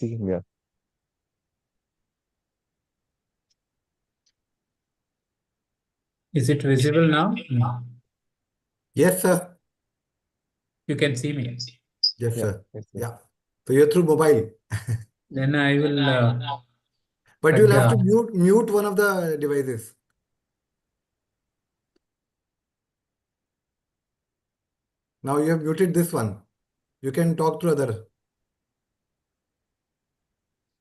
see him, yeah. Is it visible now? No. Yes, sir. You can see me. Yes, Yeah. sir. Yes, yes. Yeah. So you're through mobile. Then I will But cut you'll have to the. mute one of the devices. Now you have muted this one. You can talk to other.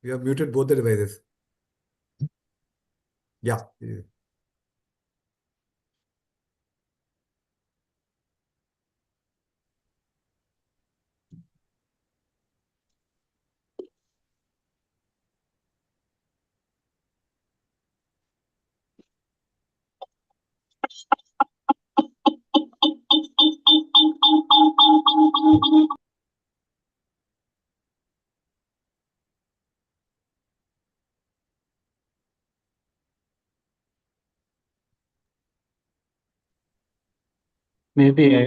You have muted both the devices. Yeah. Maybe I.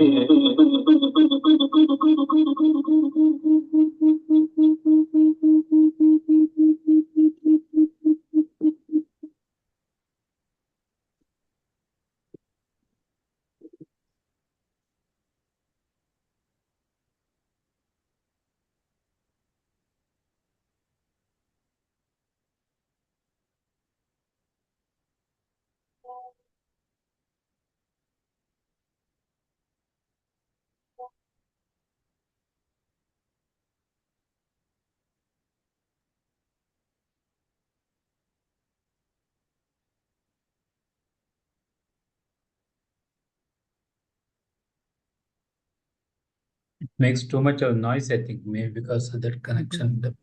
Makes too much of noise, I think, maybe because of that connection.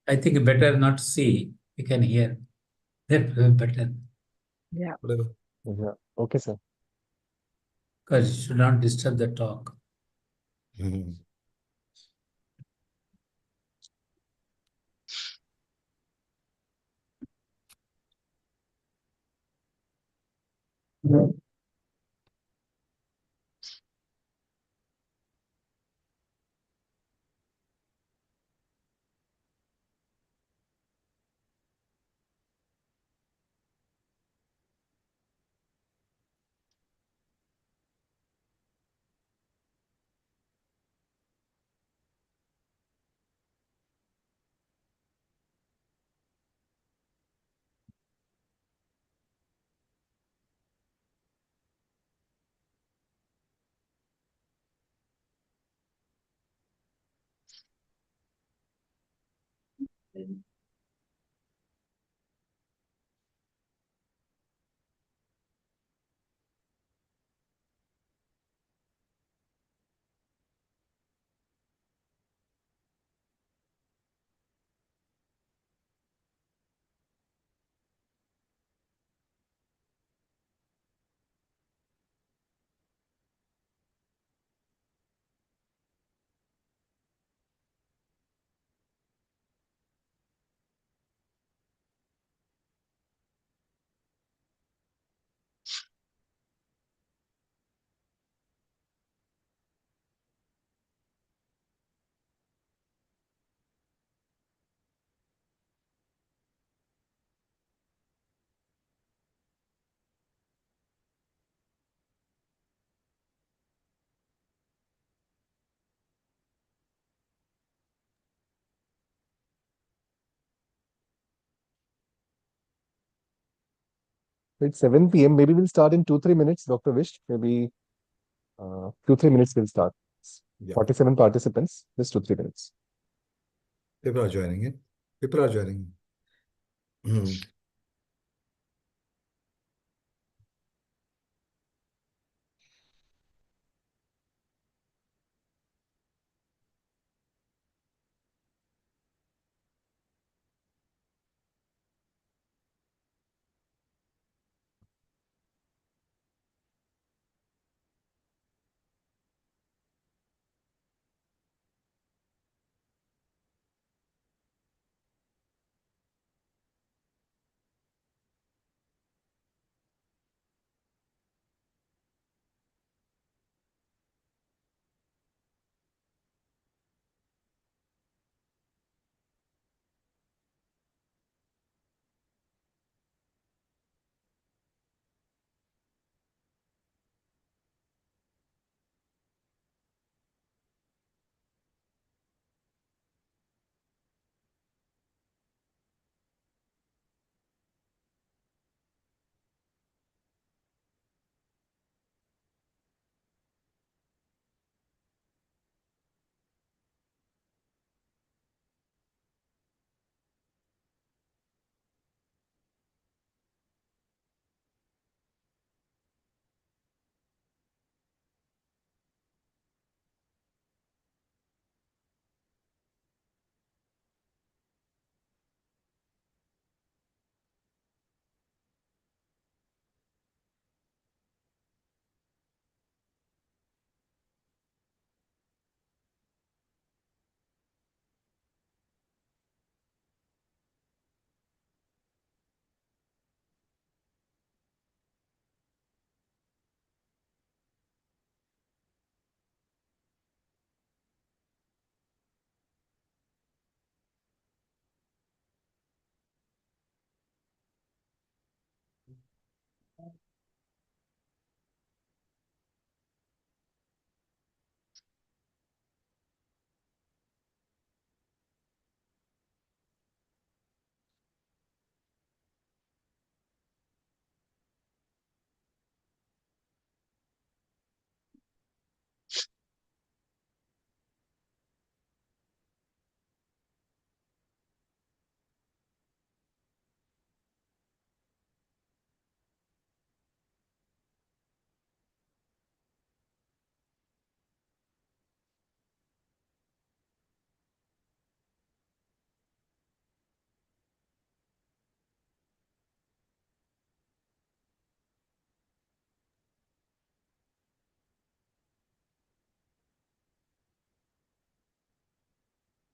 I think better not see. We can hear. That better. Yeah. Whatever. Yeah. Okay, sir. Because it should not disturb the talk. Mhm. It's 7 p.m. Maybe we'll start in 2-3 minutes, Dr. Vish. Maybe 2-3 minutes we'll start. Yeah. 47 participants, just 2-3 minutes. People are joining in. People are joining in. Mhm.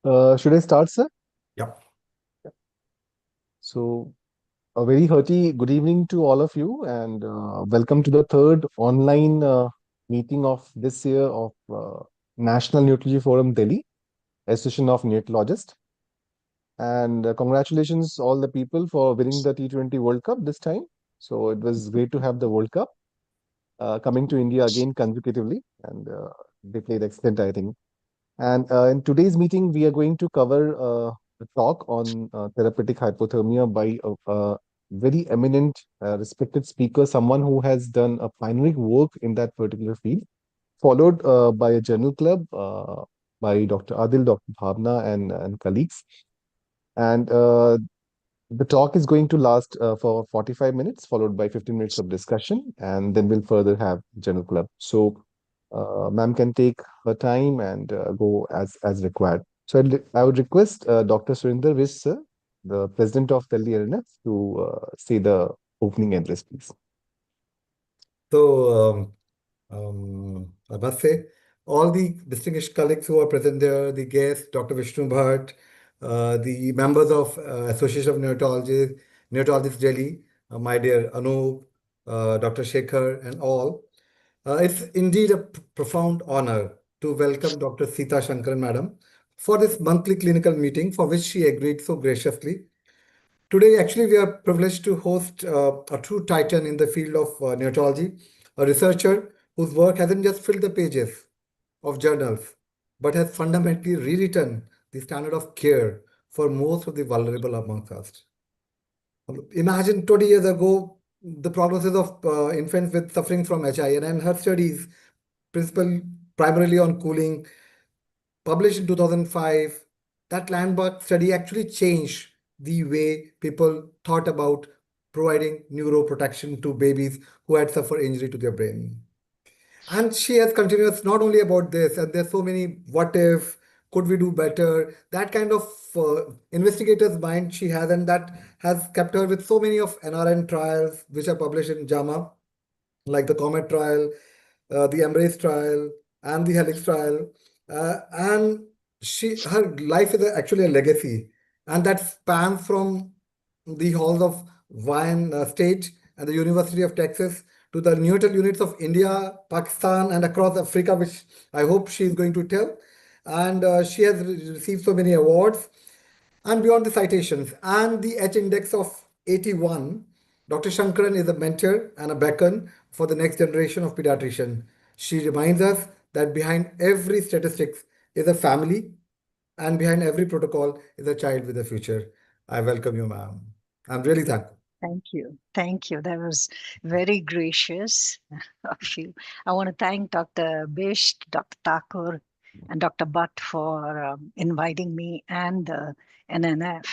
Should I start, sir? Yep. So, a very hearty good evening to all of you, and welcome to the third online meeting of this year of National Neurology Forum Delhi, Association of Neurologists. And congratulations all the people for winning the T20 World Cup this time. So it was great to have the World Cup coming to India again consecutively, and they played excellent, I think. And in today's meeting, we are going to cover a talk on therapeutic hypothermia by a very eminent, respected speaker, someone who has done a pioneering work in that particular field, followed by a journal club by Dr. Adil, Dr. Bhavna, and colleagues. And the talk is going to last for 45 minutes, followed by 15 minutes of discussion, and then we'll further have general club. So, ma'am can take her time and go as required. So, I would request Dr. Surinder Vish, sir, the president of Delhi NNF, to say the opening address, please. So, I must say, all the distinguished colleagues who are present there, the guests, Dr. Vishnu Bhatt, the members of Association of Neurologists Delhi, my dear Anup, Dr. Shekhar, and all. It's indeed a profound honor to welcome Dr. Sita Shankaran, Madam, for this monthly clinical meeting for which she agreed so graciously. Today, actually, we are privileged to host a true titan in the field of neurology, a researcher whose work hasn't just filled the pages of journals, but has fundamentally rewritten the standard of care for most of the vulnerable amongst us. Imagine 20 years ago, the prognosis of infants with suffering from HI and her studies, principal primarily on cooling, published in 2005, that landmark study actually changed the way people thought about providing neuroprotection to babies who had suffered injury to their brain. And she has continuous not only about this, and there's so many what if, could we do better, that kind of investigator's mind she has, and that has kept her with so many of NRN trials which are published in JAMA, like the Comet trial, the Embrace trial, and the Helix trial. And her life is actually a legacy, and that spans from the halls of Wayne State and the University of Texas to the neutral units of India, Pakistan, and across Africa, which I hope she is going to tell. And she has received so many awards. And beyond the citations and the H index of 81, Dr. Shankaran is a mentor and a beacon for the next generation of pediatricians. She reminds us that behind every statistics is a family, and behind every protocol is a child with a future. I welcome you, ma'am. I'm really thankful. Thank you. Thank you. That was very gracious of you. I want to thank Dr. Bish, Dr. Thakur, and Dr. Bhatt for inviting me and the NNF.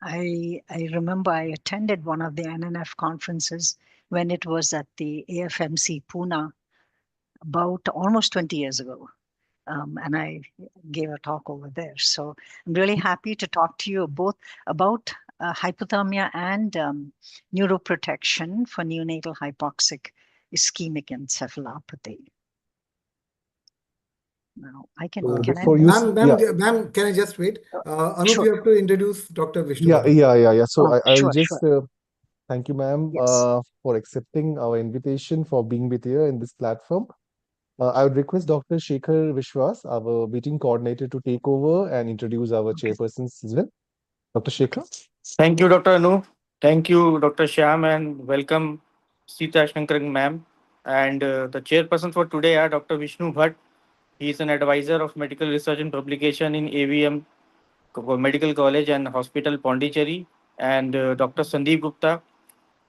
I remember I attended one of the NNF conferences when it was at the AFMC Pune about almost 20 years ago. And I gave a talk over there. So I'm really happy to talk to you both about hypothermia and neuroprotection for neonatal hypoxic ischemic encephalopathy. Now, Before you, Ma'am, can I just wait? Anup, sure. you have to introduce Dr. Vishnu. Yeah. So I will Sure, just sure. thank you, ma'am, Yes. for accepting our invitation, for being with here in this platform. I would request Dr. Shekhar Vishwas, our meeting coordinator, to take over and introduce our chairpersons as well. Dr. Shekhar. Thank you, Dr. Anu. Thank you, Dr. Shyam, and welcome Sita Shankaran ma'am. And the chairperson for today are Dr. Vishnu Bhatt. He is an advisor of medical research and publication in AVM Medical College and Hospital Pondicherry. And Dr. Sandeep Gupta.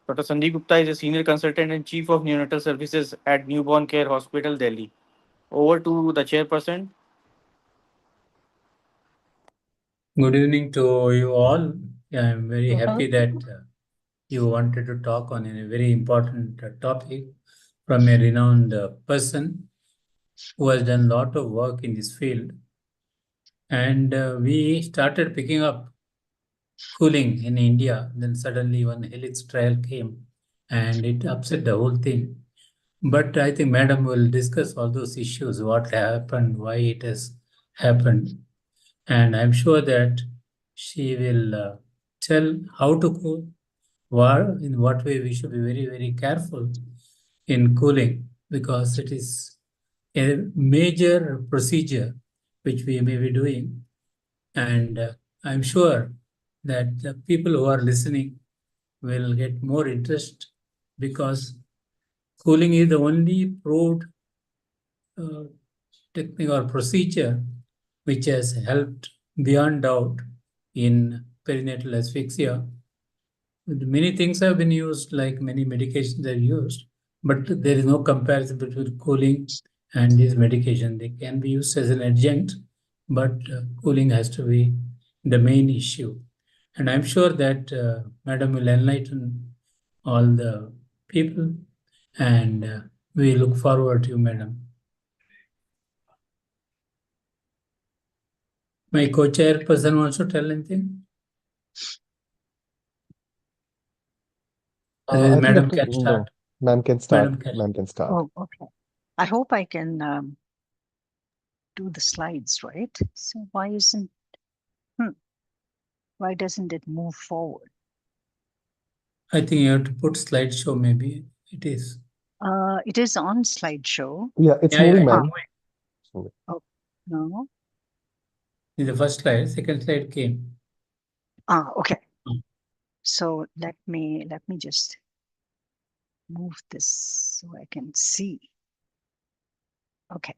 Dr. Sandeep Gupta is a senior consultant and chief of neonatal services at Newborn Care Hospital, Delhi. Over to the chairperson. Good evening to you all. I'm very happy that you wanted to talk on a very important topic from a renowned person who has done a lot of work in this field. And we started picking up cooling in India. Then suddenly one Helix trial came and it upset the whole thing. But I think Madam will discuss all those issues, what happened, why it has happened. And I'm sure that she will tell how to cool, in what way we should be very, very careful in cooling, because it is a major procedure which we may be doing. And I'm sure that the people who are listening will get more interest, because cooling is the only proved uh, technique or procedure which has helped beyond doubt in perinatal asphyxia. Many things have been used, like many medications are used, but there is no comparison between cooling and this medication. They can be used as an adjunct, but cooling has to be the main issue. And I'm sure that Madam will enlighten all the people, and we look forward to you, Madam. My co-chairperson wants to tell anything? I think Madam Dr. can start. No, ma'am can start. Madam can. Ma'am can start. Oh, okay. I hope I can do the slides, right? So why doesn't it move forward? I think you have to put slideshow, maybe it is. It is on slideshow. Yeah, it's Yeah, moving, yeah, ma'am. Oh, no. in the first slide, second slide came. Okay. Mm. So let me just move this so I can see. Okay.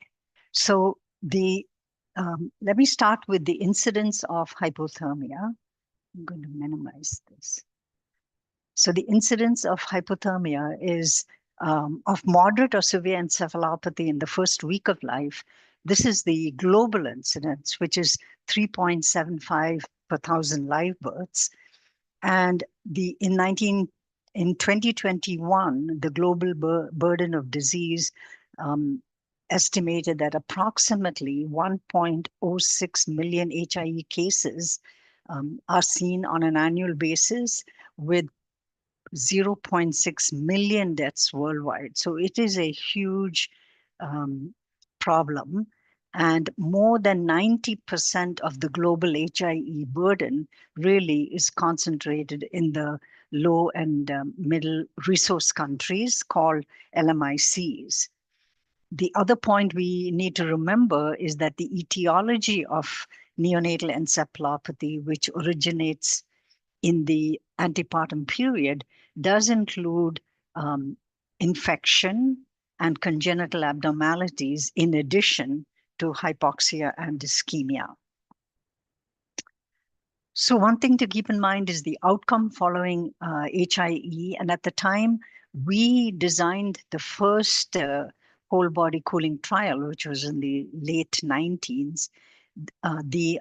So let me start with the incidence of hypothermia. I'm going to minimize this. So the incidence of hypothermia is of moderate or severe encephalopathy in the first week of life. This is the global incidence, which is 3.75 per thousand live births. And in 2021, the global burden of disease estimated that approximately 1.06 million HIE cases are seen on an annual basis, with 0.6 million deaths worldwide. So it is a huge problem. And more than 90% of the global HIE burden really is concentrated in the low and middle resource countries called LMICs. The other point we need to remember is that the etiology of neonatal encephalopathy, which originates in the antepartum period, does include infection and congenital abnormalities in addition to hypoxia and ischemia. So one thing to keep in mind is the outcome following HIE. And at the time, we designed the first whole body cooling trial, which was in the late 19s. The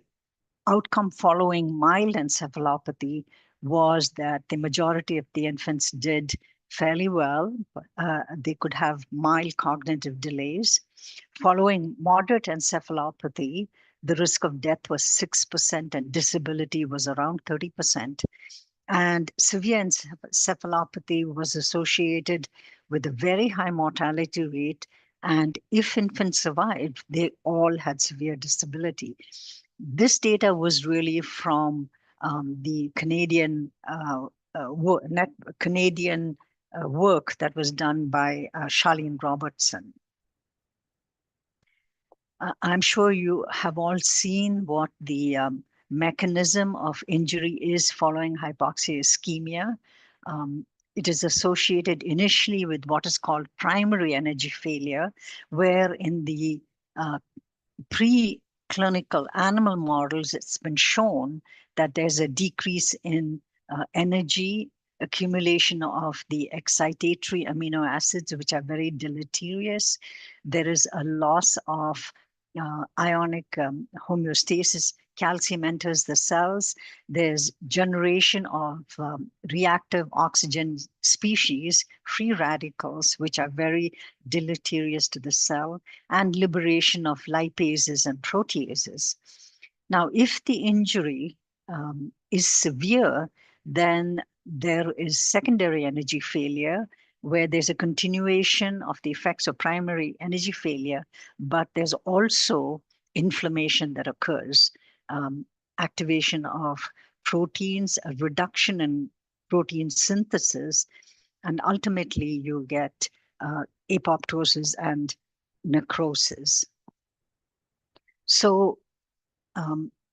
outcome following mild encephalopathy was that the majority of the infants did fairly well. They could have mild cognitive delays. Following moderate encephalopathy, the risk of death was 6% and disability was around 30%. And severe encephalopathy was associated with a very high mortality rate. And if infants survived, they all had severe disability. This data was really from the Canadian work that was done by Charlene Robertson. I'm sure you have all seen what the mechanism of injury is following hypoxia ischemia. It is associated initially with what is called primary energy failure, where in the preclinical animal models, it's been shown that there's a decrease in energy accumulation of the excitatory amino acids, which are very deleterious. There is a loss of ionic homeostasis. Calcium enters the cells. There's generation of reactive oxygen species, free radicals, which are very deleterious to the cell, and liberation of lipases and proteases. Now, if the injury is severe, then there is secondary energy failure, where there's a continuation of the effects of primary energy failure, but there's also inflammation that occurs. activation of proteins, a reduction in protein synthesis, and ultimately you get apoptosis and necrosis. So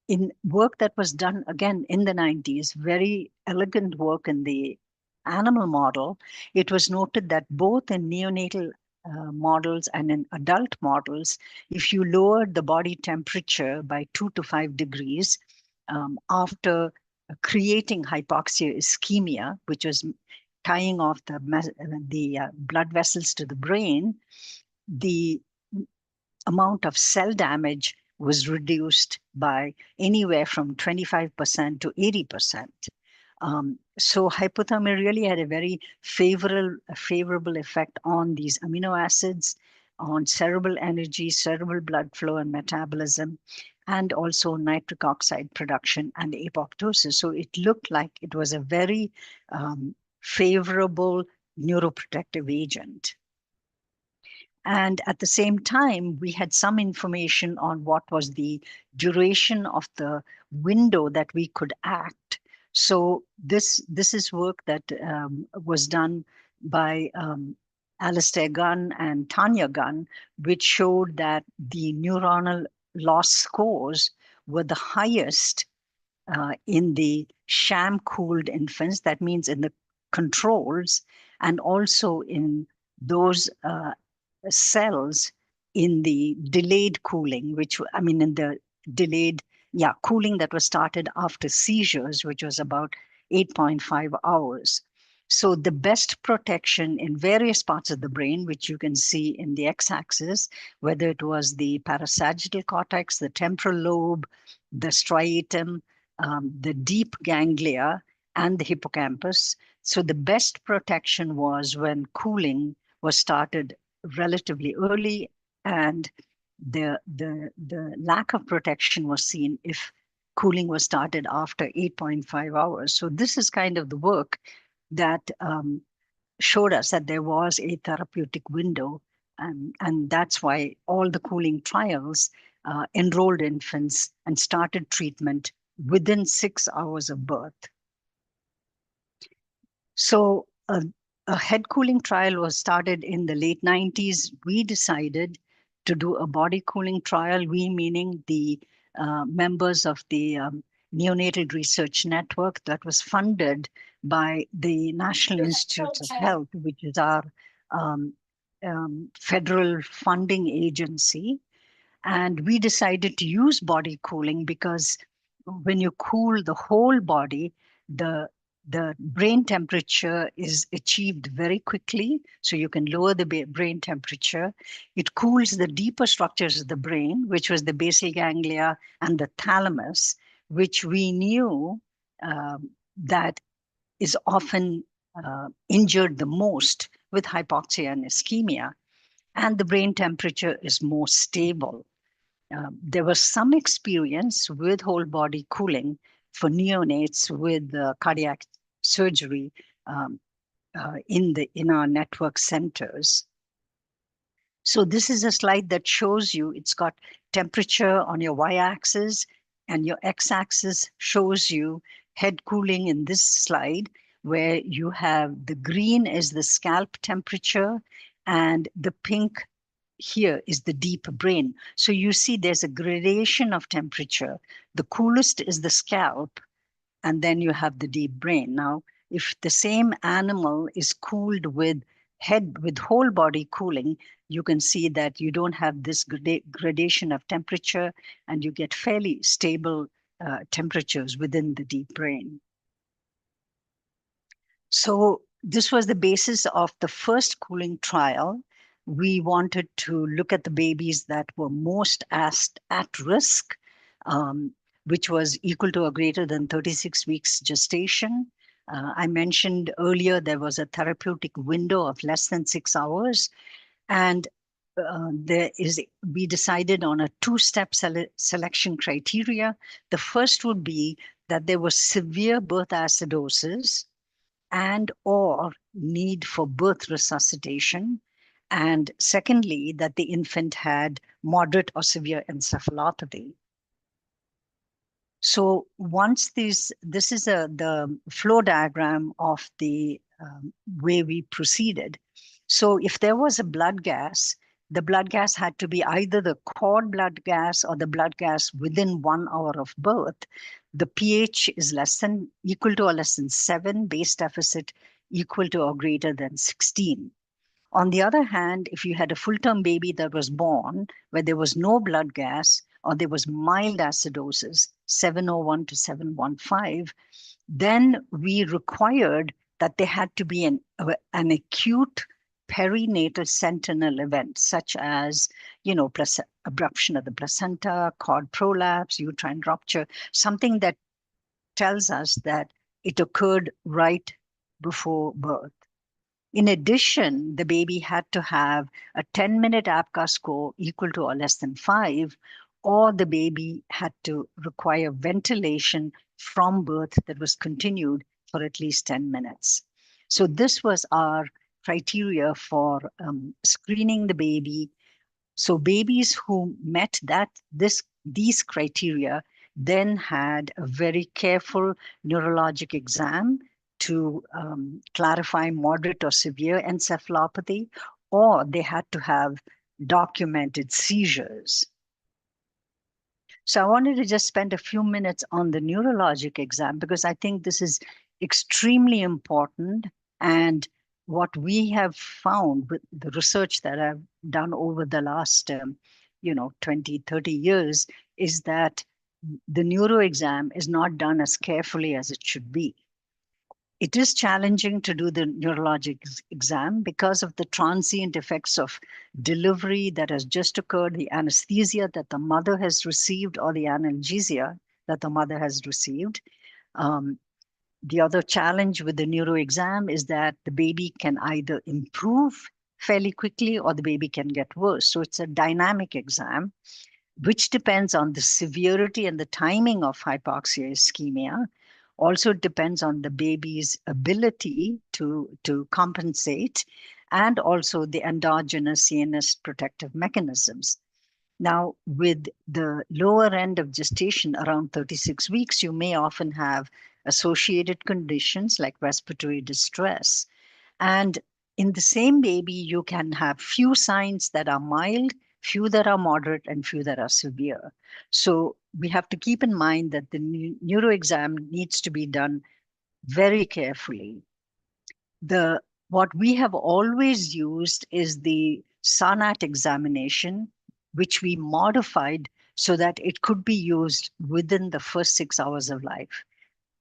in work that was done again in the 90s, very elegant work in the animal model, it was noted that both in neonatal models and in adult models, if you lowered the body temperature by 2 to 5 degrees after creating hypoxia ischemia, which was tying off the blood vessels to the brain, the amount of cell damage was reduced by anywhere from 25% to 80%. So hypothermia really had a very favorable effect on these amino acids, on cerebral energy, cerebral blood flow and metabolism, and also nitric oxide production and apoptosis. So it looked like it was a very favorable neuroprotective agent. And at the same time, we had some information on what was the duration of the window that we could act. So this is work that was done by Alistair Gunn and Tanya Gunn, which showed that the neuronal loss scores were the highest in the sham-cooled infants. That means in the controls, and also in those cells in the delayed cooling, in the delayed, cooling that was started after seizures, which was about 8.5 hours. So the best protection in various parts of the brain, which you can see in the x-axis, whether it was the parasagittal cortex, the temporal lobe, the striatum, the deep ganglia, and the hippocampus. So the best protection was when cooling was started relatively early, and the lack of protection was seen if cooling was started after 8.5 hours. So this is kind of the work that showed us that there was a therapeutic window, and that's why all the cooling trials enrolled infants and started treatment within 6 hours of birth. So a head cooling trial was started in the late 90s. We decided to do a body cooling trial, we meaning the members of the Neonatal Research Network that was funded by the National Institutes of Health, which is our federal funding agency. And we decided to use body cooling because when you cool the whole body, the brain temperature is achieved very quickly. So you can lower the brain temperature. It cools the deeper structures of the brain, which was the basal ganglia and the thalamus, which we knew that is often injured the most with hypoxia and ischemia. And the brain temperature is more stable. There was some experience with whole body cooling for neonates with cardiac surgery in our network centers. So this is a slide that shows you, it's got temperature on your y-axis, and your x-axis shows you head cooling in this slide, where you have the green is the scalp temperature, and the pink here is the deep brain. So you see there's a gradation of temperature. The coolest is the scalp, and then you have the deep brain. Now, if the same animal is cooled with whole body cooling, you can see that you don't have this gradation of temperature, and you get fairly stable temperatures within the deep brain. So this was the basis of the first cooling trial. We wanted to look at the babies that were most at risk, which was equal to or greater than 36 weeks gestation. I mentioned earlier there was a therapeutic window of less than 6 hours, and we decided on a two-step selection criteria. The first would be that there was severe birth acidosis and or need for birth resuscitation. And secondly, that the infant had moderate or severe encephalopathy. So once this is the flow diagram of the way we proceeded. So if there was a blood gas, the blood gas had to be either the cord blood gas or the blood gas within 1 hour of birth. The pH is equal to or less than 7, base deficit equal to or greater than 16. On the other hand, if you had a full-term baby that was born where there was no blood gas or there was mild acidosis, 701 to 715, then we required that there had to be an acute perinatal sentinel event, such as, abruption of the placenta, cord prolapse, uterine rupture, something that tells us that it occurred right before birth. In addition, the baby had to have a 10-minute APGAR score equal to or less than 5, or the baby had to require ventilation from birth that was continued for at least 10 minutes. So this was our criteria for screening the baby. So babies who met these criteria then had a very careful neurologic exam to clarify moderate or severe encephalopathy, or they had to have documented seizures. So I wanted to just spend a few minutes on the neurologic exam because I think this is extremely important. And what we have found with the research that I've done over the last 20, 30 years is that the neuro exam is not done as carefully as it should be. It is challenging to do the neurologic exam because of the transient effects of delivery that has just occurred, the anesthesia that the mother has received, or the analgesia that the mother has received. The other challenge with the neuro exam is that the baby can either improve fairly quickly or the baby can get worse. So it's a dynamic exam, which depends on the severity and the timing of hypoxia ischemia. Also depends on the baby's ability to compensate, and also the endogenous CNS protective mechanisms. Now, with the lower end of gestation, around 36 weeks, you may often have associated conditions like respiratory distress. And in the same baby, you can have few signs that are mild, few that are moderate, and few that are severe. So we have to keep in mind that the neuro exam needs to be done very carefully. What we have always used is the SANAT examination, which we modified so that it could be used within the first 6 hours of life.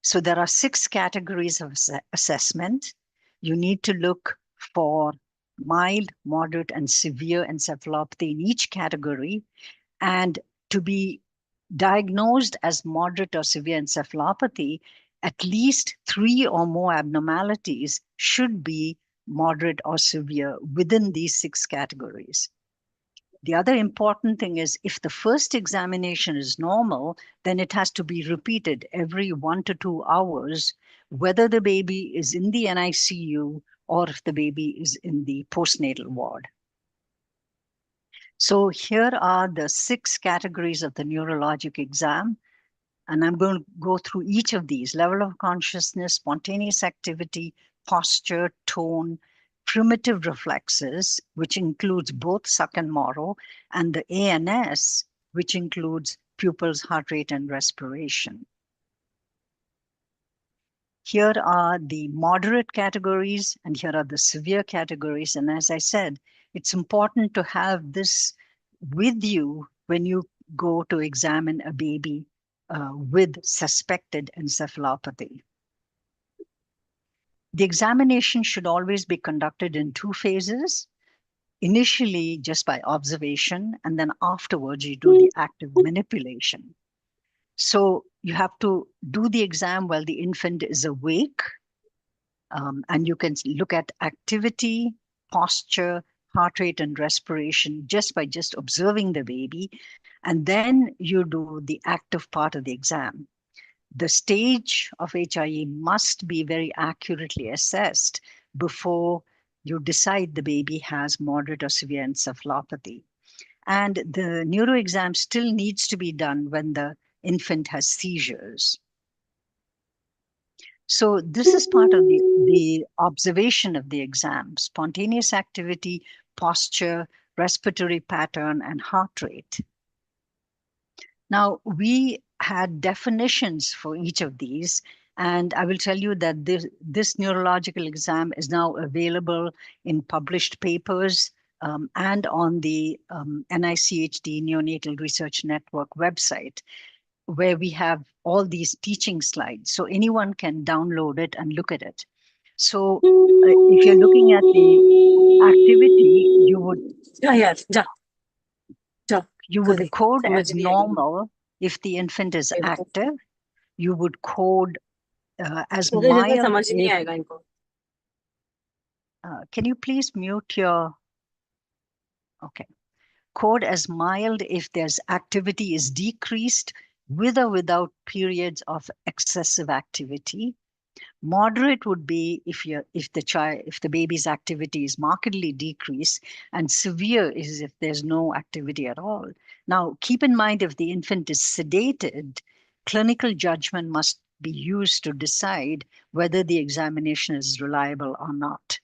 So there are 6 categories of assessment. You need to look for mild, moderate, and severe encephalopathy in each category. And to be diagnosed as moderate or severe encephalopathy, at least 3 or more abnormalities should be moderate or severe within these 6 categories. The other important thing is if the first examination is normal, then it has to be repeated every 1 to 2 hours, whether the baby is in the NICU or if the baby is in the postnatal ward. So here are the 6 categories of the neurologic exam. And I'm going to go through each of these: level of consciousness, spontaneous activity, posture, tone, primitive reflexes, which includes both suck and Moro, and the ANS, which includes pupils, heart rate, and respiration. Here are the moderate categories, and here are the severe categories. And as I said, it's important to have this with you when you go to examine a baby with suspected encephalopathy. The examination should always be conducted in 2 phases. Initially, just by observation, and then afterwards, you do the active manipulation. So you have to do the exam while the infant is awake, and you can look at activity, posture, heart rate, and respiration just by observing the baby. And then you do the active part of the exam. The stage of HIE must be very accurately assessed before you decide the baby has moderate or severe encephalopathy. And the neuro exam still needs to be done when the infant has seizures. So this is part of the observation of the exam: spontaneous activity, posture, respiratory pattern, and heart rate. Now, we had definitions for each of these, and I will tell you that this neurological exam is now available in published papers and on the NICHD Neonatal Research Network website, where we have all these teaching slides. So anyone can download it and look at it. So if you're looking at the activity, you would code as normal if the infant is active. You would code as mild. Can you please mute your? Okay. Code as mild if there's activity is decreased with or without periods of excessive activity. Moderate would be if the baby's activity is markedly decreased, and severe is if there's no activity at all. Now, keep in mind, if the infant is sedated, clinical judgment must be used to decide whether the examination is reliable or not.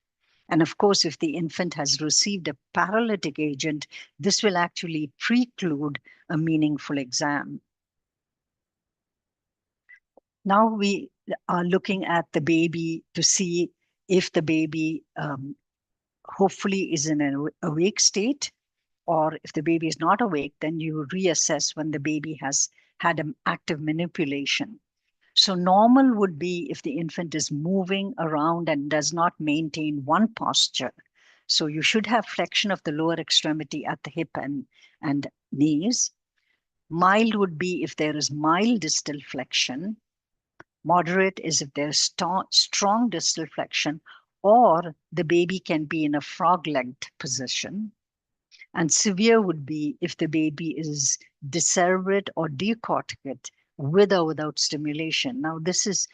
And of course, if the infant has received a paralytic agent, this will actually preclude a meaningful exam. Now we are looking at the baby to see if the baby hopefully is in an awake state, or if the baby is not awake, then you reassess when the baby has had an active manipulation. So normal would be if the infant is moving around and does not maintain one posture. So you should have flexion of the lower extremity at the hip and knees. Mild would be if there is mild distal flexion. Moderate is if there's strong distal flexion, or the baby can be in a frog-legged position. And severe would be if the baby is decerebrate or decorticate with or without stimulation. Now, this is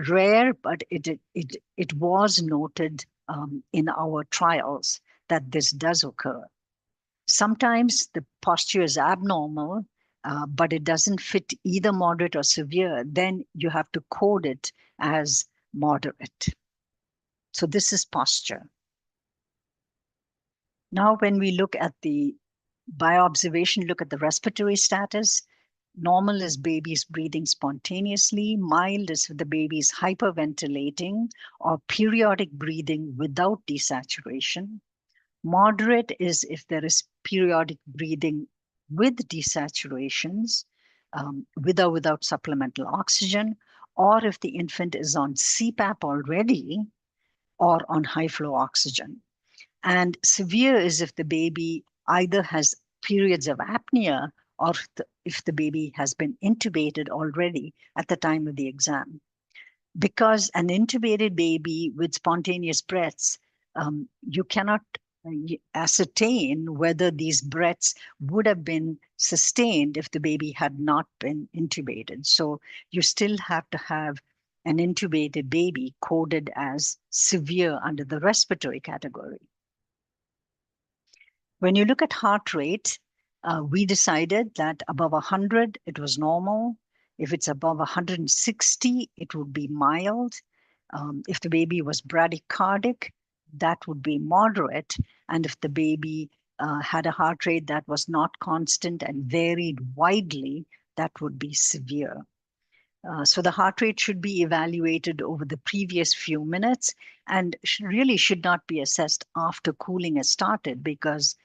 rare, but it was noted in our trials that this does occur. Sometimes the posture is abnormal, but it doesn't fit either moderate or severe. Then you have to code it as moderate. So this is posture. Now, when we look at by observation, look at the respiratory status. Normal is baby's breathing spontaneously. Mild is if the baby is hyperventilating or periodic breathing without desaturation. Moderate is if there is periodic breathing with desaturations, with or without supplemental oxygen, or if the infant is on CPAP already or on high flow oxygen. And severe is if the baby either has periods of apnea or if the baby has been intubated already at the time of the exam. Because an intubated baby with spontaneous breaths, you cannot ascertain whether these breaths would have been sustained if the baby had not been intubated. So you still have to have an intubated baby coded as severe under the respiratory category. When you look at heart rate, we decided that above 100, it was normal. If it's above 160, it would be mild. If the baby was bradycardic, that would be moderate. And if the baby had a heart rate that was not constant and varied widely, that would be severe. So the heart rate should be evaluated over the previous few minutes and really should not be assessed after cooling has started, because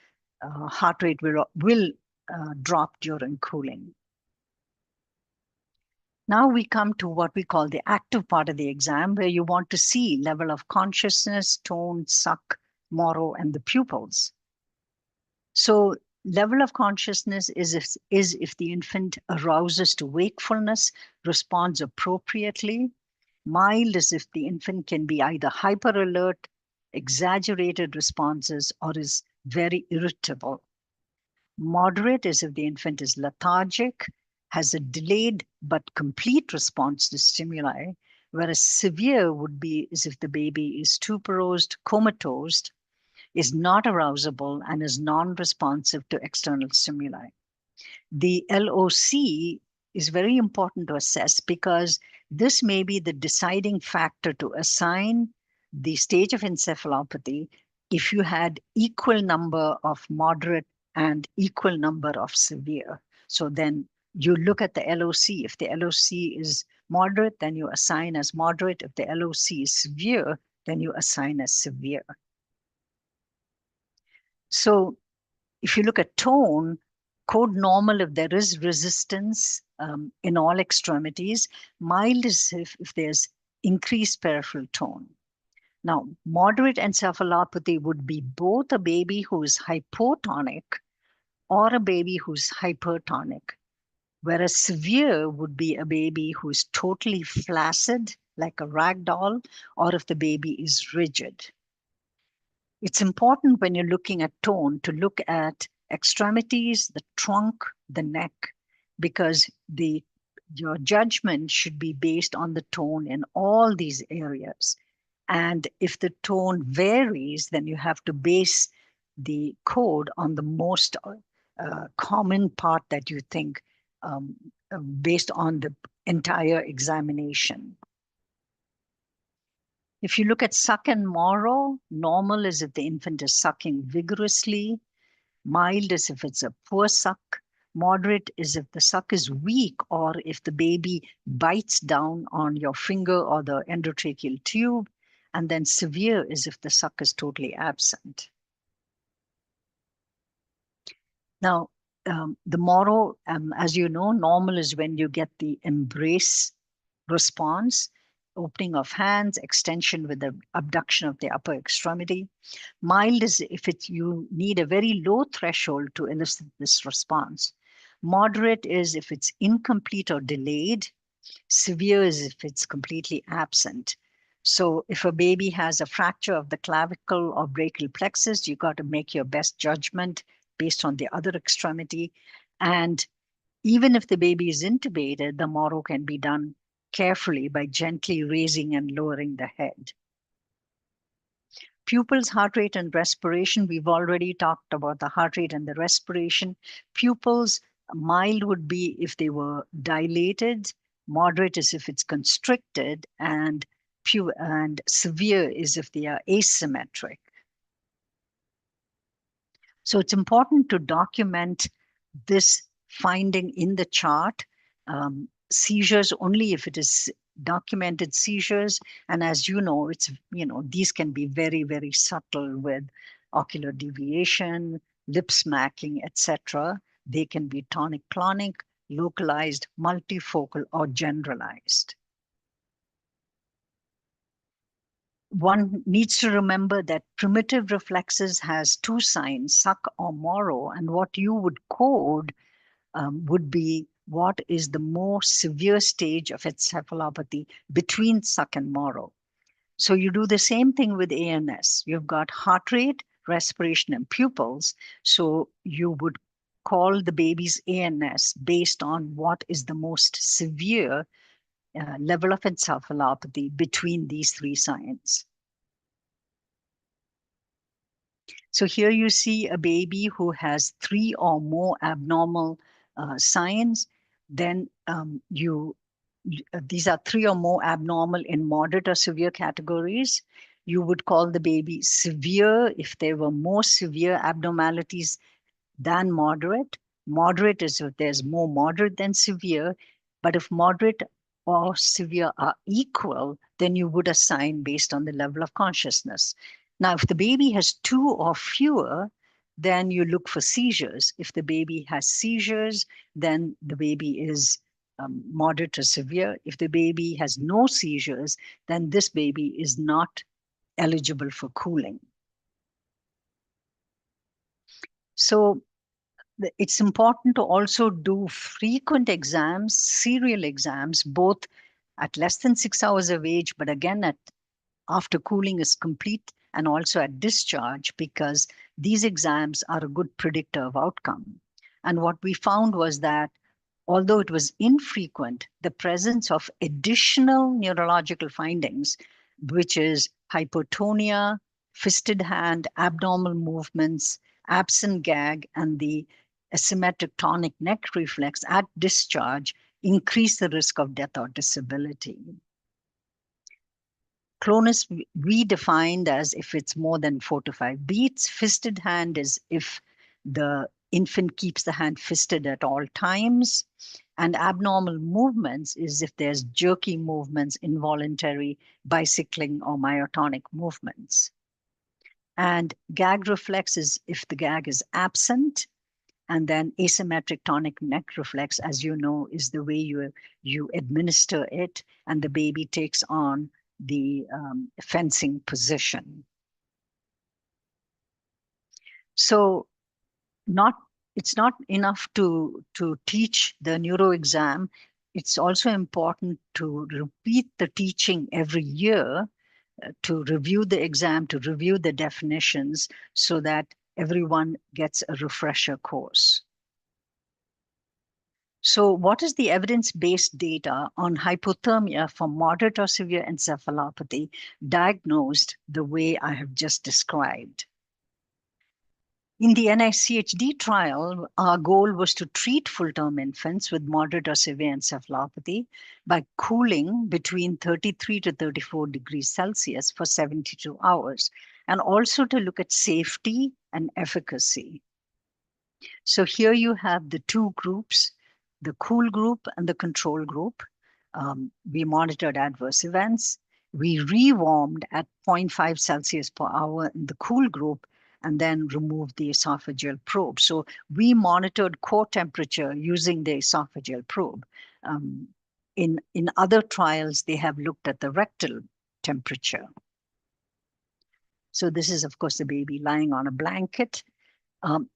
heart rate will drop during cooling. Now we come to what we call the active part of the exam, where you want to see level of consciousness, tone, suck, morrow, and the pupils. So level of consciousness is if the infant arouses to wakefulness, responds appropriately. Mild is if the infant can be either hyper alert, exaggerated responses, or is very irritable. Moderate is if the infant is lethargic, has a delayed but complete response to stimuli, whereas severe would be is if the baby is tuberosed, comatose, is not arousable, and is non-responsive to external stimuli. The LOC is very important to assess, because this may be the deciding factor to assign the stage of encephalopathy if you had equal number of moderate and equal number of severe. So then you look at the LOC. If the LOC is moderate, then you assign as moderate. If the LOC is severe, then you assign as severe. So if you look at tone, code normal if there is resistance in all extremities. Mild is if there's increased peripheral tone. Now, moderate encephalopathy would be both a baby who is hypotonic or a baby who's hypertonic, whereas severe would be a baby who is totally flaccid, like a rag doll, or if the baby is rigid. It's important when you're looking at tone to look at extremities, the trunk, the neck, because your judgment should be based on the tone in all these areas. And if the tone varies, then you have to base the code on the most common part that you think based on the entire examination. If you look at suck and morrow, normal is if the infant is sucking vigorously. Mild is if it's a poor suck. Moderate is if the suck is weak or if the baby bites down on your finger or the endotracheal tube. And then severe is if the suck is totally absent. Now, the morrow, as you know, normal is when you get the embrace response, opening of hands, extension with the abduction of the upper extremity. Mild is if you need a very low threshold to elicit this response. Moderate is if it's incomplete or delayed. Severe is if it's completely absent. So if a baby has a fracture of the clavicle or brachial plexus, you got to make your best judgment based on the other extremity. And even if the baby is intubated, the morrow can be done carefully by gently raising and lowering the head. Pupils, heart rate, and respiration. We've already talked about the heart rate and the respiration. Pupils, mild would be if they were dilated. Moderate is if it's constricted, and severe is if they are asymmetric. So it's important to document this finding in the chart. Seizures only if it is documented seizures. And as you know, these can be very, very subtle with ocular deviation, lip smacking, etc. They can be tonic-clonic, localized, multifocal, or generalized. One needs to remember that primitive reflexes has two signs, suck or morrow, and what you would code would be what is the more severe stage of encephalopathy between suck and morrow. So you do the same thing with ANS. You've got heart rate, respiration, and pupils. So you would call the baby's ANS based on what is the most severe level of encephalopathy between these three signs. So here you see a baby who has 3 or more abnormal signs. Then these are 3 or more abnormal in moderate or severe categories. You would call the baby severe if there were more severe abnormalities than moderate. Moderate is if there's more moderate than severe. But if moderate or severe are equal, then you would assign based on the level of consciousness. Now, if the baby has 2 or fewer, then you look for seizures. If the baby has seizures, then the baby is moderate to severe. If the baby has no seizures, then this baby is not eligible for cooling. So it's important to also do frequent exams, serial exams, both at less than 6 hours of age, but again after cooling is complete, and also at discharge, because these exams are a good predictor of outcome. And what we found was that although it was infrequent, the presence of additional neurological findings, which is hypotonia, fisted hand, abnormal movements, absent gag, and the asymmetric tonic neck reflex at discharge increase the risk of death or disability. Clonus we defined as if it's more than 4 to 5 beats. Fisted hand is if the infant keeps the hand fisted at all times. And abnormal movements is if there's jerky movements, involuntary bicycling or myotonic movements. And gag reflex is if the gag is absent. And then asymmetric tonic neck reflex, as you know, is the way you administer it and the baby takes on the fencing position. So it's not enough to teach the neuro exam. It's also important to repeat the teaching every year, to review the exam, to review the definitions so that everyone gets a refresher course. So what is the evidence-based data on hypothermia for moderate or severe encephalopathy diagnosed the way I have just described? In the NICHD trial, our goal was to treat full-term infants with moderate or severe encephalopathy by cooling between 33 to 34 degrees Celsius for 72 hours, and also to look at safety and efficacy. So here you have the two groups, the cool group and the control group. We monitored adverse events. We rewarmed at 0.5 Celsius per hour in the cool group and then removed the esophageal probe. So we monitored core temperature using the esophageal probe. In other trials, they have looked at the rectal temperature. So this is, of course, the baby lying on a blanket.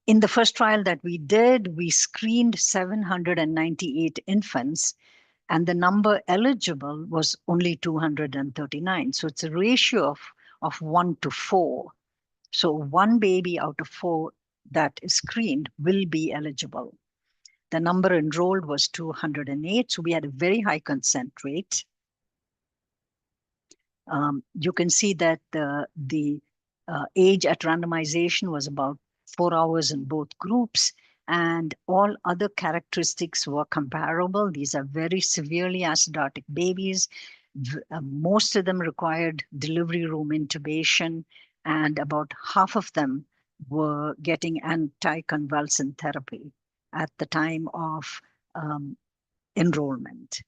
In the first trial that we did, we screened 798 infants, and the number eligible was only 239. So it's a ratio of 1 to 4. So one baby out of 4 that is screened will be eligible. The number enrolled was 208, so we had a very high consent rate. You can see that the age at randomization was about 4 hours in both groups, and all other characteristics were comparable. These are very severely acidotic babies. Most of them required delivery room intubation, and about half of them were getting anticonvulsant therapy at the time of enrollment.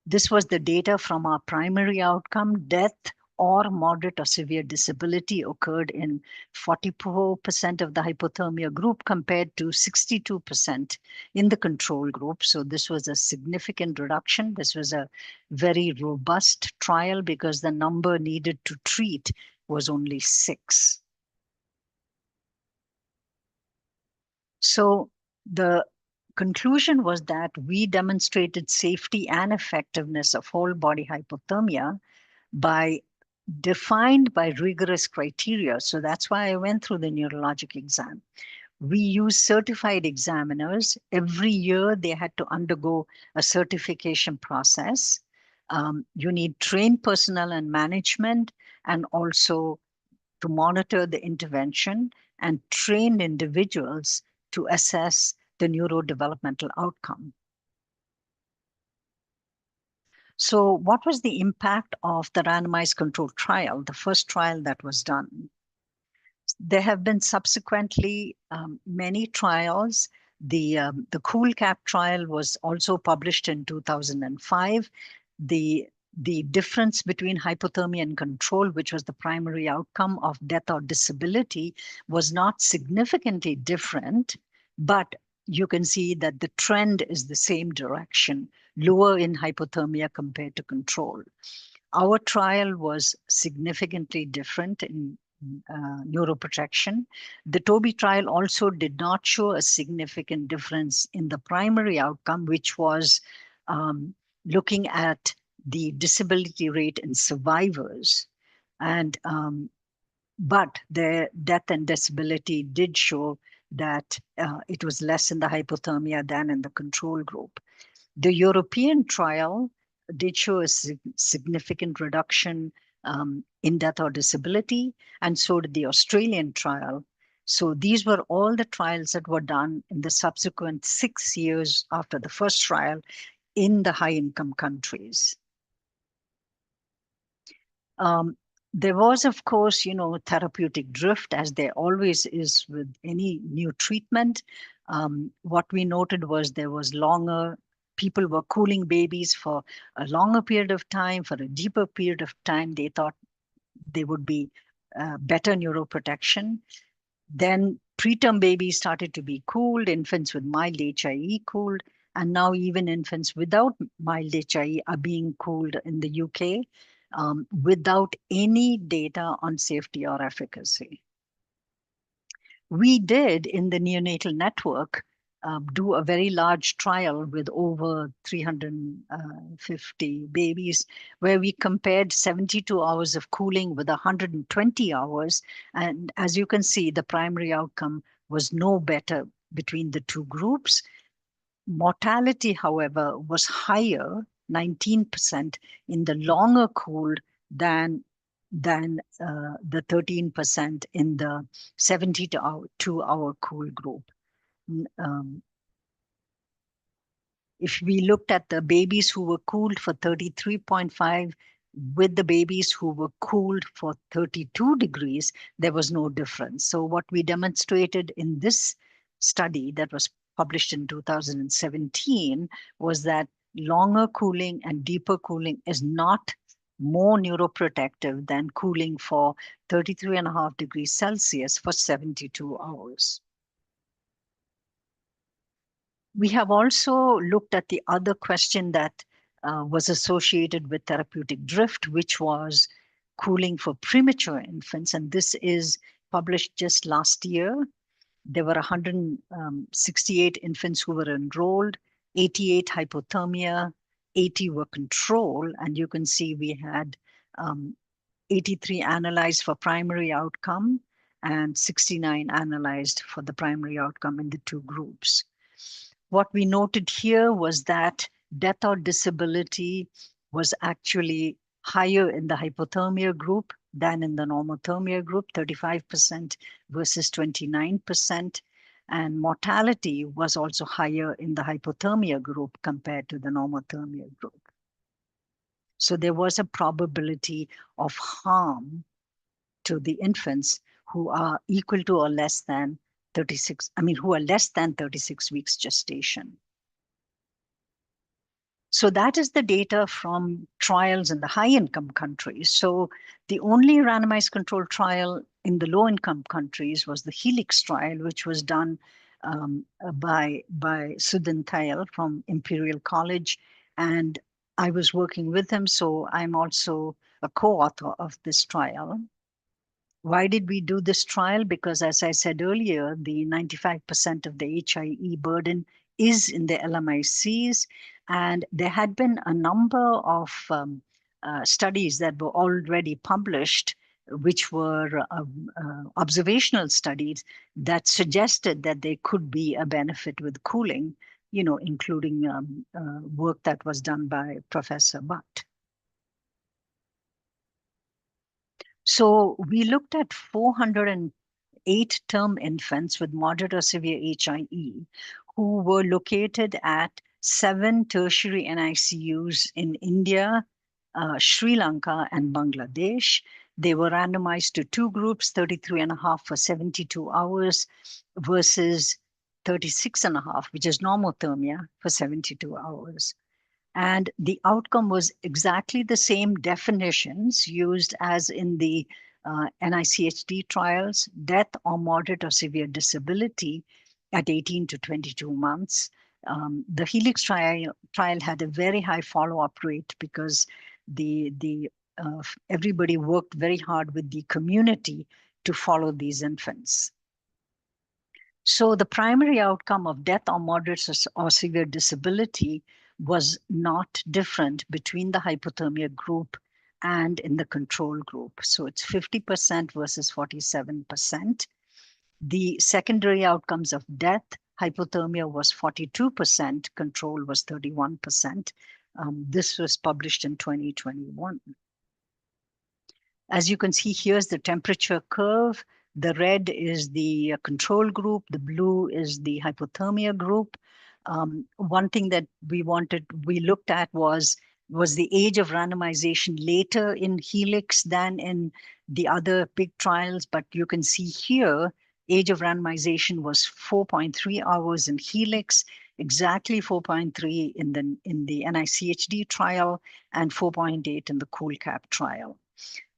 This was the data from our primary outcome. Death or moderate or severe disability occurred in 44% of the hypothermia group compared to 62% in the control group. So this was a significant reduction. This was a very robust trial because the number needed to treat was only 6. So the conclusion was that we demonstrated safety and effectiveness of whole body hypothermia defined by rigorous criteria. So that's why I went through the neurologic exam. We use certified examiners. Every year they had to undergo a certification process. You need trained personnel and management, and also to monitor the intervention, and trained individuals to assess the neurodevelopmental outcome. So what was the impact of the randomized controlled trial, the first trial that was done? There have been subsequently many trials. The Cool Cap trial was also published in 2005. The difference between hypothermia and control, which was the primary outcome of death or disability, was not significantly different, but you can see that the trend is the same direction, lower in hypothermia compared to control. Our trial was significantly different in neuroprotection. The TOBY trial also did not show a significant difference in the primary outcome, which was looking at the disability rate in survivors. And but the death and disability did show that it was less in the hypothermia than in the control group. The European trial did show a significant reduction in death or disability, and so did the Australian trial. So these were all the trials that were done in the subsequent 6 years after the first trial in the high-income countries. There was, of course, therapeutic drift, as there always is with any new treatment. What we noted was there was people were cooling babies for a longer period of time, for a deeper period of time. They thought there would be better neuroprotection. Then preterm babies started to be cooled, infants with mild HIE cooled, and now even infants without mild HIE are being cooled in the UK without any data on safety or efficacy. We did, in the neonatal network, do a very large trial with over 350 babies, where we compared 72 hours of cooling with 120 hours. And as you can see, the primary outcome was no better between the two groups. Mortality, however, was higher, 19%, in the longer cooled than the 13% in the 72-hour cool group. If we looked at the babies who were cooled for 33.5 with the babies who were cooled for 32 degrees, there was no difference. So what we demonstrated in this study that was published in 2017 was that longer cooling and deeper cooling is not more neuroprotective than cooling for 33.5 degrees Celsius for 72 hours. We have also looked at the other question that was associated with therapeutic drift, which was cooling for premature infants. And this is published just last year. There were 168 infants who were enrolled, 88 hypothermia, 80 were control. And you can see we had 83 analyzed for primary outcome and 69 analyzed for the primary outcome in the two groups. What we noted here was that death or disability was actually higher in the hypothermia group than in the normothermia group, 35% versus 29%. And mortality was also higher in the hypothermia group compared to the normothermia group. So there was a probability of harm to the infants who are equal to or less than 36, who are less than 36 weeks gestation. So that is the data from trials in the high-income countries. So the only randomized controlled trial in the low-income countries was the Helix trial, which was done by Sudhin Thayal from Imperial College. And I was working with him, so I'm also a co-author of this trial. Why did we do this trial? Because as I said earlier, the 95% of the HIE burden is in the LMICs. And there had been a number of studies that were already published, which were observational studies that suggested that there could be a benefit with cooling, including work that was done by Professor Butt. So we looked at 408 term infants with moderate or severe HIE who were located at 7 tertiary NICUs in India, Sri Lanka, and Bangladesh. They were randomized to two groups, 33.5 for 72 hours versus 36.5, which is normothermia, for 72 hours. And the outcome was exactly the same definitions used as in the NICHD trials: death or moderate or severe disability at 18 to 22 months. The Helix trial had a very high follow-up rate because everybody worked very hard with the community to follow these infants. So the primary outcome of death or moderate or severe disability was not different between the hypothermia group and in the control group. So it's 50% versus 47%. The secondary outcomes of death, hypothermia was 42%, control was 31%. This was published in 2021. As you can see, here's the temperature curve. The red is the control group. The blue is the hypothermia group. One thing that we looked at was the age of randomization later in Helix than in the other big trials. But you can see here, age of randomization was 4.3 hours in Helix, exactly 4.3 in the NICHD trial, and 4.8 in the CoolCap trial.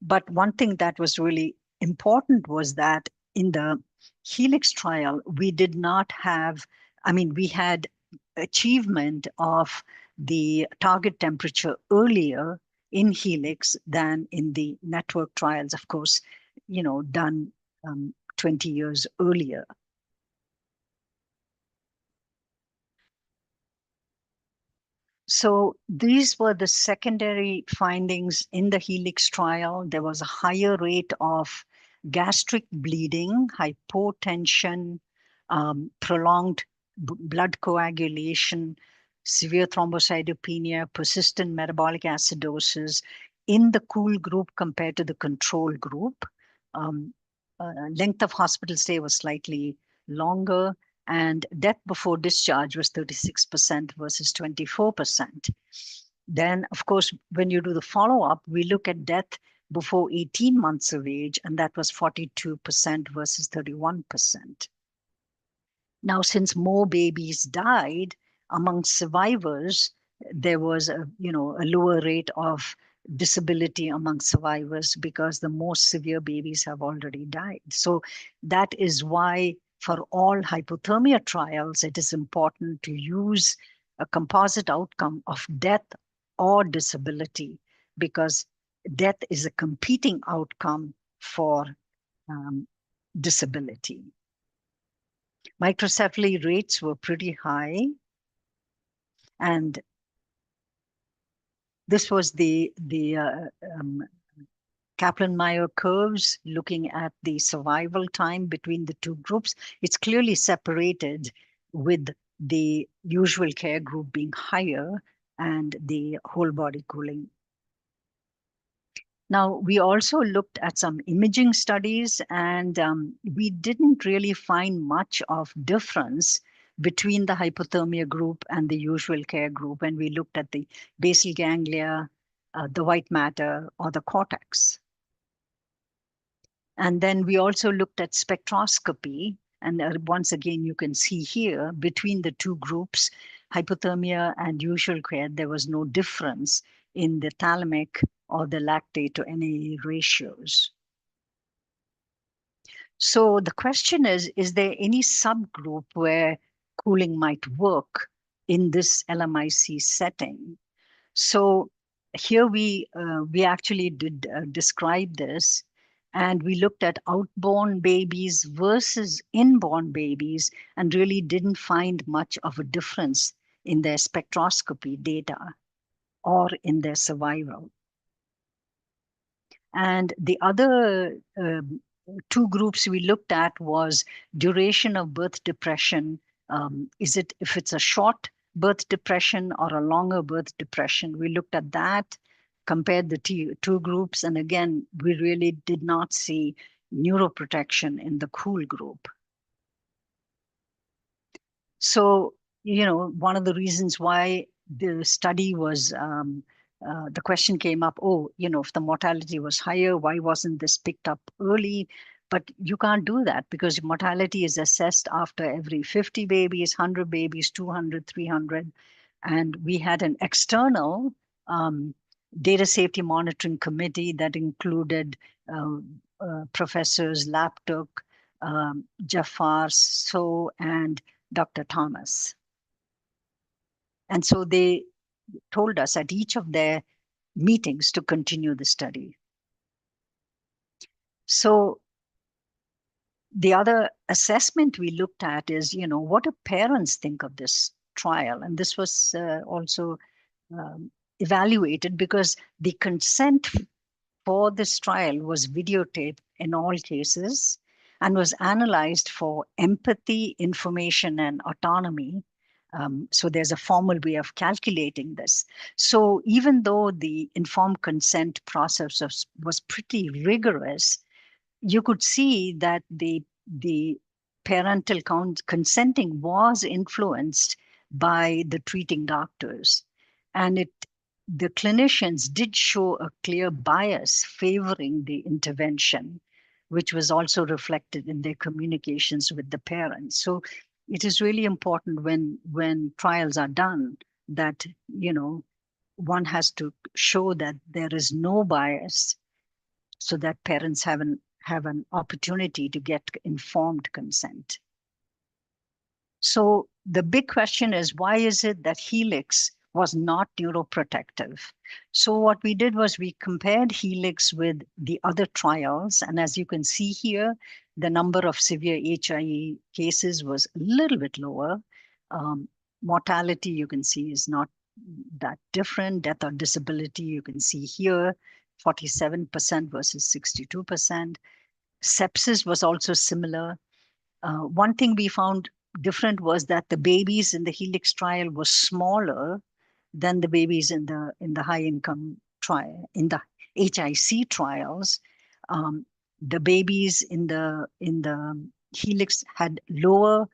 But one thing that was really important was that in the Helix trial, we did not have, we had achievement of the target temperature earlier in Helix than in the network trials, of course, done 20 years earlier. So these were the secondary findings in the Helix trial. There was a higher rate of gastric bleeding, hypotension, prolonged blood coagulation, severe thrombocytopenia, persistent metabolic acidosis in the cool group compared to the control group. Length of hospital stay was slightly longer, and death before discharge was 36% versus 24%. Then, of course, when you do the follow-up, we look at death before 18 months of age, and that was 42% versus 31%. Now, since more babies died among survivors, there was a lower rate of disability among survivors because the most severe babies have already died. So that is why for all hypothermia trials, it is important to use a composite outcome of death or disability, because death is a competing outcome for disability. Microcephaly rates were pretty high. And this was the Kaplan-Meier curves looking at the survival time between the two groups. It's clearly separated, with the usual care group being higher and the whole body cooling. Now, we also looked at some imaging studies, and we didn't really find much of difference between the hypothermia group and the usual care group. And we looked at the basal ganglia, the white matter, or the cortex. And then we also looked at spectroscopy. And once again, you can see here between the two groups, hypothermia and usual care, there was no difference in the thalamic or the lactate to NAE ratios. So the question is there any subgroup where cooling might work in this LMIC setting? So here we actually did describe this, and we looked at outborn babies versus inborn babies and really didn't find much of a difference in their spectroscopy data or in their survival. And the other two groups we looked at was duration of birth depression. If it's a short birth depression or a longer birth depression? We looked at that, compared the two groups, and again, we really did not see neuroprotection in the cool group. So, one of the reasons why the study was, the question came up, if the mortality was higher, why wasn't this picked up early? But you can't do that because mortality is assessed after every 50 babies, 100 babies, 200, 300. And we had an external data safety monitoring committee that included Professors Laptuk, Jafar, So, and Dr. Thomas. And so they told us at each of their meetings to continue the study. So the other assessment we looked at is, what do parents think of this trial? And this was also evaluated because the consent for this trial was videotaped in all cases and was analyzed for empathy, information, and autonomy. So there's a formal way of calculating this. So even though the informed consent process was pretty rigorous, you could see that the parental consenting was influenced by the treating doctors. And the clinicians did show a clear bias favoring the intervention, which was also reflected in their communications with the parents. So it is really important when trials are done that, one has to show that there is no bias so that parents have an opportunity to get informed consent. So the big question is, why is it that Helix was not neuroprotective? So what we did was we compared Helix with the other trials. And as you can see here, the number of severe HIE cases was a little bit lower. Mortality, you can see, is not that different. Death or disability, you can see here, 47% versus 62%. Sepsis was also similar. One thing we found different was that the babies in the Helix trial were smaller than the babies in the high income trial, in the HIC trials. The babies in the Helix had lower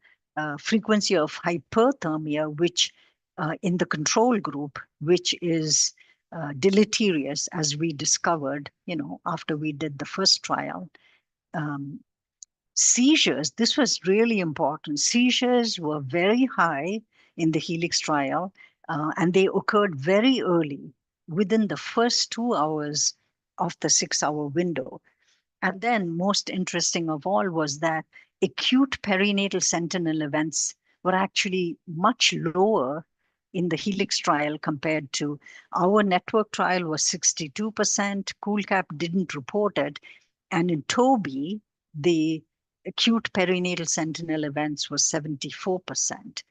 frequency of hyperthermia, which in the control group, which is deleterious, as we discovered, after we did the first trial. Seizures, this was really important. Seizures were very high in the Helix trial, and they occurred very early, within the first 2 hours of the 6-hour window. And then, most interesting of all was that acute perinatal sentinel events were actually much lower in the Helix trial compared to our network trial was 62%. CoolCap didn't report it. And in TOBY, the acute perinatal sentinel events was 74%.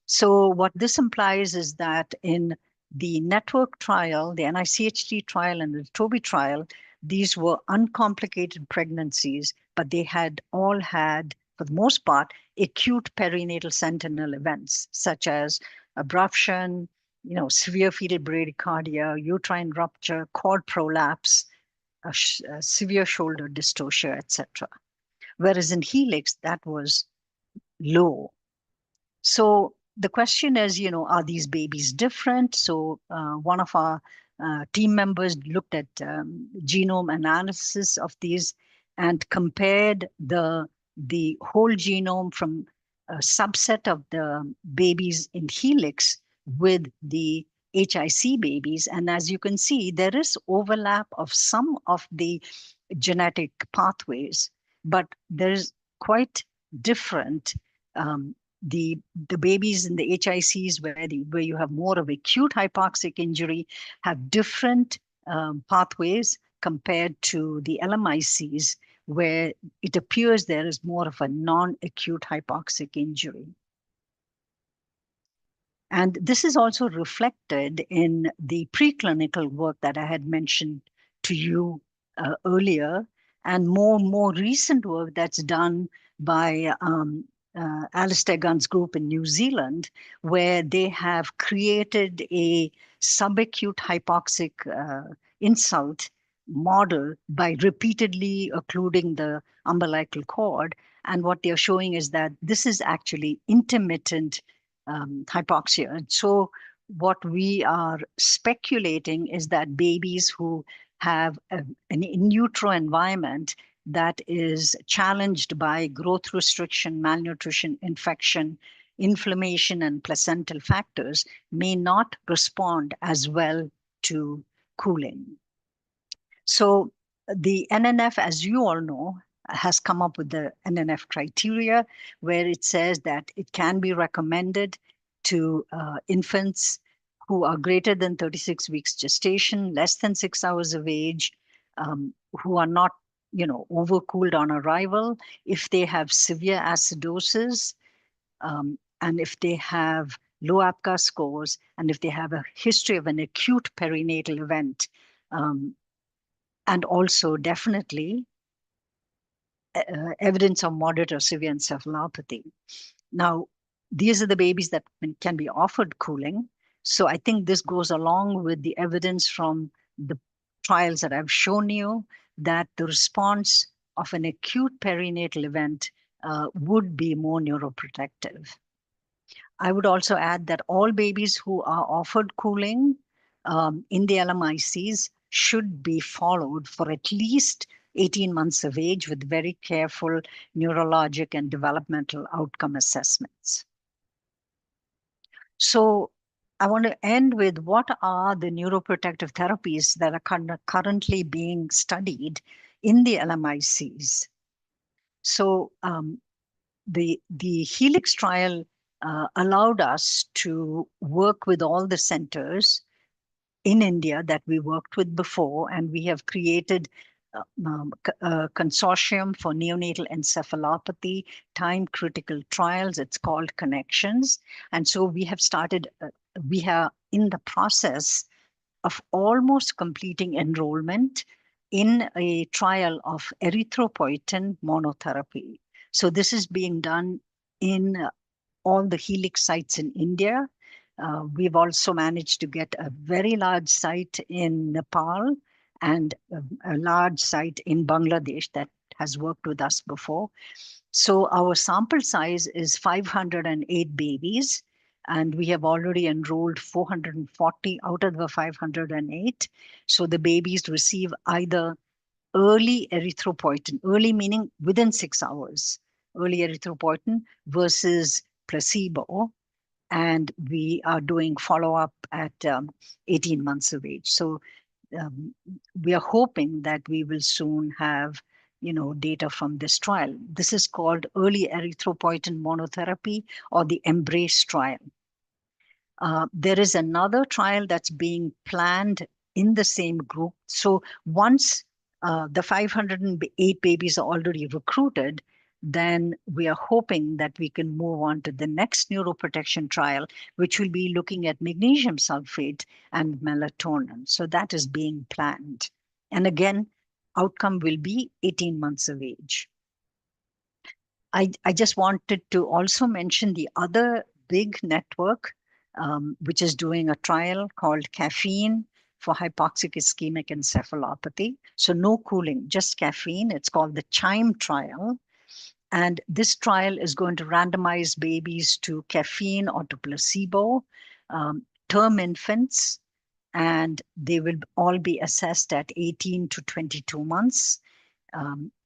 So what this implies is that in the network trial, the NICHD trial and the TOBY trial, these were uncomplicated pregnancies, but they had all had, for the most part, acute perinatal sentinel events, such as abruption, severe fetal bradycardia, uterine rupture, cord prolapse, a severe shoulder dystocia, etc. Whereas in Helix, that was low. So the question is, are these babies different? So one of our team members looked at genome analysis of these and compared the whole genome from a subset of the babies in Helix with the HIC babies. And as you can see, there is overlap of some of the genetic pathways, but there's quite different. The babies in the HICs where you have more of acute hypoxic injury have different pathways compared to the LMICs, where it appears there is more of a non-acute hypoxic injury. And this is also reflected in the preclinical work that I had mentioned to you earlier, and more recent work that's done by Alistair Gunn's group in New Zealand, where they have created a subacute hypoxic insult model by repeatedly occluding the umbilical cord. And what they're showing is that this is actually intermittent hypoxia. And so what we are speculating is that babies who have an in utero environment that is challenged by growth restriction, malnutrition, infection, inflammation, and placental factors may not respond as well to cooling. So the NNF, as you all know, has come up with the NNF criteria, where it says that it can be recommended to infants who are greater than 36 weeks gestation, less than 6 hours of age, who are not overcooled on arrival, if they have severe acidosis, and if they have low APGAR scores, and if they have a history of an acute perinatal event, and also definitely evidence of moderate or severe encephalopathy. Now, these are the babies that can be offered cooling. So I think this goes along with the evidence from the trials that I've shown you, that the response of an acute perinatal event would be more neuroprotective. I would also add that all babies who are offered cooling in the LMICs should be followed for at least 18 months of age with very careful neurologic and developmental outcome assessments. So I want to end with what are the neuroprotective therapies that are currently being studied in the LMICs. So the HELIX trial allowed us to work with all the centers in India that we worked with before, and we have created a consortium for neonatal encephalopathy, time-critical trials. It's called Connections. And so we have started, we are in the process of almost completing enrollment in a trial of erythropoietin monotherapy. So this is being done in all the HELIX sites in India. We've also managed to get a very large site in Nepal and a large site in Bangladesh that has worked with us before. So our sample size is 508 babies, and we have already enrolled 440 out of the 508. So the babies receive either early erythropoietin, early meaning within 6 hours, early erythropoietin versus placebo. And we are doing follow-up at 18 months of age. So we are hoping that we will soon have data from this trial. This is called early erythropoietin monotherapy, or the EMBRACE trial. There is another trial that's being planned in the same group. So once the 508 babies are already recruited, then we are hoping that we can move on to the next neuroprotection trial, which will be looking at magnesium sulfate and melatonin. So that is being planned. And again, outcome will be 18 months of age. I just wanted to also mention the other big network, which is doing a trial called caffeine for hypoxic ischemic encephalopathy. So no cooling, just caffeine. It's called the CHIME trial. And this trial is going to randomize babies to caffeine or to placebo, term infants, and they will all be assessed at 18 to 22 months.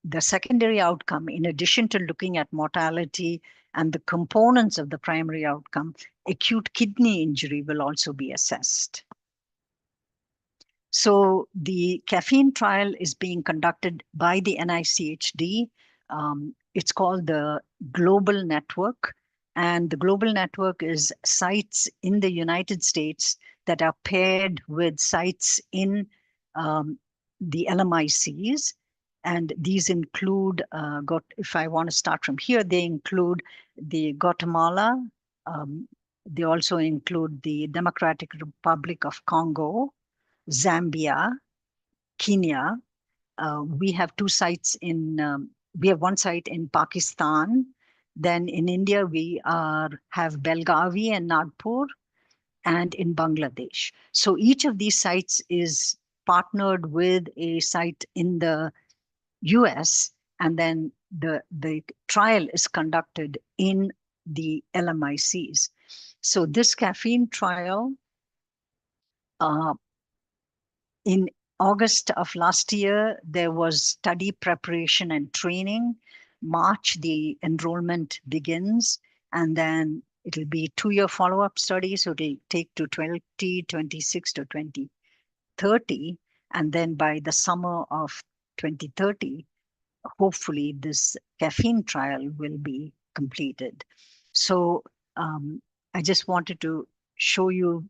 The secondary outcome, in addition to looking at mortality and the components of the primary outcome, acute kidney injury will also be assessed. So the caffeine trial is being conducted by the NICHD. It's called the Global Network. And the Global Network is sites in the United States that are paired with sites in the LMICs. And these include, if I want to start from here, they include the Guatemala. They also include the Democratic Republic of Congo, Zambia, Kenya. We have two sites we have one site in Pakistan. Then in India, we have Belgavi and Nagpur, and in Bangladesh. So each of these sites is partnered with a site in the US, and then the trial is conducted in the LMICs. So this caffeine trial, in August of last year, there was study preparation and training. March, the enrollment begins, and then it'll be 2-year follow-up study. So it'll take to 2026 to 2030. And then by the summer of 2030, hopefully this caffeine trial will be completed. So I just wanted to show you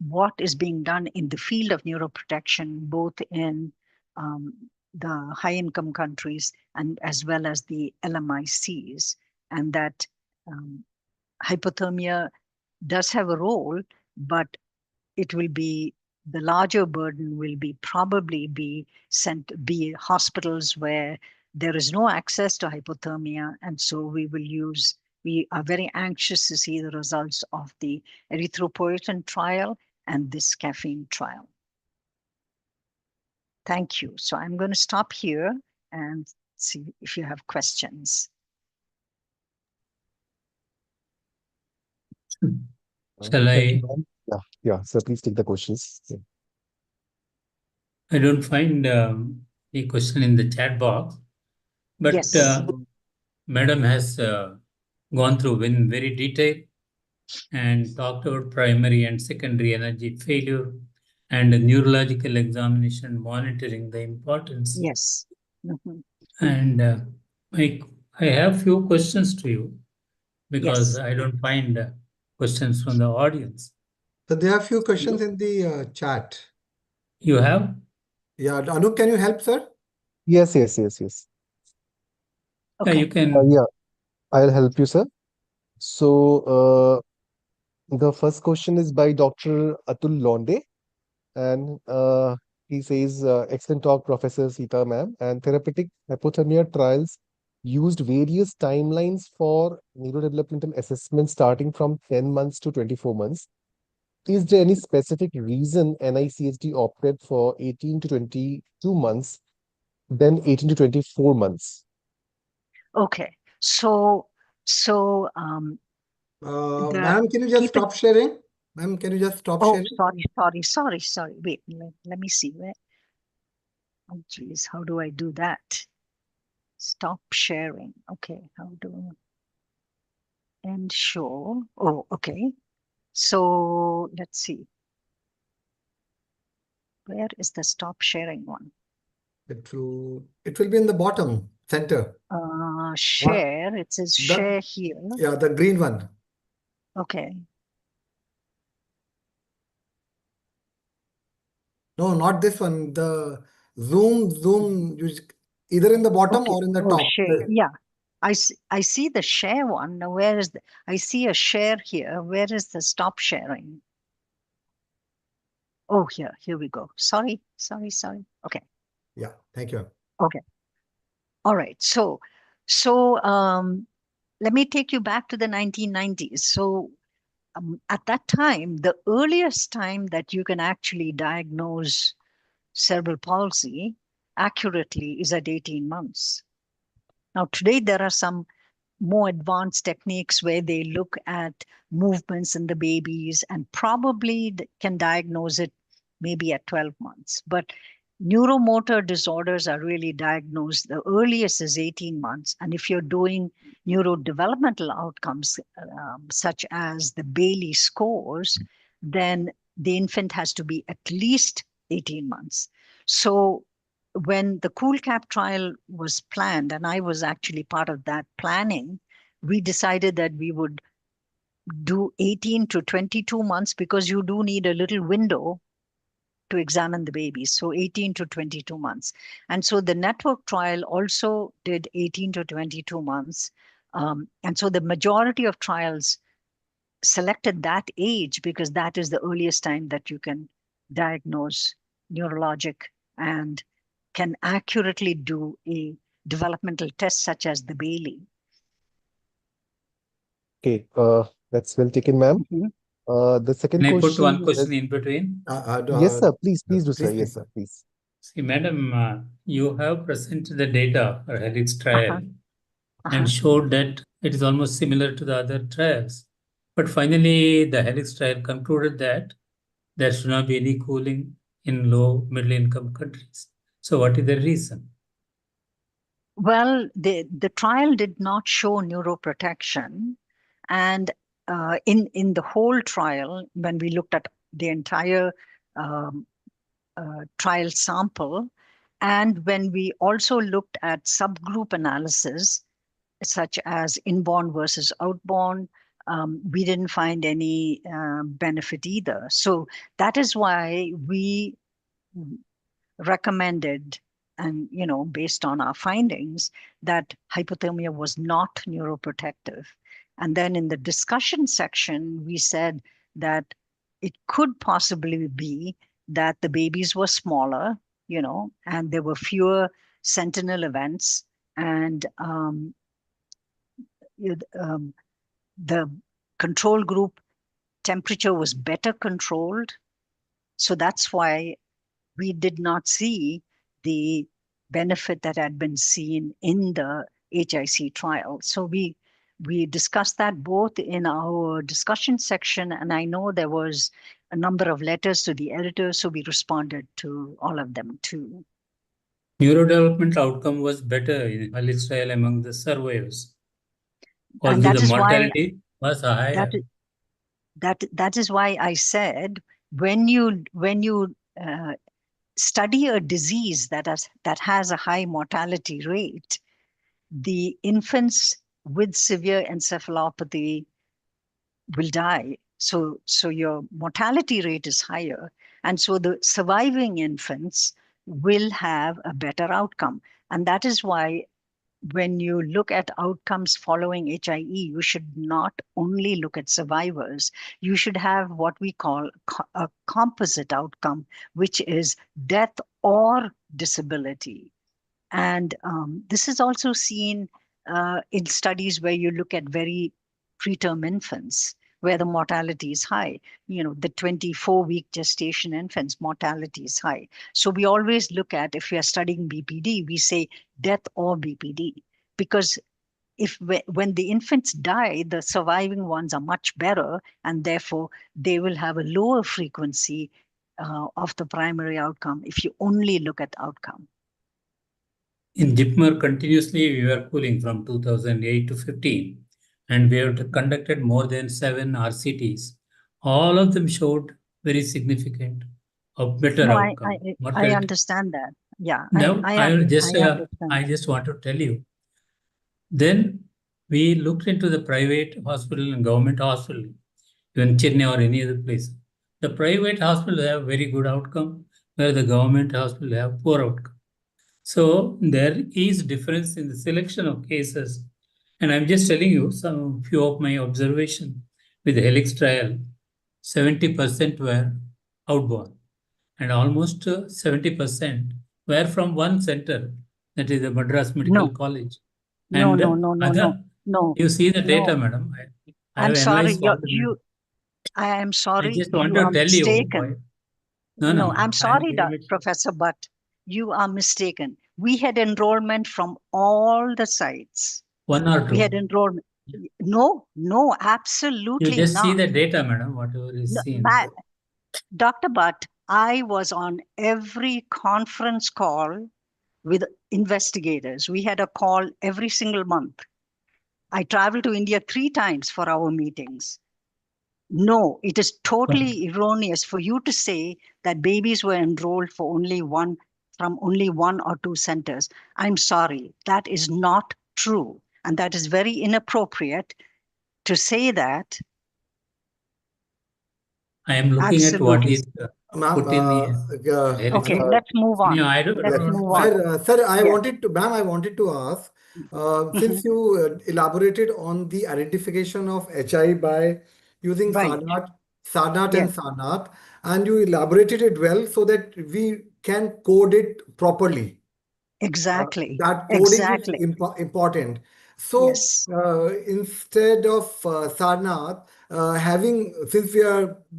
what is being done in the field of neuroprotection, both in the high-income countries and as well as the LMICs, and that hypothermia does have a role, but it will be the larger burden will be probably be hospitals where there is no access to hypothermia, and so we are very anxious to see the results of the erythropoietin trial and this caffeine trial. Thank you. So I'm going to stop here and see if you have questions. Shall Thank you, I? ma'am. Yeah. So please take the questions. Yeah. I don't find the question in the chat box, but Yes. Madam has gone through in very detail and talked about primary and secondary energy failure and neurological examination monitoring the importance. Yes. Mhm. And I have few questions to you because Yes. I don't find questions from the audience. So there are a few questions in the chat. You have? Yeah, Anup, can you help, sir? Yes. Yeah, you Okay. can. Yeah, I'll help you, sir. So, the first question is by Dr. Atul Londe, and he says, "Excellent talk, Professor Sita, ma'am. And therapeutic hypothermia trials used various timelines for neurodevelopmental assessment, starting from 10 months to 24 months. Is there any specific reason NICHD opted for 18 to 22 months, then 18 to 24 months?" Okay. So the Ma'am, can you just keep it. stop sharing? Ma'am, can you just stop Oh, sharing? sorry. Wait, let me see where. Oh, geez, how do I do that? Stop sharing. Okay, how do end show? Oh, okay. So let's see. Where is the stop sharing one? It will be in the bottom center. What? Share. It says share here. Yeah, the green one. Okay. No, not this one. The zoom, either in the bottom Okay. or in the Oh, top. share. Yeah. I see the share one. Now, where is the? I see a share here. Where is the stop sharing? Oh, here we go. Sorry. Okay. Yeah, thank you. Okay. All right. So let me take you back to the 1990s. So at that time, the earliest time that you can actually diagnose cerebral palsy accurately is at 18 months. Now, today there are some more advanced techniques where they look at movements in the babies and probably can diagnose it maybe at 12 months. But neuromotor disorders are really diagnosed, the earliest is 18 months. And if you're doing neurodevelopmental outcomes, such as the Bailey scores, then the infant has to be at least 18 months. So when the Cool Cap trial was planned, and I was actually part of that planning, we decided that we would do 18 to 22 months because you do need a little window to examine the babies. So 18 to 22 months. And so the network trial also did 18 to 22 months. And so the majority of trials selected that age because that is the earliest time that you can diagnose neurologic and can accurately do a developmental test such as the Bailey. Okay, that's well taken, ma'am. Mhm. The second Can I put one question question is, in between? yes, sir. Please do, sir. Please, Yes, please. sir. Please. See, madam, you have presented the data for Helix trial Uh-huh. and showed that it is almost similar to the other trials. But finally, the Helix trial concluded that there should not be any cooling in low middle income countries. So, what is the reason? Well, the trial did not show neuroprotection. And in the whole trial, when we looked at the entire um, trial sample, and when we also looked at subgroup analysis, such as inborn versus outborn, we didn't find any benefit either. So that is why we recommended, and based on our findings, that hypothermia was not neuroprotective. And then in the discussion section, we said that it could possibly be that the babies were smaller, and there were fewer sentinel events, and the control group temperature was better controlled. So that's why we did not see the benefit that had been seen in the HIC trial. So we discussed that both in our discussion section, and I know there was a number of letters to the editor, so we responded to all of them too. Neurodevelopmental outcome was better in Helix trial among the survivors, And although that the is why mortality was higher. that is why I said when you study a disease that has a high mortality rate, the infants with severe encephalopathy will die. So your mortality rate is higher. And so the surviving infants will have a better outcome. And that is why when you look at outcomes following HIE, you should not only look at survivors. You should have what we call a composite outcome, which is death or disability. And this is also seen in studies where you look at very preterm infants, where the mortality is high. You know, the 24-week gestation infants, mortality is high. So we always look at, if we are studying BPD, we say death or BPD, because when the infants die, the surviving ones are much better, and therefore they will have a lower frequency of the primary outcome if you only look at outcome. In JIPMER, continuously we were pulling from 2008 to 15, and we have conducted more than 7 RCTs. All of them showed very significant, a better No, outcome. I understand that. Yeah, Now, I I understand just want to tell you. Then we looked into the private hospital and government hospital, even Chennai or any other place. The private hospital have very good outcome, where the government hospital have poor outcome. So there is difference in the selection of cases. And I'm just telling you some few of my observation with the Helix trial. 70% were outbound, and almost 70% were from one center, that is the Madras Medical College. No, And no. you see the data, No. madam. I have I'm sorry, analyzed all the I am I sorry, just want you to are tell you why. mistaken. No. I'm sorry, Professor, but you are mistaken. We had enrollment from all the sites. One or two. We had enrollment. No, You absolutely just not. see the data, madam, whatever is seen. Dr. Bhatt, I was on every conference call with investigators. We had a call every single month. I traveled to India 3 times for our meetings. No, it is totally erroneous for you to say that babies were enrolled for from only one or two centers. I'm sorry, that is not true. And that is very inappropriate to say that. I am looking at what is put in the Helix. Okay, let's move on. I don't Let's know. move on. Sir, I Yes. wanted to ask, since you elaborated on the identification of HI by using Right. SARNAT and Yes. SARNAT, and you elaborated it well so that we can code it properly. Exactly. That coding is Exactly. important. So Yes. instead of Sarnath, since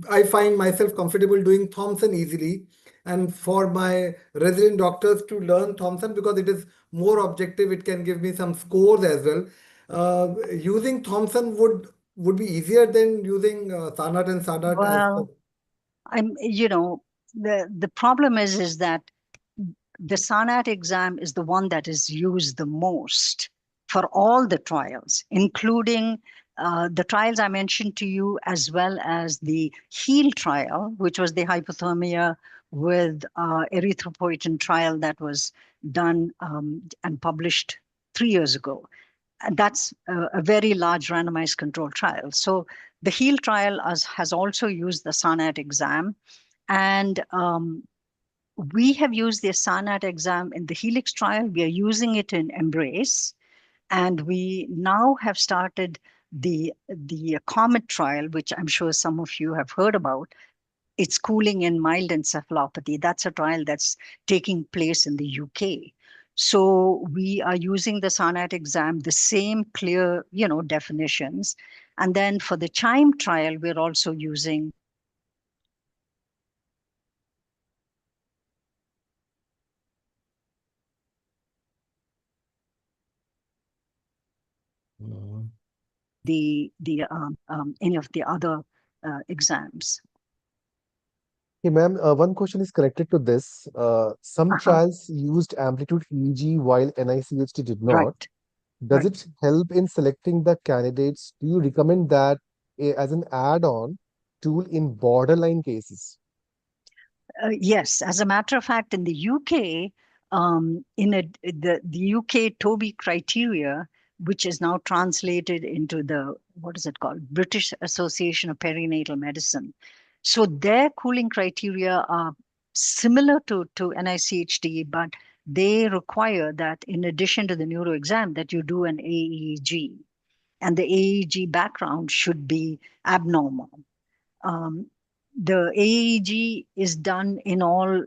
I find myself comfortable doing Thompson easily, and for my resident doctors to learn Thompson because it is more objective, it can give me some scores as well. Using Thompson would be easier than using Sarnath and SARNAT. Well, the problem is that the SARNAT exam is the one that is used the most for all the trials, including the trials I mentioned to you, as well as the HEAL trial, which was the hypothermia with erythropoietin trial that was done and published 3 years ago. And that's a very large randomized controlled trial. So the HEAL trial has also used the SARNAT exam. And we have used the SARNAT exam in the Helix trial. We are using it in Embrace. And we now have started the COMET trial, which I'm sure some of you have heard about. It's cooling in mild encephalopathy. That's a trial that's taking place in the UK. So we are using the SARNAT exam, the same clear, definitions. And then for the CHIME trial, we're also using the any of the other exams. Hey, ma'am, one question is connected to this. Some trials used amplitude EEG while NICHT did not. Right. Does Right. it help in selecting the candidates? Do you recommend that as an add-on tool in borderline cases? Yes, as a matter of fact, in the UK, the UK TOBI criteria, which is now translated into the, what is it called? British Association of Perinatal Medicine. So their cooling criteria are similar to NICHD, but they require that in addition to the neuro exam, that you do an AEG. And the AEG background should be abnormal. The AEG is done in all,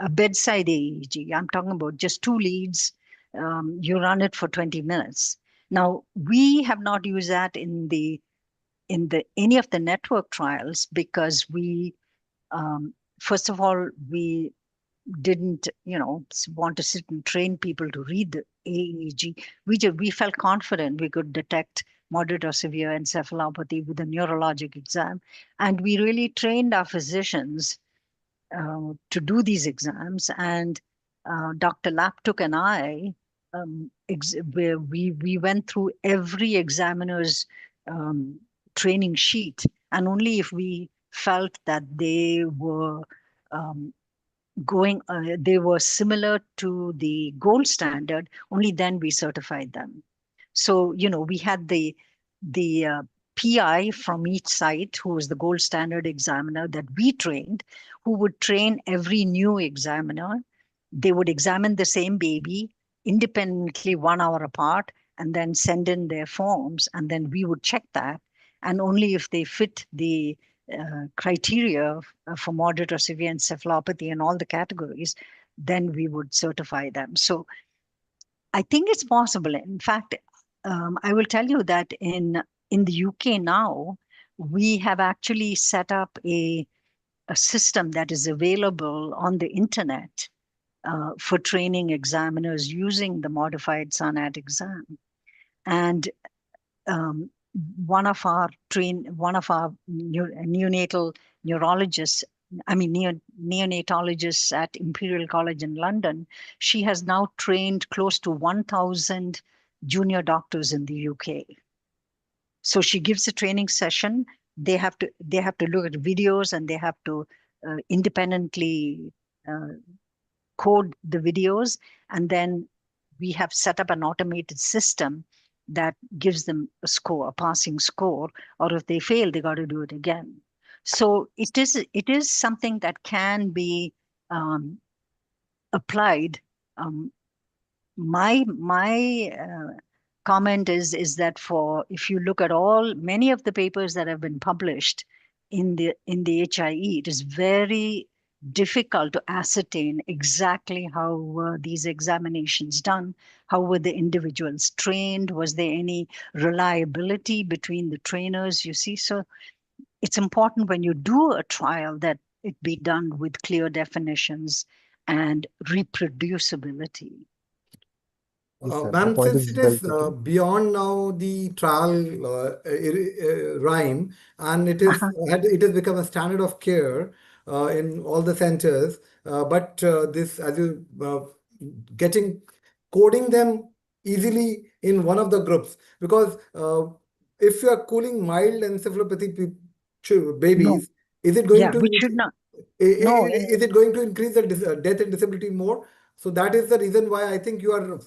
a bedside AEG. I'm talking about just 2 leads. You run it for 20 minutes. Now, we have not used that in any of the network trials because we, first of all, we didn't, want to sit and train people to read the AEG. We felt confident we could detect moderate or severe encephalopathy with a neurologic exam. And we really trained our physicians to do these exams. And Dr. Laptuk and I, where we went through every examiner's training sheet. And only if we felt that they were they were similar to the gold standard, only then we certified them. So, we had the PI from each site who was the gold standard examiner that we trained, who would train every new examiner. They would examine the same baby independently 1 hour apart and then send in their forms. And then we would check that. And only if they fit the criteria for moderate or severe encephalopathy and all the categories, then we would certify them. So I think it's possible. In fact, I will tell you that in the UK now, we have actually set up a system that is available on the internet for training examiners using the modified SANAT exam. And one of our neonatal neurologists, neonatologists at Imperial College in London, she has now trained close to 1,000 junior doctors in the UK. So she gives a training session. They have to look at videos and they have to independently code the videos, and then we have set up an automated system that gives them a passing score, or if they fail, they got to do it again. So it is something that can be applied. My comment is that if you look at many of the papers that have been published in the HIE, it is very difficult to ascertain exactly how were these examinations done, how were the individuals trained, was there any reliability between the trainers, you see. So it's important when you do a trial that it be done with clear definitions and reproducibility. Ma'am, since it is beyond now the trial rhyme, and it has become a standard of care in all the centers, but this, as you coding them easily in one of the groups, because if you are cooling mild encephalopathy babies, is it going to we should not. Is it going to increase the death and disability more? So that is the reason why I think you are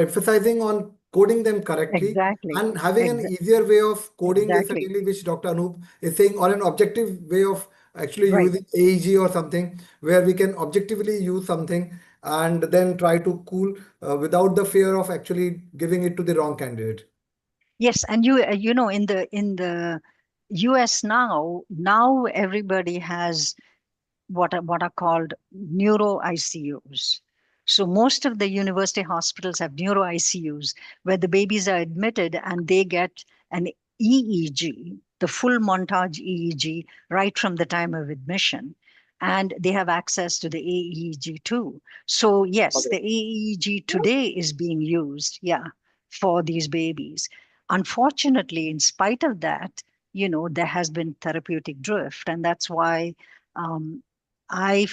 emphasizing on coding them correctly, and having an easier way of coding is certainly which Dr. Anup is saying, or an objective way of actually using AEG or something where we can objectively use something and then try to cool without the fear of actually giving it to the wrong candidate. Yes, and you know, in the US now everybody has what are called neuro ICUs. So most of the university hospitals have neuro ICUs where the babies are admitted and they get an EEG, the full montage EEG, right from the time of admission. And they have access to the AEG too. So yes, the AEG today is being used. Yeah. for these babies. Unfortunately, in spite of that, there has been therapeutic drift, and that's why I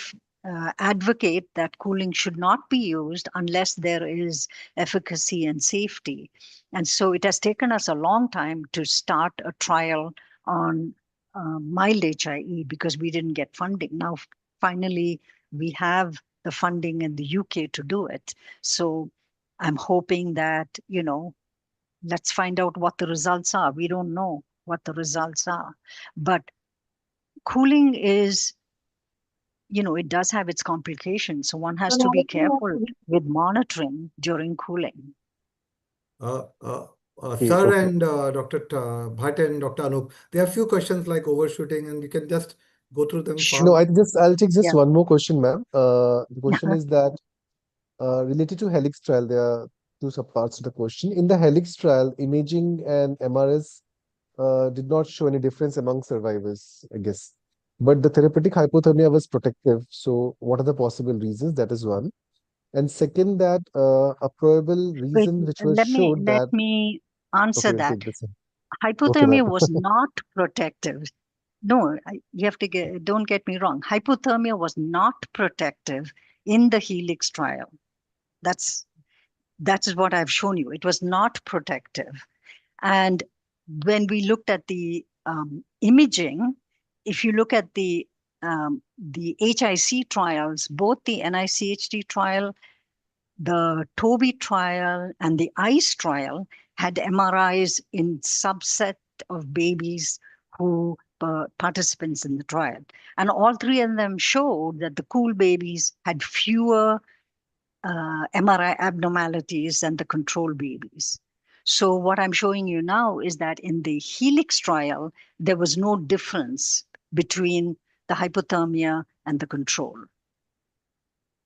advocate that cooling should not be used unless there is efficacy and safety. And so it has taken us a long time to start a trial on mild HIE because we didn't get funding. Now, finally, we have the funding in the UK to do it. So I'm hoping that, let's find out what the results are. We don't know what the results are. But cooling is, it does have its complications. So one has to be careful with monitoring during cooling. Sir okay. and Dr. Bhatt and Dr. Anup, there are a few questions like overshooting, and you can just go through them No, fast. I'll take just Yeah. one more question, ma'am. The question is that related to Helix trial, there are two subparts to the question. In the Helix trial, imaging and MRS did not show any difference among survivors, I guess. But the therapeutic hypothermia was protective. So, what are the possible reasons? That is one. And second, that a probable Wait, reason which was let me showed let that. me answer Okay, we'll that. take this one. Okay, ma'am. Hypothermia was not protective. No, you have to don't get me wrong. Hypothermia was not protective in the Helix trial. That's what I've shown you. It was not protective. And when we looked at the imaging, if you look at the HIC trials, both the NICHD trial, the TOBI trial, and the ICE trial had MRIs in subset of babies who participants in the trial. And all three of them showed that the cool babies had fewer MRI abnormalities than the control babies. So what I'm showing you now is that in the Helix trial, there was no difference between the hypothermia and the control.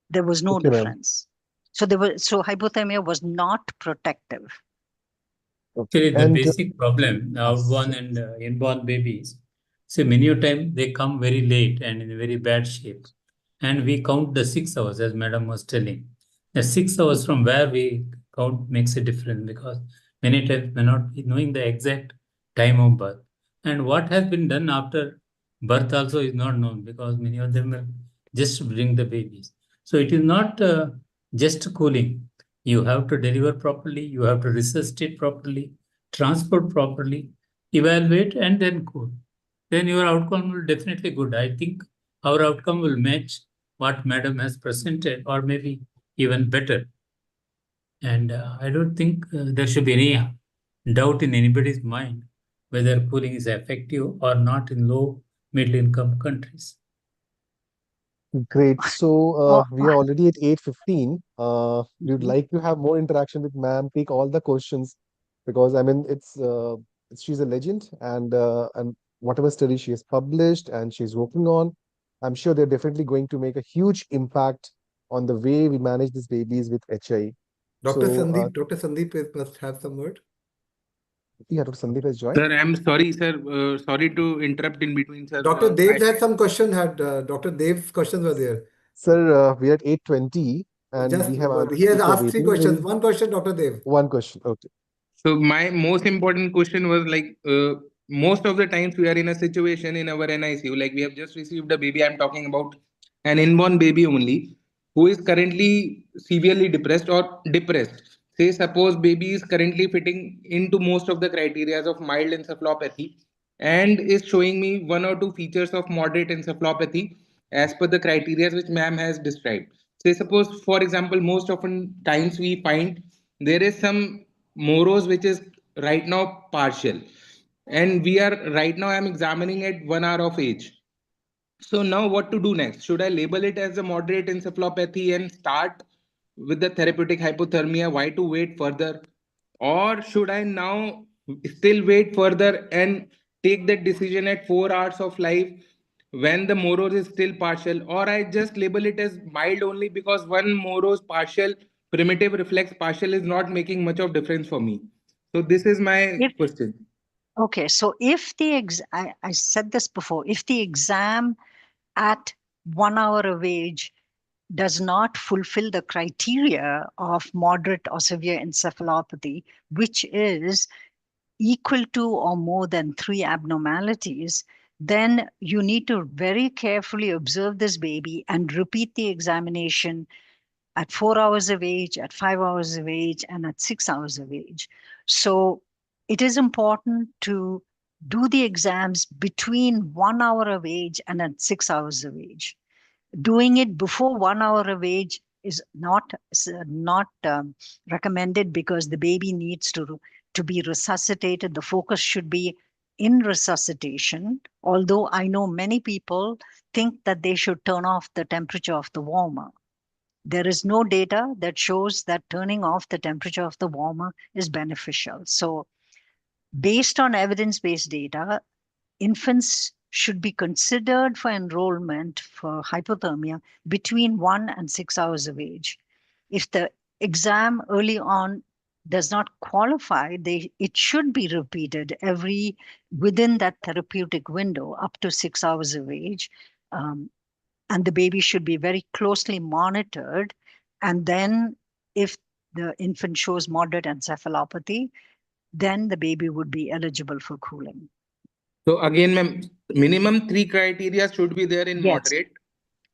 There was no Okay, ma'am. difference. So hypothermia was not protective. Okay. Actually, the And basic problem, outborn and inborn babies, see, many a time they come very late and in very bad shape. And we count the 6 hours, as Madam was telling. The 6 hours from where we count makes a difference because many times may not be knowing the exact time of birth. And what has been done after birth also is not known because many of them will just bring the babies. So it is not just cooling. You have to deliver properly, you have to resuscitate properly, transport properly, evaluate, and then cool. Then your outcome will definitely good. I think our outcome will match what Madam has presented, or maybe even better. And I don't think there should be any doubt in anybody's mind whether cooling is effective or not in low middle income countries. great. So Oh, we are already at 8:15. We would like to have more interaction with ma'am, take all the questions because I mean she's a legend and whatever study she has published and she's working on, I'm sure they're definitely going to make a huge impact on the way we manage these babies with HI. Dr. So Sandeep, Dr. Sandeep must have some word. yeah, Dr. Sandeep has joined. Sir, I'm sorry, sir. Sorry to interrupt in between, sir. Dr. Dev had some question. Dr. Dev's questions were there. Sir, we are at 8:20 and we have He has people asked three waiting. questions. Maybe One question, Dr. Dev. one question. Okay. So my most important question was like, most of the times we are in a situation in our NICU, like we have just received a baby. I'm talking about an inborn baby only, who is currently severely depressed or depressed. Say, suppose baby is currently fitting into most of the criteria of mild encephalopathy and is showing me one or two features of moderate encephalopathy as per the criteria which ma'am has described. Say, suppose, for example, most often times we find there is some Moros which is right now partial, and we are right now I'm examining at 1 hour of age. So now what to do next? Should I label it as a moderate encephalopathy and start with the therapeutic hypothermia? Why to wait further? Or should I now still wait further and take that decision at 4 hours of life when the Moros is still partial? Or I just label it as mild only because one Moros partial, primitive reflex partial is not making much of difference for me. So this is my question. Okay, so if I said this before, if the exam at 1 hour of age does not fulfill the criteria of moderate or severe encephalopathy, which is equal to or more than 3 abnormalities, then you need to very carefully observe this baby and repeat the examination at 4 hours of age, at 5 hours of age, and at 6 hours of age. So it is important to do the exams between 1 hour of age and at 6 hours of age. Doing it before 1 hour of age is not recommended, because the baby needs to be resuscitated. The focus should be in resuscitation, although I know many people think that they should turn off the temperature of the warmer. There is no data that shows that turning off the temperature of the warmer is beneficial. So based on evidence-based data, infants should be considered for enrollment for hypothermia between 1 and 6 hours of age. If the exam early on does not qualify, it should be repeated within that therapeutic window up to 6 hours of age. And the baby should be very closely monitored. And then if the infant shows moderate encephalopathy, then the baby would be eligible for cooling. So again, ma'am, minimum 3 criteria should be there in Yes. moderate.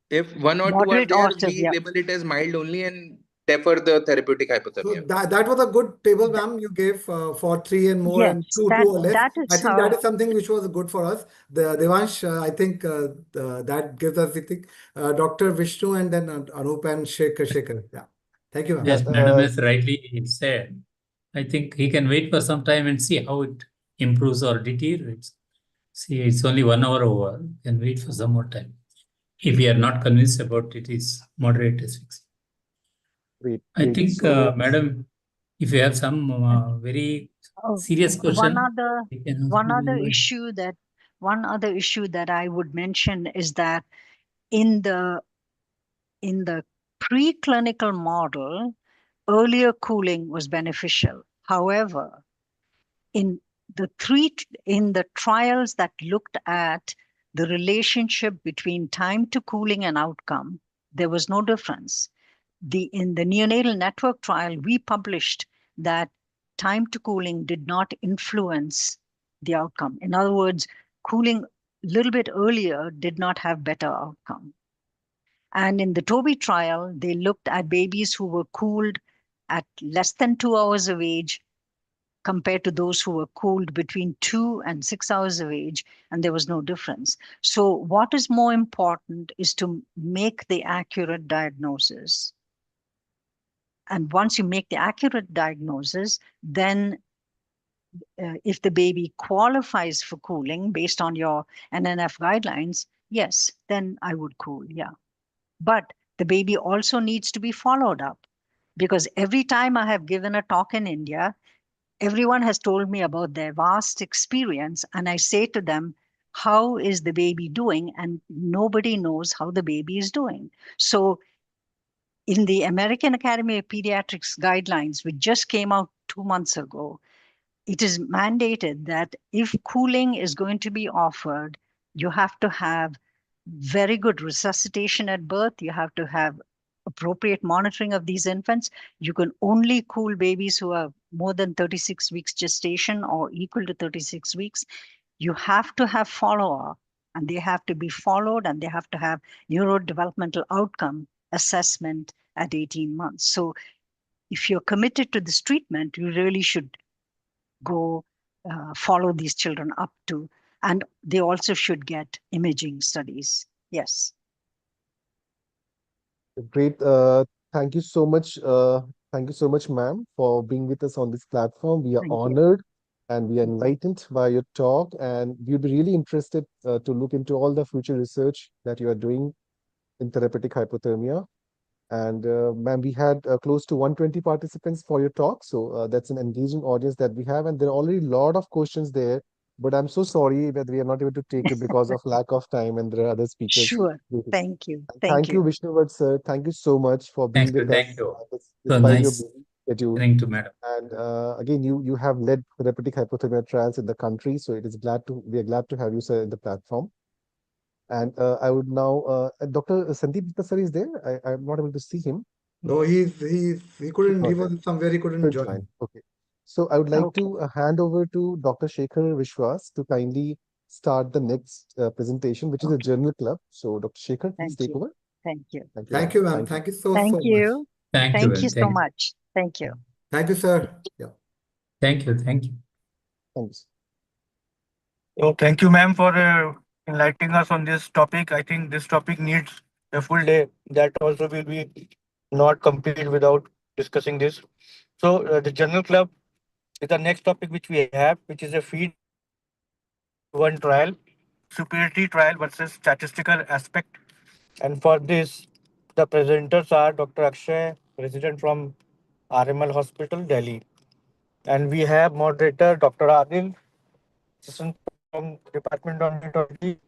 If 1 or 2 are Moderate there, or we severe. label it as mild only and defer the therapeutic So hypothermia. that was a good table, ma'am, you gave for 3 and more and Yes, 2 or less. that is I think how. that is something which was good for us. The Devansh, I think that gives us, I think, Dr. Vishnu and then Anup and Shekhar. Yeah. Thank you, ma'am. Yes, madam has rightly said. I think he can wait for some time and see how it improves or deteriorates. See, it's only 1 hour over. You can wait for some more time. If we are not convinced about it is moderate asphyxia. Great, I great. think, So, madam, if you have some very serious question, we can one also other go ahead. issue that I would mention is that in the preclinical model, earlier cooling was beneficial. However, in the trials that looked at the relationship between time to cooling and outcome, there was no difference. In the neonatal network trial, we published that time to cooling did not influence the outcome. In other words, cooling a little bit earlier did not have better outcome. And in the Toby trial, they looked at babies who were cooled at less than 2 hours of age compared to those who were cooled between 2 and 6 hours of age, and there was no difference. So what is more important is to make the accurate diagnosis. And once you make the accurate diagnosis, then if the baby qualifies for cooling based on your NNF guidelines, yes, then I would cool, yeah. But the baby also needs to be followed up, because every time I have given a talk in India, everyone has told me about their vast experience, and I say to them, how is the baby doing? And nobody knows how the baby is doing. So in the American Academy of Pediatrics guidelines, which just came out 2 months ago, it is mandated that if cooling is going to be offered, you have to have very good resuscitation at birth. You have to have appropriate monitoring of these infants. You can only cool babies who are more than 36 weeks gestation or equal to 36 weeks. You have to have follow-up, and they have to be followed, and they have to have neurodevelopmental outcome assessment at 18 months. So if you're committed to this treatment, you really should go follow these children up to, and they also should get imaging studies. Yes. great. Thank you so much. Thank you so much, ma'am, for being with us on this platform. We are Thank you. honored and we are enlightened by your talk, and we'd be really interested to look into all the future research that you are doing in therapeutic hypothermia. And ma'am, we had close to 120 participants for your talk. So that's an engaging audience that we have. And there are already a lot of questions there. But I'm so sorry that we are not able to take it because of lack of time and there are other speakers Sure. waiting. Thank you. And Thank thank you, you. Vishnuvat sir. Thank you so much for being with Thank us you. So despite your nice busy schedule. listening to madam. And again, you have led therapeutic hypothermia trials in the country. So we are glad to have you, sir, in the platform. And I would now, Dr. Sandeep Gupta sir is there. I'm not able to see him. No, he couldn't. He Not there. was somewhere. He couldn't Good join. join. Okay. So I would like Okay. to hand over to Dr. Shekhar Vishwas to kindly start the next presentation, which is a Okay. journal club. So Dr. Shekhar, please Thank take you. over. Thank you. Thank you, Thank ma'am. you, ma'am. Thank you. Thank you so Thank much. you. Thank you, Thank you well, so much. Thank you. Thank you, sir. Yeah. thank you, thank you. Thank you, sir. So thank you, ma'am, for enlightening us on this topic. I think this topic needs a full day. That also will be not complete without discussing this. So the Journal Club is the next topic which we have, which is a feed one trial, superiority trial versus statistical aspect. And for this, the presenters are Dr. Akshay, resident from RML Hospital, Delhi. And we have moderator Dr. Adil, assistant from Department of Neonatology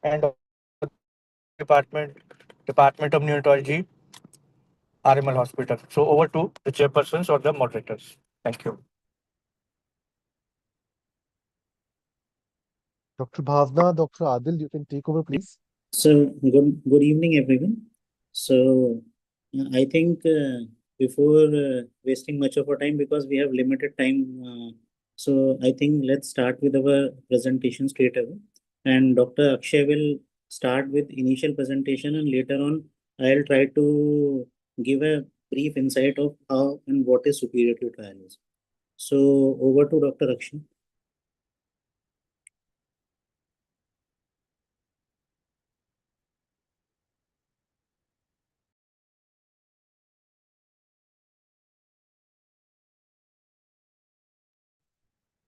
and Department Department of Neonatology, RML Hospital. So over to the chairpersons or the moderators. Thank you. Dr. Bhavna, Dr. Adil, you can take over, please. So good evening, everyone. So I think before wasting much of our time, because we have limited time, so I think let's start with our presentation straight away. And Dr. Akshay will start with initial presentation, and later on I'll try to give a brief insight of how and what is superiority trial is. So over to Dr. Akshay.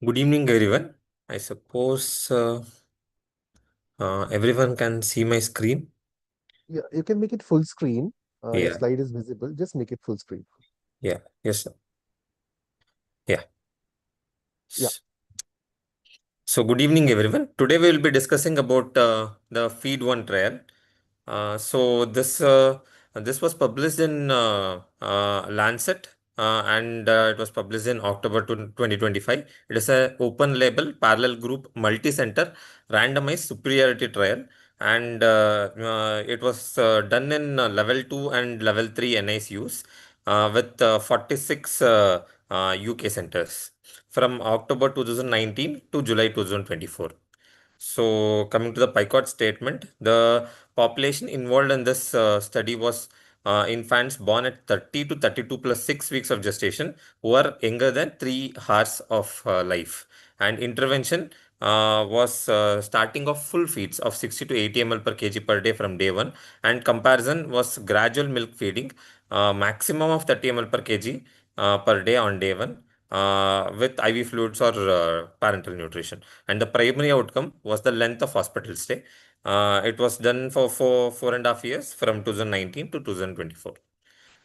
Good evening, everyone. I suppose everyone can see my screen. Yeah, you can make it full screen. Your Yeah, slide is visible. Just make it full screen. yeah, yes, sir. Yeah. Yeah. So, good evening, everyone. Today we will be discussing about the Feed One trial. This was published in Lancet, and it was published in October 2025. It is a open label, parallel group, multi-center, randomized superiority trial, and it was done in level 2 and level 3 NICUs with 46 UK centers from October 2019 to July 2024. So, coming to the PICOT statement, the population involved in this study was infants born at 30 to 32 plus 6 weeks of gestation who are younger than 3 hours of life. And intervention was starting of full feeds of 60 to 80 ml per kg per day from day 1, and comparison was gradual milk feeding, maximum of 30 ml per kg per day on day 1. With IV fluids or parenteral nutrition, and the primary outcome was the length of hospital stay. It was done for 4.5 years from 2019 to 2024.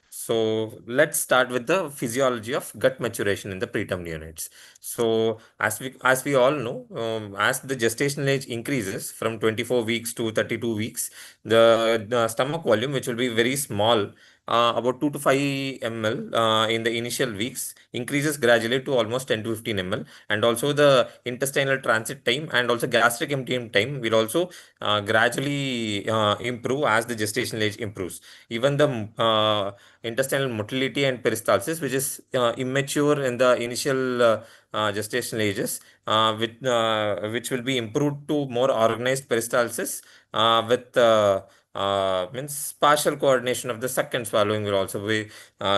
So let's start with the physiology of gut maturation in the preterm neonates. So as we all know, as the gestational age increases from 24 weeks to 32 weeks, the stomach volume, which will be very small, about 2 to 5 ml in the initial weeks, increases gradually to almost 10 to 15 ml, and also the intestinal transit time and also gastric emptying time will also gradually improve as the gestational age improves. Even the intestinal motility and peristalsis, which is immature in the initial gestational ages, which will be improved to more organized peristalsis with means partial coordination of the suck and swallowing will also be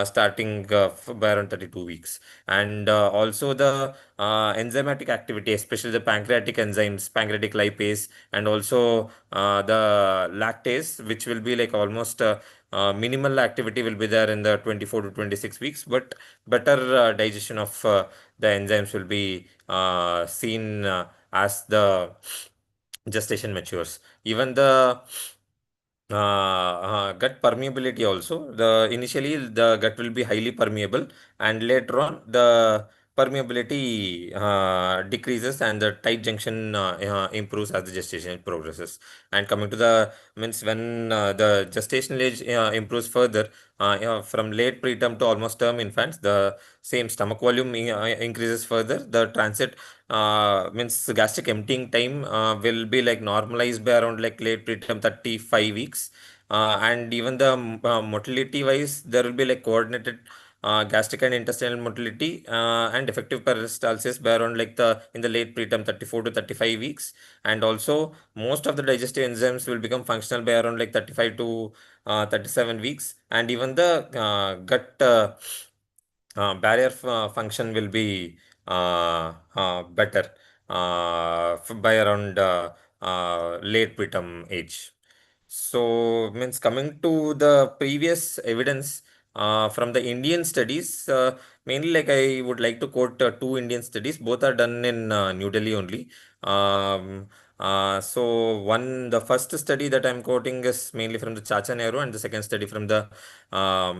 starting by around 32 weeks. And also the enzymatic activity, especially the pancreatic enzymes, pancreatic lipase, and also the lactase, which will be like almost minimal activity will be there in the 24 to 26 weeks, but better digestion of the enzymes will be seen as the gestation matures. Even the gut permeability also, the initially the gut will be highly permeable, and later on the permeability decreases and the tight junction improves as the gestation progresses. And coming to the means when the gestational age improves further from late preterm to almost term infants, the same stomach volume increases further. The transit means gastric emptying time will be like normalized by around like late preterm 35 weeks. And even the motility wise, there will be like coordinated gastric and intestinal motility and effective peristalsis by around like the in the late preterm 34 to 35 weeks. And also most of the digestive enzymes will become functional by around like 35 to 37 weeks. And even the gut barrier function will be better by around late preterm age. So, means coming to the previous evidence from the Indian studies, mainly like I would like to quote two Indian studies. Both are done in New Delhi only. Um, the first study that I'm quoting is mainly from the Chacha Nehru, and the second study from the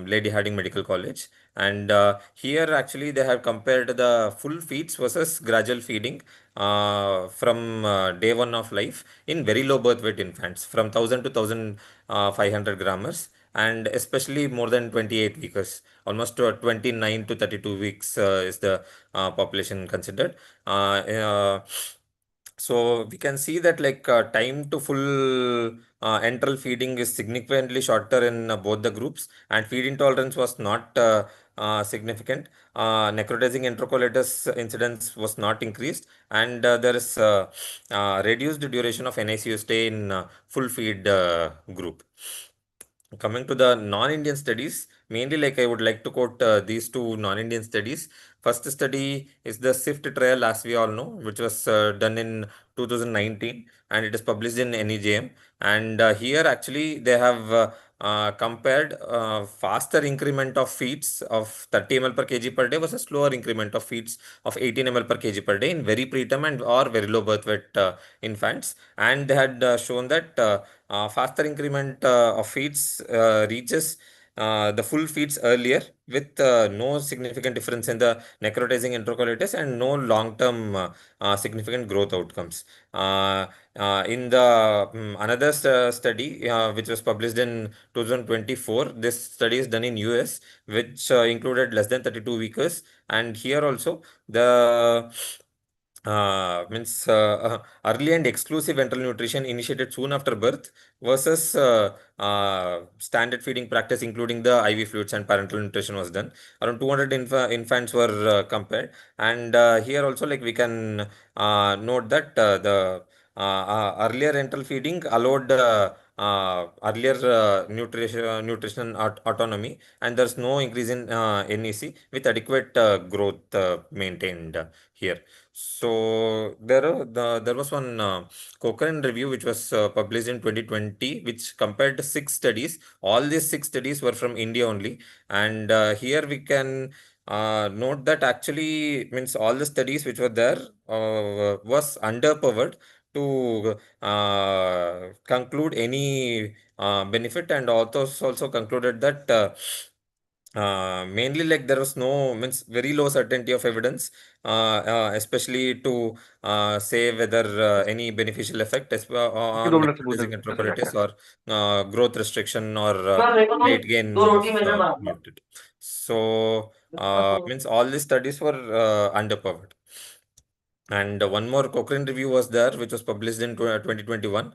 Lady Harding Medical College. And here actually they have compared the full feeds versus gradual feeding from day one of life in very low birth weight infants from 1000 to 1500 grammars, and especially more than 28 weeks, almost 29 to 32 weeks is the population considered. So we can see that like time to full enteral feeding is significantly shorter in both the groups, and feed intolerance was not significant. Necrotizing enterocolitis incidence was not increased, and there is reduced duration of NICU stay in full feed group. Coming to the non-Indian studies, mainly like I would like to quote these two non-Indian studies. First study is the SIFT trial, as we all know, which was done in 2019, and it is published in NEJM. And here actually they have compared faster increment of feeds of 30 ml per kg per day versus slower increment of feeds of 18 ml per kg per day in very preterm and or very low birth weight infants. And they had shown that faster increment of feeds reaches the full feeds earlier with no significant difference in the necrotizing enterocolitis and no long-term significant growth outcomes. In the another study which was published in 2024, this study is done in US, which included less than 32 weekers, and here also the means early and exclusive enteral nutrition initiated soon after birth versus standard feeding practice, including the IV fluids and parenteral nutrition was done. Around 200 infants were compared, and here also like we can note that the earlier enteral feeding allowed earlier nutrition autonomy, and there's no increase in NEC with adequate growth maintained here. So there was one Cochrane review which was published in 2020, which compared six studies. All these six studies were from India only, and here we can note that actually means all the studies which were there was underpowered to conclude any benefit, and also concluded that mainly like there was no means very low certainty of evidence, especially to say whether any beneficial effect on necrotizing enterocolitis or growth restriction or weight gain was noted. So means all these studies were underpowered. And one more Cochrane review was there, which was published in 2021,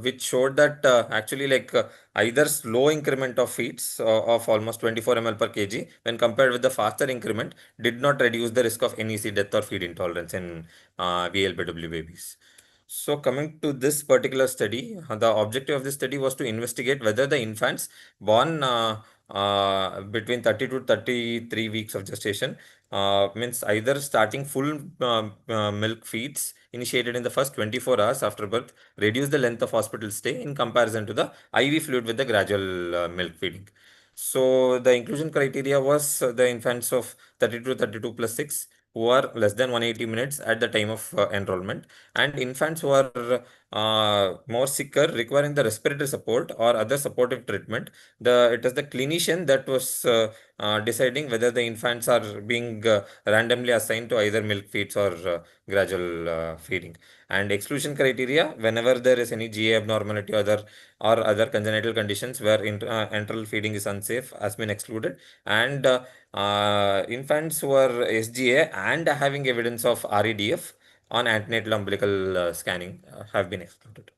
which showed that actually like either slow increment of feeds of almost 24 ml per kg when compared with the faster increment did not reduce the risk of NEC death or feed intolerance in VLBW babies. So coming to this particular study, the objective of this study was to investigate whether the infants born between 30 to 33 weeks of gestation means either starting full milk feeds initiated in the first 24 hours after birth reduce the length of hospital stay in comparison to the IV fluid with the gradual milk feeding. So the inclusion criteria was the infants of 32 32 plus 6 who are less than 180 minutes at the time of enrollment, and infants who are more sicker, requiring the respiratory support or other supportive treatment, it is the clinician that was deciding whether the infants are being randomly assigned to either milk feeds or gradual feeding. And exclusion criteria, whenever there is any GA abnormality or other congenital conditions where enteral feeding is unsafe, has been excluded. And infants who are SGA and having evidence of REDF on antenatal umbilical scanning have been excluded.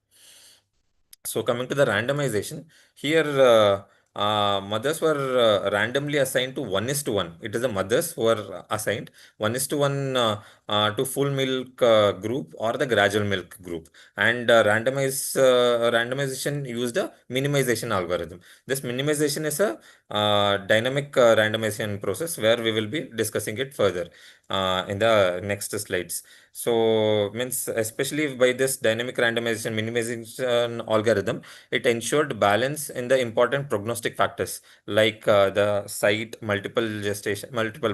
So coming to the randomization, here mothers were randomly assigned to 1:1. It is the mothers who are assigned 1:1 to full milk group or the gradual milk group. And randomization used a minimization algorithm. This minimization is a dynamic randomization process where we will be discussing it further in the next slides. So means especially by this dynamic randomization minimization algorithm, it ensured balance in the important prognostic factors like the site, multiple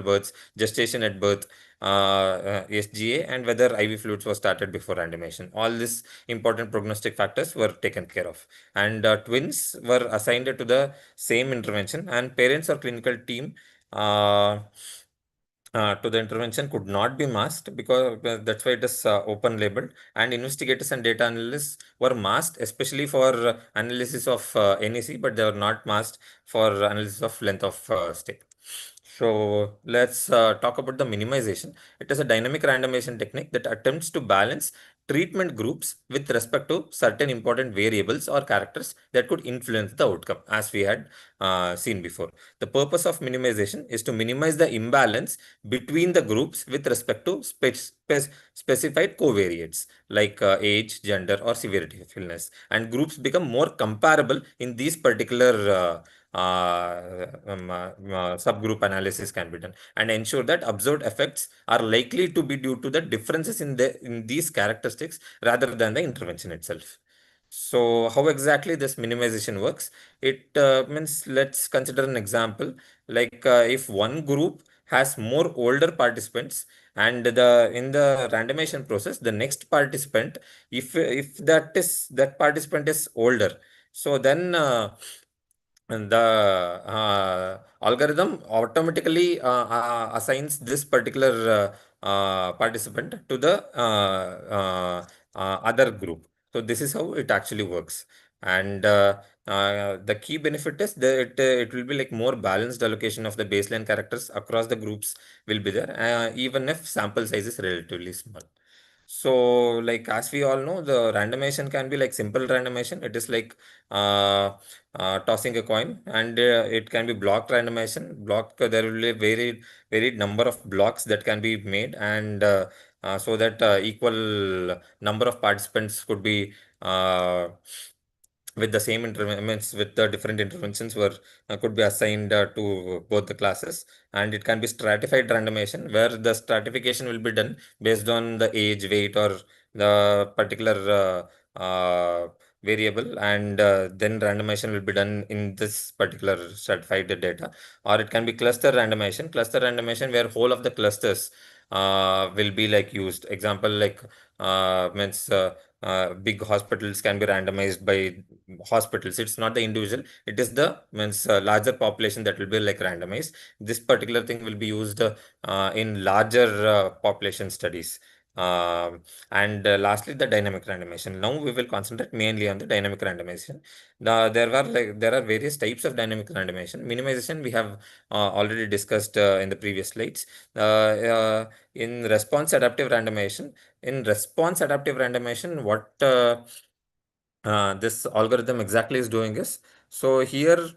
births, gestation at birth, SGA, and whether IV fluids were started before randomization. All these important prognostic factors were taken care of. And twins were assigned to the same intervention, and parents or clinical team to the intervention could not be masked because that's why it is open labeled, and investigators and data analysts were masked especially for analysis of NEC, but they were not masked for analysis of length of stay. So let's talk about the minimization. It is a dynamic randomization technique that attempts to balance treatment groups with respect to certain important variables or characters that could influence the outcome, as we had seen before. The purpose of minimization is to minimize the imbalance between the groups with respect to specified covariates like age, gender, or severity of illness, and groups become more comparable in these particular subgroup analysis can be done and ensure that observed effects are likely to be due to the differences in these characteristics rather than the intervention itself. So how exactly this minimization works? It means, let's consider an example like if one group has more older participants, and in the randomization process, the next participant, if that participant is older, so then and the algorithm automatically assigns this particular participant to the other group. So this is how it actually works. And the key benefit is that it will be like more balanced allocation of the baseline characters across the groups will be there, even if sample size is relatively small. So, like as we all know, the randomization can be like simple randomization. It is like tossing a coin, and it can be blocked randomization. There will be a varied number of blocks that can be made, and so that equal number of participants could be with the same interventions, with the different interventions were could be assigned to both the classes. And it can be stratified randomization, where the stratification will be done based on the age, weight, or the particular variable, and then randomization will be done in this particular stratified data. Or it can be cluster randomization where whole of the clusters will be like used. Example like means big hospitals can be randomized by hospitals. It's not the individual, it is the means larger population that will be like randomized. This particular thing will be used in larger population studies. And lastly, the dynamic randomization. Now we will concentrate mainly on the dynamic randomization. There are various types of dynamic randomization. Minimization we have already discussed in the previous slides. In response adaptive randomization, what this algorithm exactly is doing is, so here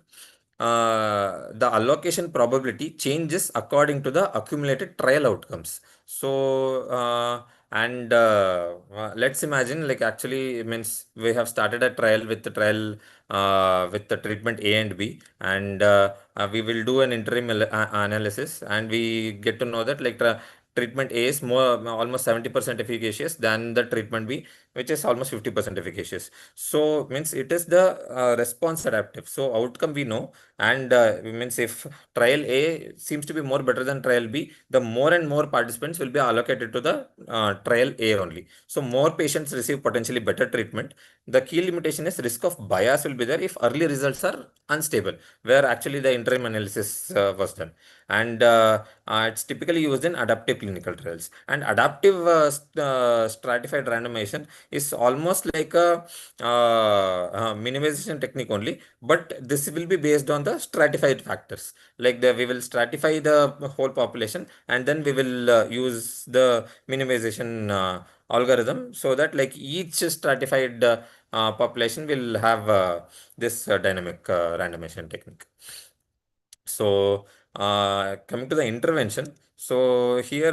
the allocation probability changes according to the accumulated trial outcomes. So and let's imagine, like actually it means we have started a trial with the treatment A and B, and we will do an interim analysis, and we get to know that like treatment A is more almost 70% efficacious than the treatment B, which is almost 50% efficacious. So means it is the response adaptive. So outcome we know, and means if trial A seems to be more better than trial B, the more and more participants will be allocated to the trial A only. So more patients receive potentially better treatment. The key limitation is risk of bias will be there if early results are unstable, where actually the interim analysis was done. And it's typically used in adaptive clinical trials. And adaptive stratified randomization is almost like a minimization technique only, but this will be based on the stratified factors. Like we will stratify the whole population, and then we will use the minimization algorithm, so that like each stratified population will have this dynamic randomization technique. So coming to the intervention, so here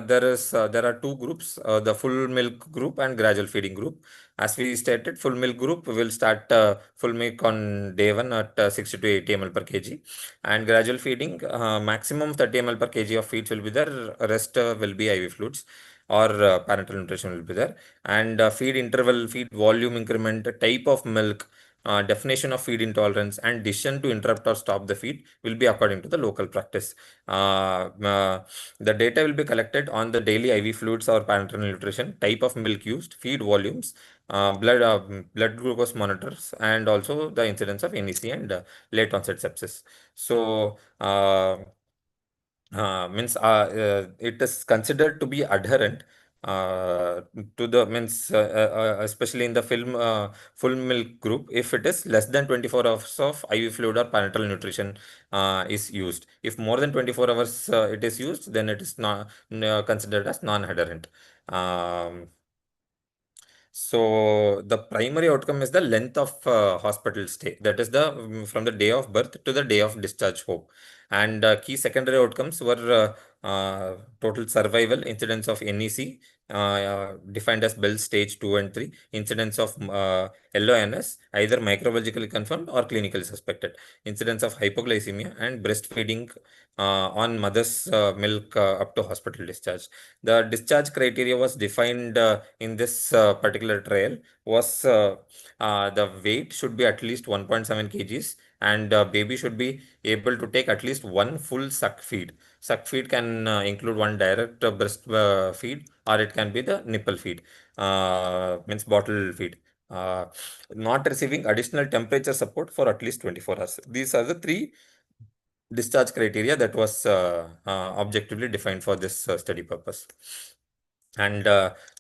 there are two groups, the full milk group and gradual feeding group. As we stated, full milk group will start full milk on day one at 60 to 80 ml per kg, and gradual feeding maximum 30 ml per kg of feeds will be there. Rest will be IV fluids or parenteral nutrition will be there, and feed interval, feed volume increment, type of milk, definition of feed intolerance, and decision to interrupt or stop the feed will be according to the local practice. The data will be collected on the daily IV fluids or parenteral nutrition, type of milk used, feed volumes, blood glucose monitors, and also the incidence of NEC and late onset sepsis. So means it is considered to be adherent uh, to the means especially in the full milk group if it is less than 24 hours of IV fluid or parenteral nutrition is used. If more than 24 hours it is used, then it is not considered as non-adherent. So the primary outcome is the length of hospital stay. That is the from the day of birth to the day of discharge home. And key secondary outcomes were total survival, incidence of NEC, defined as Bell stage 2 and 3, incidence of LONS, either microbiologically confirmed or clinically suspected, incidence of hypoglycemia, and breastfeeding on mother's milk up to hospital discharge. The discharge criteria was defined in this particular trial was the weight should be at least 1.7 kgs, and baby should be able to take at least one full suck feed. Suck feed can include one direct breast feed, or it can be the nipple feed, means bottle feed. Not receiving additional temperature support for at least 24 hours. These are the three discharge criteria that was objectively defined for this study purpose. And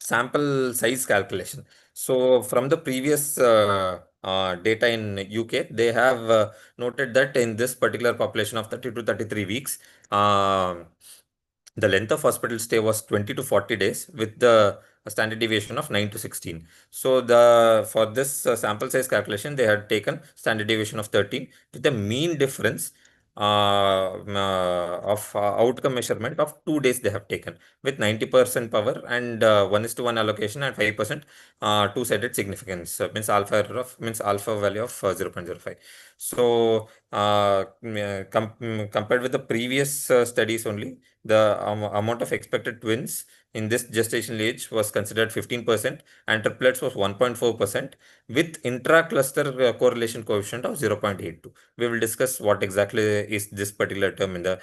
sample size calculation. So from the previous data in UK, they have noted that in this particular population of 30 to 33 weeks, the length of hospital stay was 20 to 40 days with the standard deviation of 9 to 16. So for this sample size calculation, they had taken standard deviation of 13 with a mean difference of outcome measurement of 2 days they have taken with 90% power and 1:1 allocation and 5% two-sided significance, means alpha value of 0.05. So compared with the previous studies only, the amount of expected twins in this gestational age was considered 15%, and triplets was 1.4%, with intra-cluster correlation coefficient of 0.82. We will discuss what exactly is this particular term in the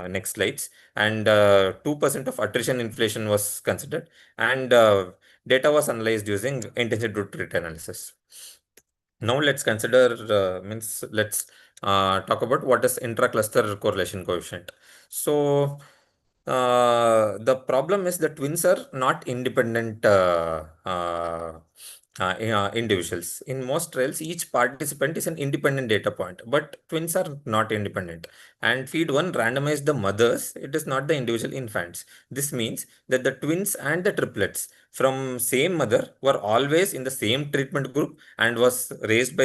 next slides. And 2% of attrition inflation was considered, and data was analyzed using intention to treat analysis. Now let's consider let's talk about what is intra-cluster correlation coefficient. So the problem is the twins are not independent individuals. In most trials, each participant is an independent data point, but twins are not independent. And feed one randomized the mothers, it is not the individual infants. This means that the twins and the triplets from same mother were always in the same treatment group and was raised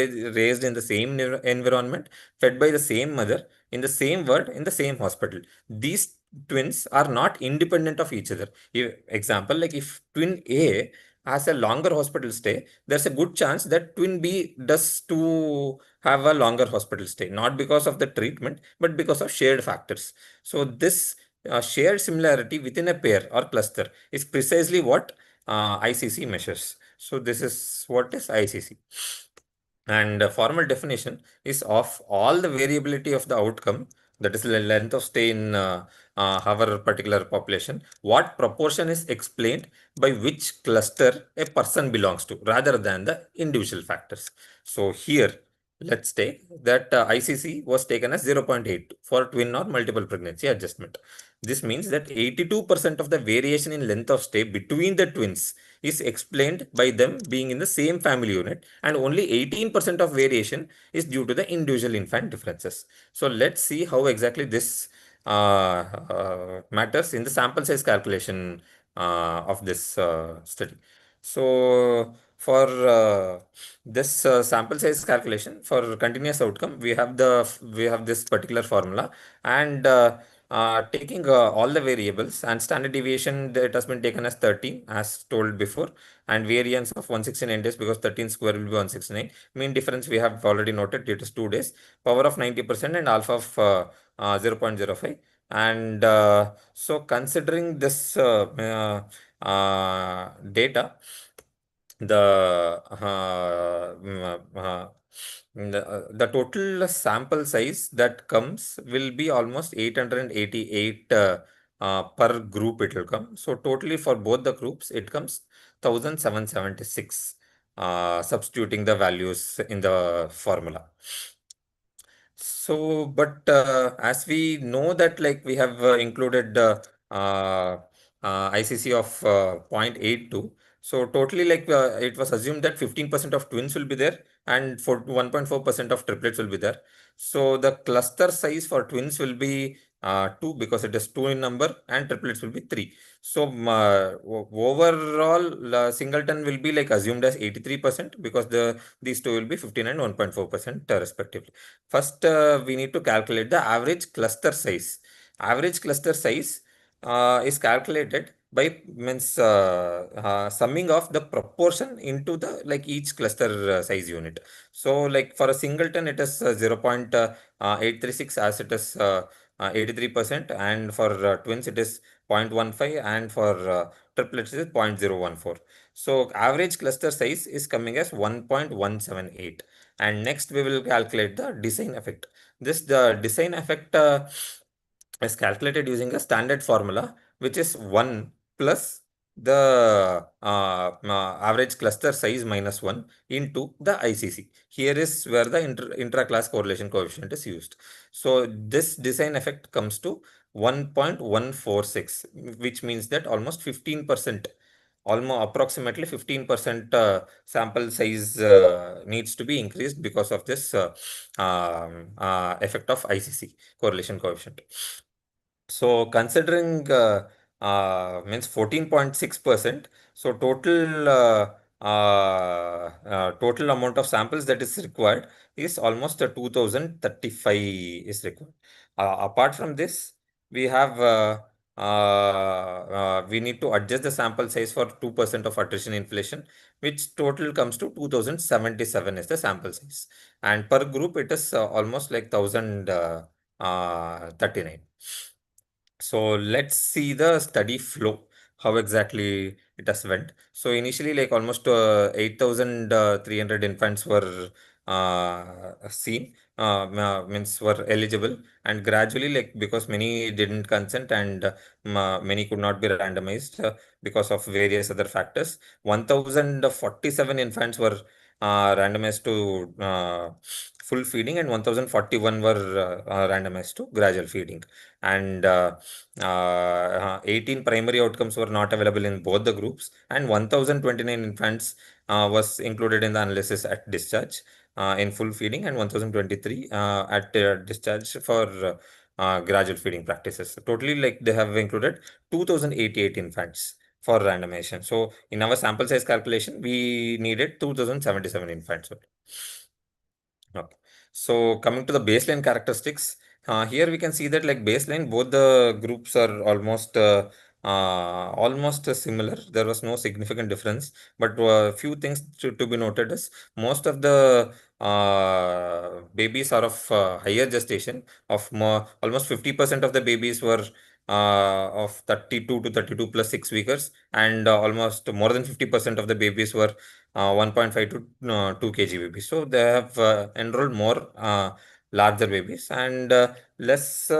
in the same environment, fed by the same mother, in the same ward, in the same hospital. These twins are not independent of each other. Example, like if twin A has a longer hospital stay, there's a good chance that twin B does to have a longer hospital stay, not because of the treatment, but because of shared factors. So this shared similarity within a pair or cluster is precisely what ICC measures. So this is what is ICC. And formal definition is of all the variability of the outcome, that is the length of stay in our particular population, what proportion is explained by which cluster a person belongs to rather than the individual factors. So here, let's take that ICC was taken as 0.8 for twin or multiple pregnancy adjustment. This means that 82% of the variation in length of stay between the twins is explained by them being in the same family unit, and only 18% of variation is due to the individual infant differences. So let's see how exactly this matters in the sample size calculation of this study. So for this sample size calculation for continuous outcome, we have this particular formula, and taking all the variables and standard deviation that has been taken as 13 as told before, and variance of 169 days because 13 square will be 169. Mean difference we have already noted, it is 2 days, power of 90% and alpha of 0.05. And so considering this data, the total sample size that comes will be almost 888 per group it will come. So totally for both the groups it comes 1776, substituting the values in the formula. So, but as we know that like we have included ICC of 0.82. So totally like it was assumed that 15% of twins will be there and for 1.4% of triplets will be there. So the cluster size for twins will be 2 because it is 2 in number, and triplets will be 3. So overall singleton will be like assumed as 83% because these two will be 15 and 1.4% respectively. First, we need to calculate the average cluster size. Average cluster size is calculated by summing of the proportion into the like each cluster size unit. So like for a singleton it is 0.836 as it is 83%, and for twins it is 0.15, and for triplets it is 0.014. So average cluster size is coming as 1.178. And next we will calculate the design effect. The design effect is calculated using a standard formula, which is 1 plus the average cluster size minus 1 into the ICC. Here is where the intra-class correlation coefficient is used. So this design effect comes to 1.146, which means that almost 15%, almost approximately 15% sample size needs to be increased because of this effect of ICC correlation coefficient. So considering means 14.6%, so total amount of samples that is required is almost 2035 is required. Apart from this, we have we need to adjust the sample size for 2% of attrition inflation, which total comes to 2077 is the sample size, and per group it is almost like 1039. So let's see the study flow, how exactly it has went. So initially, like almost 8,300 infants were seen, means were eligible, and gradually, like because many didn't consent and many could not be randomized because of various other factors, 1,047 infants were randomized to full feeding, and 1,041 were randomized to gradual feeding. And 18 primary outcomes were not available in both the groups, and 1029 infants was included in the analysis at discharge in full feeding, and 1023 at discharge for gradual feeding practices. Totally, like they have included 2088 infants for randomization. So in our sample size calculation, we needed 2077 infants. Okay. So coming to the baseline characteristics, here we can see that like baseline, both the groups are almost similar. There was no significant difference, but a few things to be noted is most of the babies are of higher gestation. Of more, almost 50% of the babies were of 32 to 32 plus 6 weekers, and almost more than 50% of the babies were 1.5 to 2 kg babies. So they have enrolled more larger babies, and less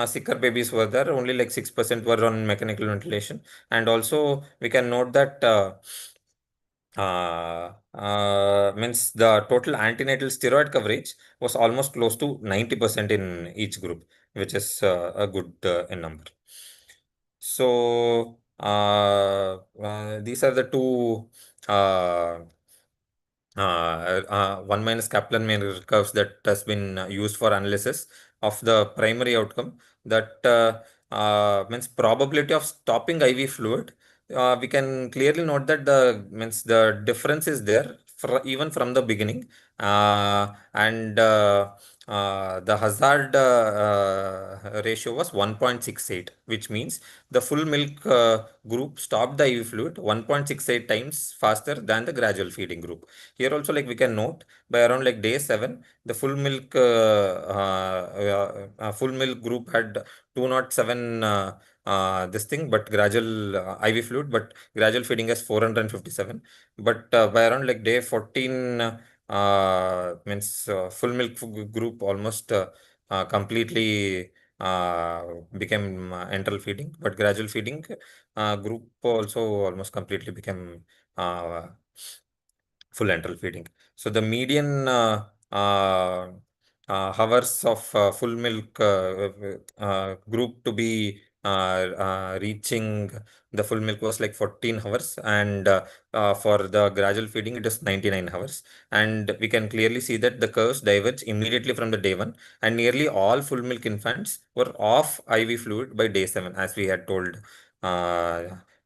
sicker babies were there. Only like 6% were on mechanical ventilation. And also we can note that means the total antenatal steroid coverage was almost close to 90% in each group, which is a good number. So these are the two 1 minus Kaplan-Meier curves that has been used for analysis of the primary outcome, that means probability of stopping IV fluid. We can clearly note that the difference is there even from the beginning, and the hazard ratio was 1.68, which means the full milk group stopped the IV fluid 1.68 times faster than the gradual feeding group. Here also, like we can note, by around like day 7, the full milk group had 207 this thing, but gradual IV fluid, but gradual feeding has 457. But by around like day 14, means full milk group almost completely became enteral feeding, but gradual feeding group also almost completely became full enteral feeding. So the median hours of full milk group to be reaching the full milk was like 14 hours, and for the gradual feeding it is 99 hours. And we can clearly see that the curves diverge immediately from the day 1, and nearly all full milk infants were off IV fluid by day 7, as we had told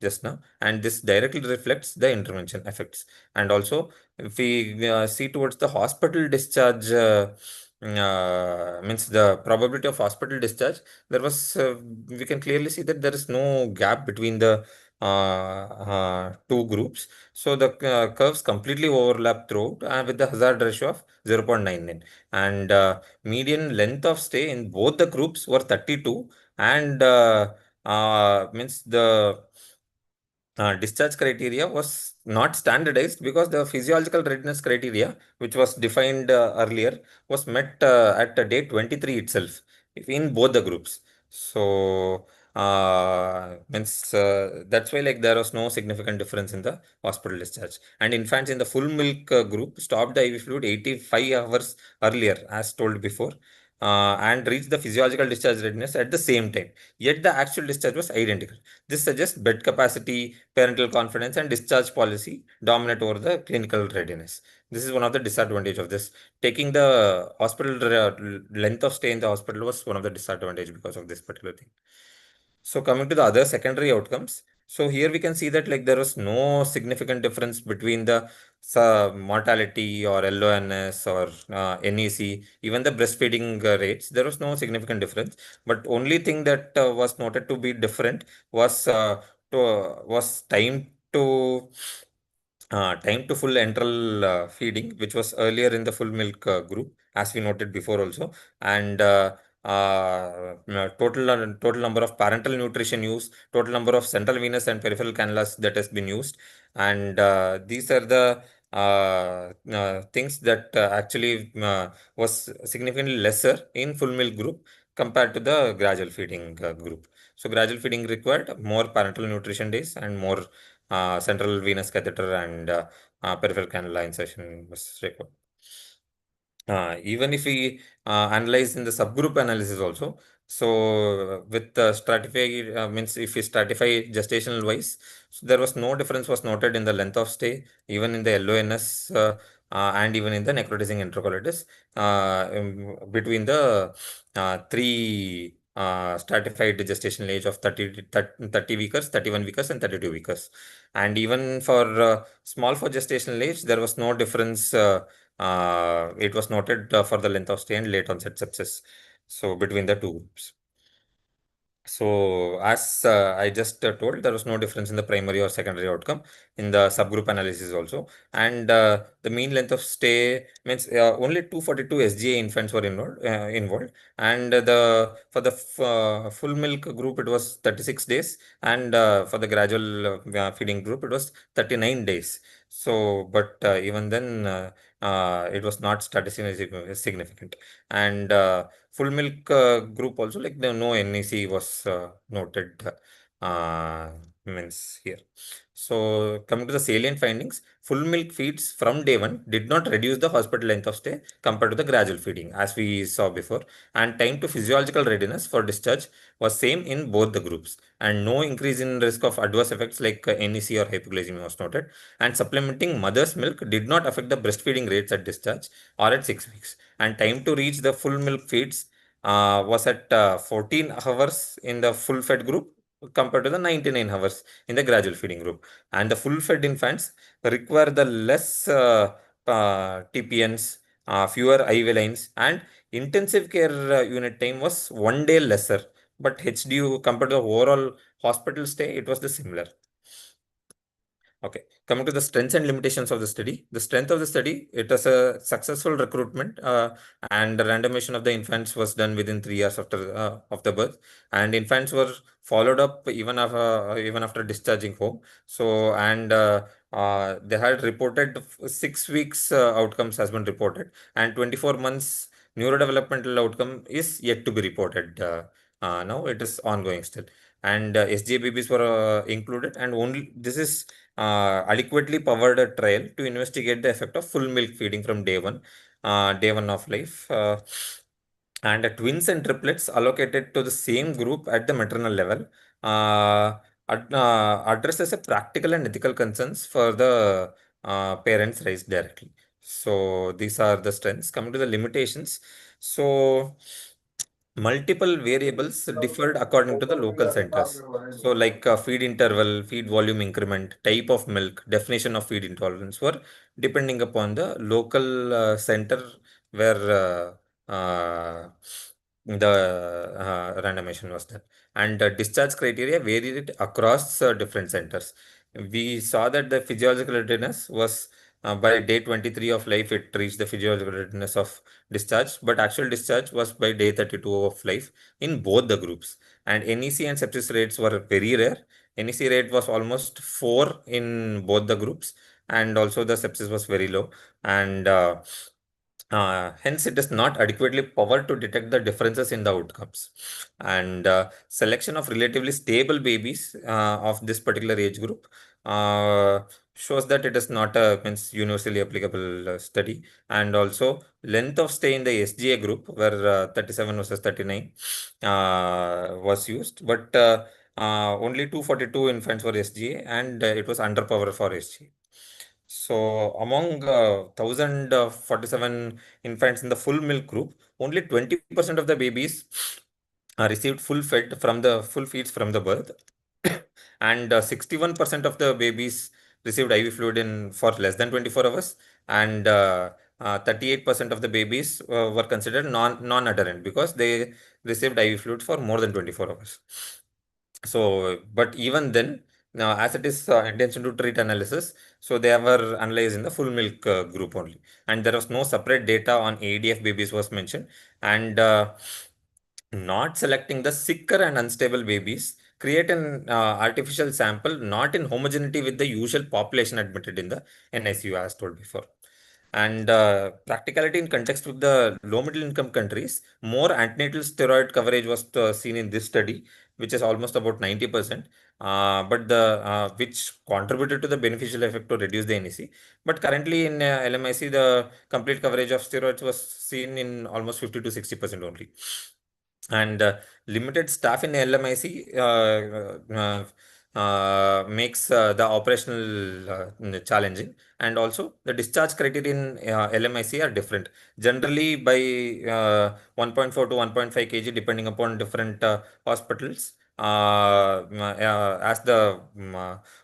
just now, and this directly reflects the intervention effects. And also, if we see towards the hospital discharge, means the probability of hospital discharge, there was we can clearly see that there is no gap between the two groups. So the curves completely overlap throughout, with the hazard ratio of 0.99, and median length of stay in both the groups were 32, and means the discharge criteria was not standardized because the physiological readiness criteria, which was defined earlier, was met at day 23 itself in both the groups. So means that's why like there was no significant difference in the hospital discharge. And infants in the full milk group stopped the IV fluid 85 hours earlier, as told before, and reached the physiological discharge readiness at the same time. Yet the actual discharge was identical. This suggests bed capacity, parental confidence, and discharge policy dominate over the clinical readiness. This is one of the disadvantage of this. Taking the hospital length of stay in the hospital was one of the disadvantage because of this particular thing. So coming to the other secondary outcomes, so here we can see that like there was no significant difference between the mortality or LONS or NEC, even the breastfeeding rates. There was no significant difference, but only thing that was noted to be different was was time to full enteral feeding, which was earlier in the full milk group, as we noted before also, and total number of parental nutrition use, total number of central venous and peripheral cannulas that has been used, and these are the things that actually was significantly lesser in full milk group compared to the gradual feeding group. So gradual feeding required more parental nutrition days and more central venous catheter and peripheral cannula insertion was required. Even if we analyze in the subgroup analysis also, so with stratify means if we stratify gestational wise, so there was no difference was noted in the length of stay, even in the LONS, and even in the necrotizing enterocolitis, between the three stratified gestational age of 30 weekers, 31 weekers, and 32 weekers. And even for small for gestational age, there was no difference. It was noted for the length of stay and late onset sepsis. So between the two groups. So as I just told, there was no difference in the primary or secondary outcome. in the subgroup analysis also. And the mean length of stay means only 242 SGA infants were involved. And for the full milk group, it was 36 days. And for the gradual feeding group, it was 39 days. So, but even then, it was not statistically significant. And full milk group also, like no NEC was noted. Uh, Means here. So coming to the salient findings, full milk feeds from day one did not reduce the hospital length of stay compared to the gradual feeding, as we saw before. And time to physiological readiness for discharge was same in both the groups, and no increase in risk of adverse effects like NEC or hypoglycemia was noted. And supplementing mother's milk did not affect the breastfeeding rates at discharge or at 6 weeks. And time to reach the full milk feeds was at 14 hours in the full fed group compared to the 99 hours in the gradual feeding group. And the full fed infants require the less TPNs, fewer IV lines, and intensive care unit time was 1 day lesser. But HDU compared to the overall hospital stay, it was the similar. Okay, coming to the strengths and limitations of the study. The strength of the study, it was a successful recruitment, and the randomization of the infants was done within 3 years after of the birth, and infants were followed up even after discharging home. So, and they had reported 6 weeks outcomes has been reported, and 24 months neurodevelopmental outcome is yet to be reported. Now it is ongoing still, and SGA babies were included, and only this is adequately powered a trial to investigate the effect of full milk feeding from day one of life. And twins and triplets allocated to the same group at the maternal level addresses a practical and ethical concerns for the parents raised directly. So these are the strengths. Coming to the limitations, so multiple variables differed according to the local centers. So, like feed interval, feed volume increment, type of milk, definition of feed intolerance were depending upon the local center where the randomization was done. And discharge criteria varied across different centers. We saw that the physiological readiness was by day 23 of life, it reached the physiological readiness of discharge, but actual discharge was by day 32 of life in both the groups. And NEC and sepsis rates were very rare. NEC rate was almost 4 in both the groups, and also the sepsis was very low. And hence, it is not adequately powered to detect the differences in the outcomes. And selection of relatively stable babies of this particular age group uh, shows that it is not a means universally applicable study. And also, length of stay in the SGA group, where 37 versus 39 was used, but only 242 infants were SGA, and it was underpowered for SGA. So among 1,047 infants in the full milk group, only 20% of the babies received full feeds from the birth, and 61% of the babies received IV fluid in for less than 24 hours, and 38% of the babies were considered non-adherent because they received IV fluid for more than 24 hours. So, but even then, now as it is intention to treat analysis, so they were analyzed in the full milk group only, and there was no separate data on ADF babies was mentioned, and not selecting the sicker and unstable babies create an artificial sample not in homogeneity with the usual population admitted in the NICU as told before. And practicality in context with the low middle income countries, more antenatal steroid coverage was seen in this study, which is almost about 90%, but the which contributed to the beneficial effect to reduce the NEC. But currently in LMIC, the complete coverage of steroids was seen in almost 50 to 60% only. And limited staff in LMIC makes the operational challenging, and also the discharge criteria in LMIC are different, generally by 1.4 to 1.5 kg depending upon different hospitals. As the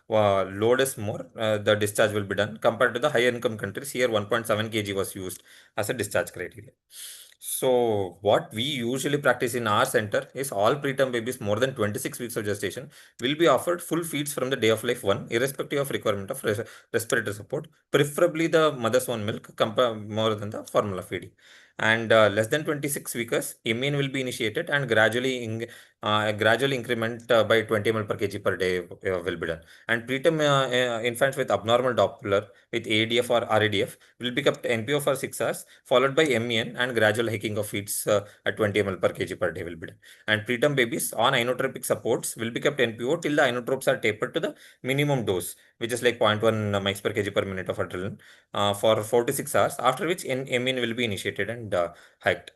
load is more, the discharge will be done compared to the higher income countries. Here 1.7 kg was used as a discharge criteria. So what we usually practice in our center is all preterm babies more than 26 weeks of gestation will be offered full feeds from the day of life 1, irrespective of requirement of respiratory support, preferably the mother's own milk more than the formula feeding. And less than 26 weeks, MEN will be initiated and gradually increment by 20 ml per kg per day will be done. And preterm infants with abnormal Doppler with ADF or RADF will be kept NPO for 6 hours, followed by MEN and gradual hiking of feeds at 20 ml per kg per day will be done. And preterm babies on inotropic supports will be kept NPO till the inotropes are tapered to the minimum dose, which is like 0.1 mics per kg per minute of adrenaline for 4 to 6 hours, after which MEN will be initiated and hiked.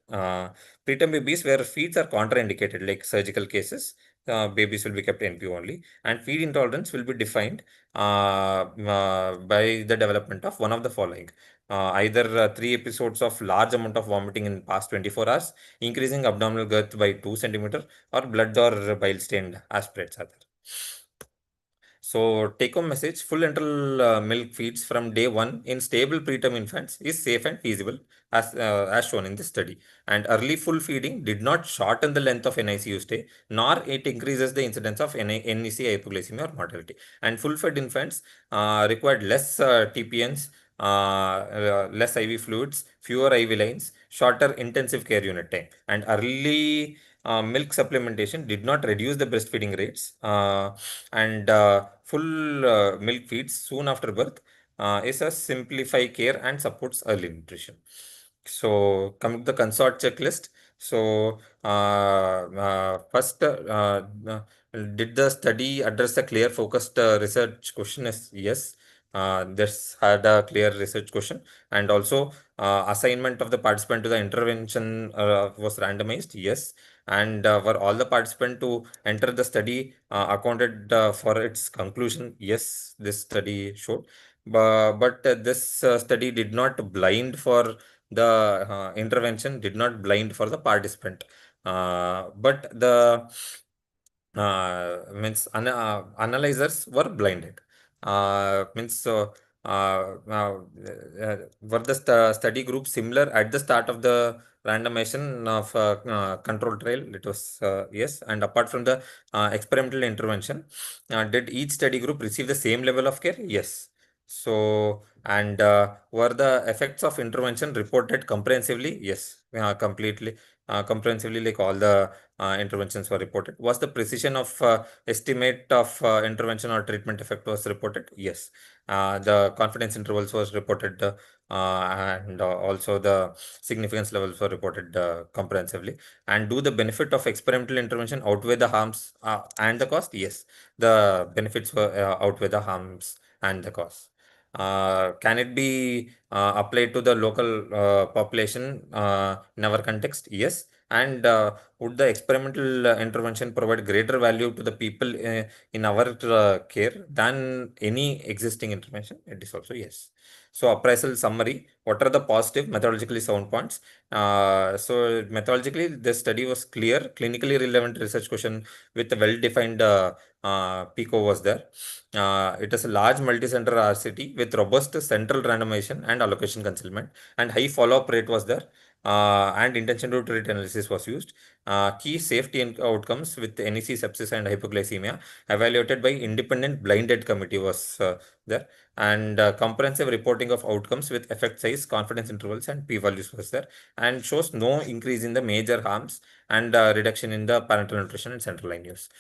Preterm babies where feeds are contraindicated, like surgical cases, babies will be kept NPO only, and feed intolerance will be defined by the development of one of the following. Either 3 episodes of large amount of vomiting in past 24 hours, increasing abdominal girth by 2 centimeter, or blood or bile stained aspirates are there. So take home message, full enteral milk feeds from day 1 in stable preterm infants is safe and feasible as shown in this study. And early full feeding did not shorten the length of NICU stay, nor it increases the incidence of NEC hypoglycemia or mortality. And full fed infants required less TPNs, less IV fluids, fewer IV lines, shorter intensive care unit time. And early milk supplementation did not reduce the breastfeeding rates, and full milk feeds soon after birth is a simplify care and supports early nutrition. So coming to the consort checklist. So first, did the study address a clear focused research question? Yes. This had a clear research question, and also assignment of the participant to the intervention was randomized. Yes. And were all the participants to enter the study accounted for its conclusion? Yes, this study showed. But this study did not blind for the intervention, did not blind for the participant. But the analyzers were blinded. Means so were the study group similar at the start of the randomization of control trial? It was yes. And apart from the experimental intervention, did each study group receive the same level of care? Yes. So, and were the effects of intervention reported comprehensively? Yes, completely, comprehensively, like all the interventions were reported. Was the precision of estimate of intervention or treatment effect was reported? Yes. The confidence intervals was reported, and also the significance levels were reported comprehensively. And do the benefit of experimental intervention outweigh the harms and the cost? Yes, the benefits were outweigh the harms and the cost. Can it be applied to the local population in our context? Yes. And would the experimental intervention provide greater value to the people in our care than any existing intervention? It is also yes. So appraisal summary, what are the positive methodologically sound points? So methodologically, the study was clear, clinically relevant research question with a well-defined PICO was there. It is a large multi-center RCT with robust central randomization and allocation concealment, and high follow-up rate was there. And intention to treat analysis was used. Key safety outcomes with NEC sepsis and hypoglycemia evaluated by independent blinded committee was there. And comprehensive reporting of outcomes with effect size, confidence intervals, and p-values was there, and shows no increase in the major harms and reduction in the parental nutrition and central line use.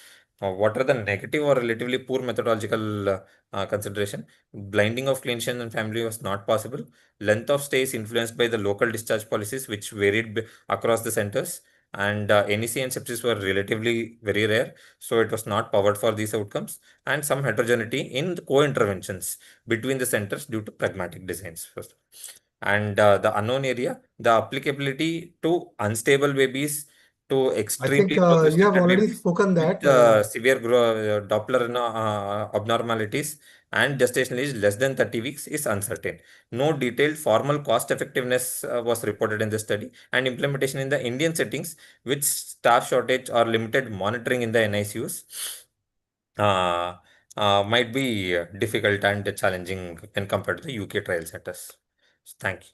What are the negative or relatively poor methodological consideration? Blinding of clinician and family was not possible. Length of stay is influenced by the local discharge policies, which varied across the centers. And NEC and sepsis were relatively very rare, so it was not powered for these outcomes. And some heterogeneity in the co-interventions between the centers due to pragmatic designs. First. And the unknown area, the applicability to unstable babies, to I think extremely low you have restricted already babies spoken with that. severe Doppler abnormalities and gestation age less than 30 weeks is uncertain. No detailed formal cost effectiveness was reported in the study, and implementation in the Indian settings with staff shortage or limited monitoring in the NICUs uh, might be difficult and challenging when compared to the UK trial centers. Thank you.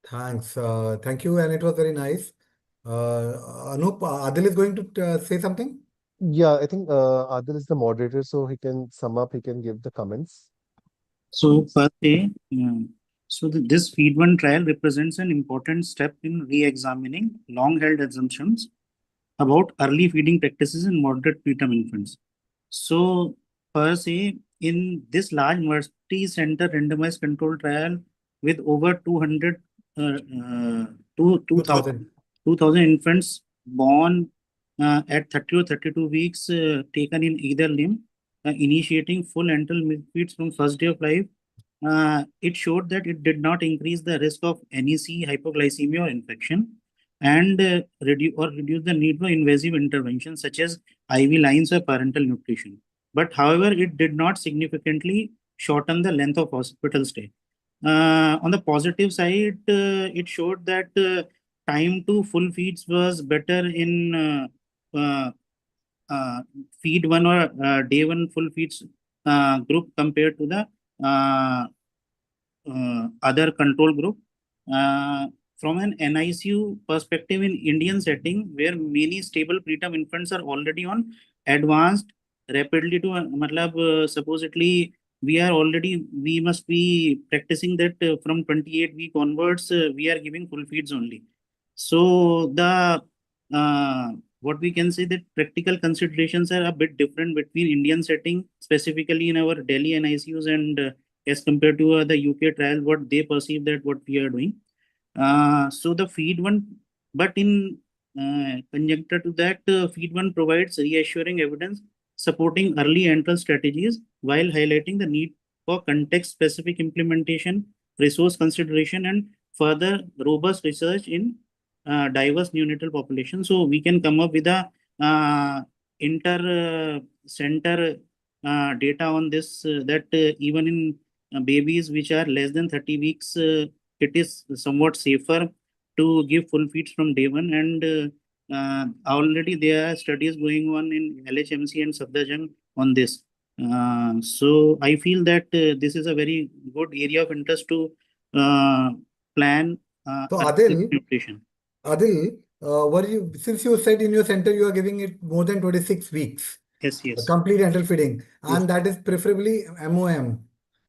Thanks. Thank you, and it was very nice. Anup, Adil is going to say something. Yeah, I think Adil is the moderator, so he can sum up, he can give the comments. So, per se, this feed one trial represents an important step in re-examining long-held assumptions about early feeding practices in moderate preterm infants. So, per se, in this large multi-center randomized control trial with over 200, uh, uh, 2000. 2,000 infants born at 30 or 32 weeks taken in either limb, initiating full enteral milk feeds from first day of life, it showed that it did not increase the risk of NEC, hypoglycemia, or infection, and reduce the need for invasive intervention such as IV lines or parental nutrition. But however, it did not significantly shorten the length of hospital stay. On the positive side, it showed that time to full feeds was better in feed one or day one full feeds group compared to the other control group. From an NICU perspective in Indian setting, where many stable preterm infants are already on advanced rapidly to supposedly we must be practicing that from 28 week onwards we are giving full feeds only. So the what we can say that practical considerations are a bit different between Indian setting, specifically in our Delhi NICUs and as compared to the UK trial, what they perceive that what we are doing. So the feed one, but in conjuncture to that, feed one provides reassuring evidence supporting early entrance strategies while highlighting the need for context-specific implementation, resource consideration, and further robust research in diverse neonatal population. So we can come up with a inter-center data on this that even in babies which are less than 30 weeks, it is somewhat safer to give full feeds from day one. And already there are studies going on in LHMC and Safdarjung on this. So I feel that this is a very good area of interest to plan So early nutrition. Adil, since you said in your center you are giving it more than 26 weeks, Yes, yes. complete enteral feeding, Yes. and that is preferably MOM.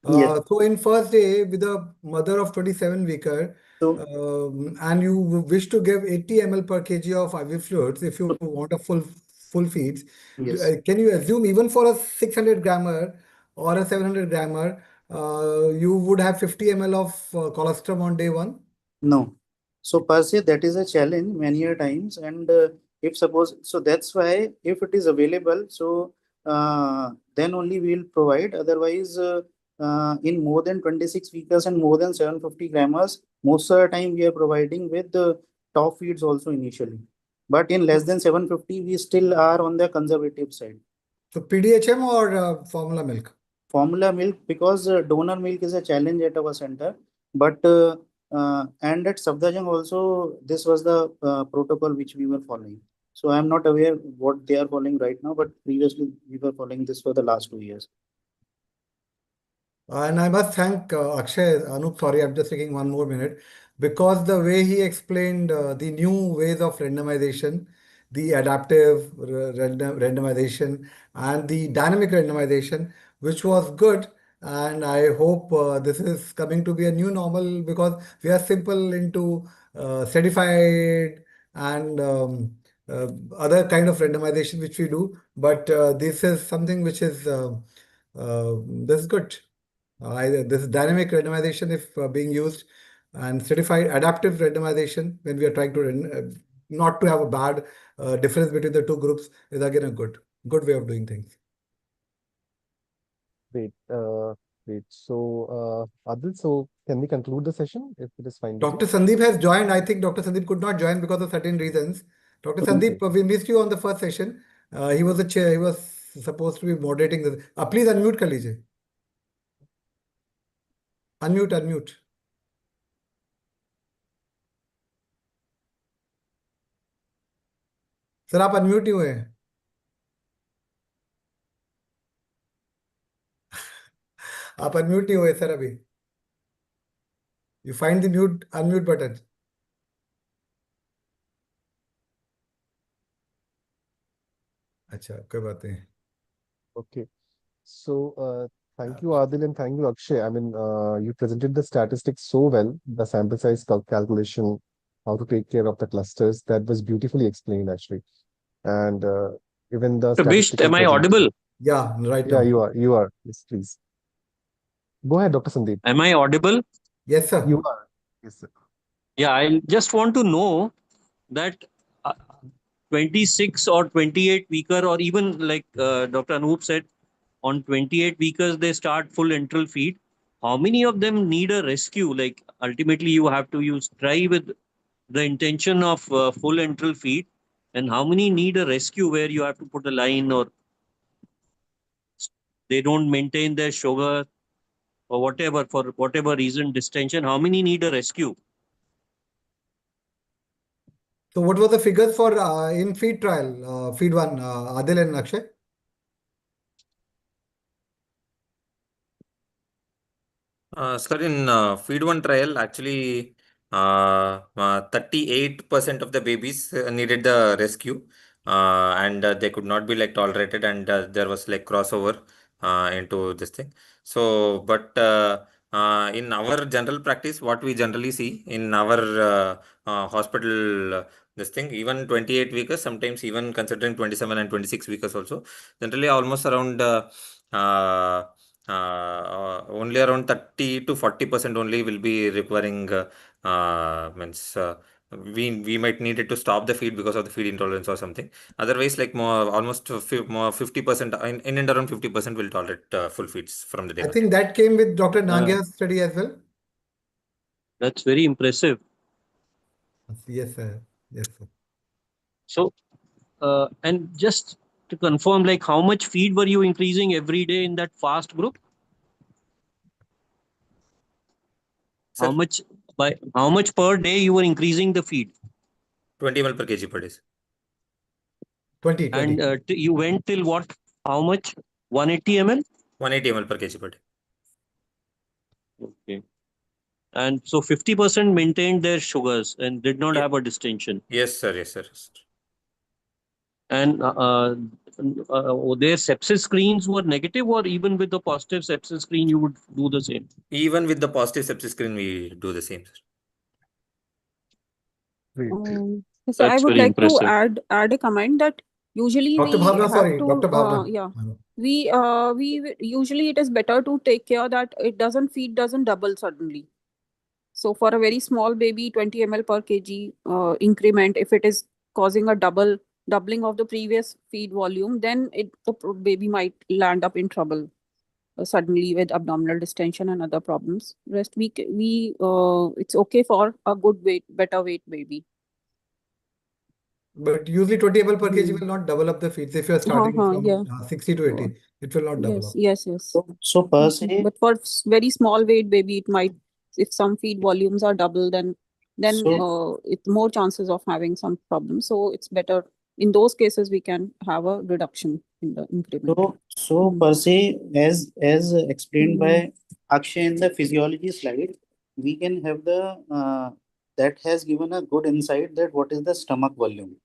Yes. So in first day with a mother of 27 weeker, So, and you wish to give 80 ml per kg of IV fluids if you want a full feeds, yes. can you assume even for a 600 grammer or a 700 grammer, you would have 50 ml of colostrum on day one? No. So per se, that is a challenge many a times. And if suppose, so that's why if it is available, so then only we will provide. Otherwise, in more than 26 weekers and more than 750 grammars, most of the time we are providing with the top feeds also initially. But in less than 750, we still are on the conservative side. So PDHM or formula milk? Formula milk, because donor milk is a challenge at our center. But and at Safdarjung also, this was the protocol which we were following. So I'm not aware what they are following right now, but previously we were following this for the last 2 years. And I must thank Akshay. Anup, sorry, I'm just taking one more minute because the way he explained the new ways of randomization, the adaptive randomization, and the dynamic randomization, which was good. And I hope this is coming to be a new normal because we are simple into certified and other kind of randomization which we do. But this is something which is this is good. This dynamic randomization, if being used, and certified adaptive randomization, when we are trying to not to have a bad difference between the two groups, is again a good way of doing things. Great. Great. So, Adil, so can we conclude the session if it is fine with you? Dr. Sandeep has joined. I think Dr. Sandeep could not join because of certain reasons. Dr. Sandeep, we missed you on the first session. He was the chair. He was supposed to be moderating this. Please unmute कर लीजिए. Unmute. Sir आप unmute ही हुए हैं. आप unmute नहीं हुए sir अभी. You find the unmute button. अच्छा, कोई बात नहीं. Okay. So, thank you, Adil, and thank you, Akshay. I mean, you presented the statistics so well, the sample size calculation, how to take care of the clusters. That was beautifully explained, actually. And even the Bisht, statistical am I presentation. audible? Yeah, right Yeah, now. you are. You are. Yes, please. Go ahead, Dr. Sandeep. Am I audible? Yes, sir. You are. Yes, sir. Yeah, I just want to know that 26 or 28 weeker, or even like Dr. Anoop said, on 28 weekers they start full enteral feed. How many of them need a rescue? Like ultimately you have to use try with the intention of full enteral feed, and how many need a rescue where you have to put a line, or they don't maintain their sugar or whatever, for whatever reason, distension. How many need a rescue? So what was the figures for in feed trial, feed one, Adil and Akshay? Sir, in feed one trial, actually, 38% of the babies needed the rescue, and they could not be like tolerated, and there was like crossover into this thing. So, but in our general practice, what we generally see in our hospital, this thing, even 28 weekers, sometimes even considering 27 and 26 weekers also, generally almost around only around 30 to 40% only will be requiring means we might need it to stop the feed because of the feed intolerance or something. Otherwise, like more almost more 50% in and around 50% will tolerate full feeds from the day I one. think that came with Dr. Nangia's study as well. That's very impressive. Yes, sir. Yes, sir. So, and just to confirm, like how much feed were you increasing every day in that fast group? Sir, How much per day you were increasing the feed? 20 ml per kg per day. 20. And you went till what? How much? 180 ml? 180 ml per kg per day. Okay. And so 50% maintained their sugars and did not have a distension. Yes, sir. Yes, sir. Yes, sir. And their sepsis screens were negative, or even with the positive sepsis screen, you would do the same? Even with the positive sepsis screen, we do the same, sir. Great. So I That's would very like to impressive. add a comment that usually Dr. we Bhavna, have sorry, to Dr. Bhavna. we usually it is better to take care that it doesn't double suddenly. So for a very small baby, 20 ml per kg increment, if it is causing a doubling of the previous feed volume, then the baby might land up in trouble suddenly with abdominal distension and other problems. Rest we it's okay for a good weight, better weight baby. But usually 20 ml per kg will not develop the feeds. If you are starting from Yeah. 60 to 80, it will not develop. Yes. So per se, But for very small weight baby, it might, if some feed volumes are double, then it's more chances of having some problems. So it's better in those cases we can have a reduction in the increment. so per se, as explained by Akshay in the physiology slide, we can have the that has given a good insight that what is the stomach volume.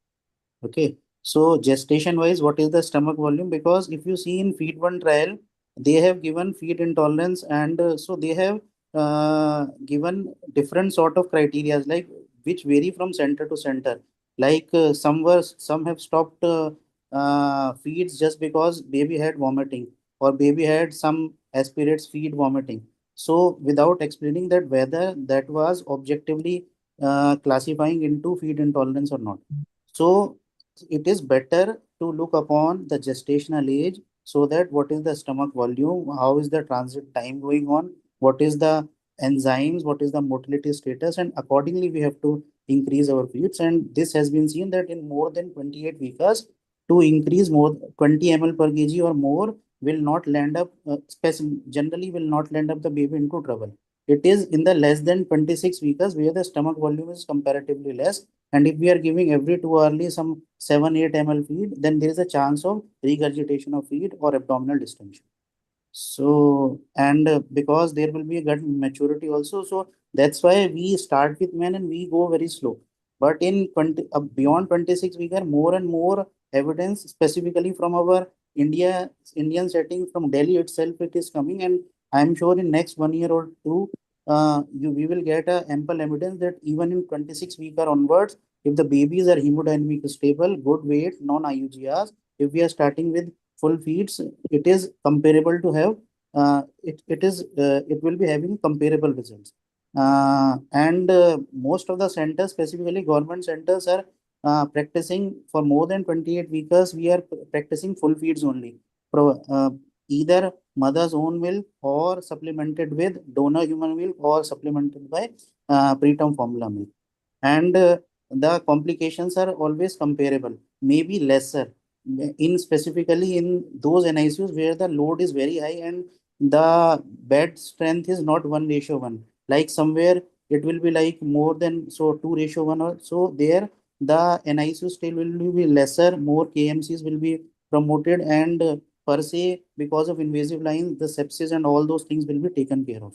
Okay, so gestation wise, what is the stomach volume? Because if you see in feed one trial, they have given feed intolerance, and so they have given different sort of criteria, like which vary from center to center. Like some have stopped feeds just because baby had vomiting, or baby had some aspirates feed vomiting. So without explaining that whether that was objectively classifying into feed intolerance or not. So it is better to look upon the gestational age, so that what is the stomach volume, how is the transit time going on, what is the enzymes, what is the motility status, and accordingly we have to increase our feeds. And this has been seen that in more than 28 weeks, to increase more 20 ml per kg or more will not land up generally will not land up the baby into trouble. It is in the less than 26 weeks where the stomach volume is comparatively less, and if we are giving every 2 hourly some 7-8 ml feed, then there is a chance of regurgitation of feed or abdominal distension. So, and because there will be a gut maturity also, so That's why we start with men and we go very slow. But in beyond 26 weeks, more and more evidence, specifically from our Indian setting, from Delhi itself, it is coming, and I'm sure in next 1 year or two, we will get ample evidence that even in 26 week or onwards, if the babies are hemodynamic stable, good weight, non-IUGRs, if we are starting with full feeds, it is comparable to have it will be having comparable results. And most of the centers, specifically government centers, are practicing for more than 28 weeks. We are practicing full feeds only. Either mother's own milk or supplemented with donor human milk or supplemented by preterm formula milk. And the complications are always comparable, maybe lesser in specifically in those NICUs where the load is very high and the bed strength is not 1:1. Like somewhere it will be like more than 2:1 or so. There the NICU still will be lesser, more KMCs will be promoted, and per se, because of invasive lines, the sepsis and all those things will be taken care of.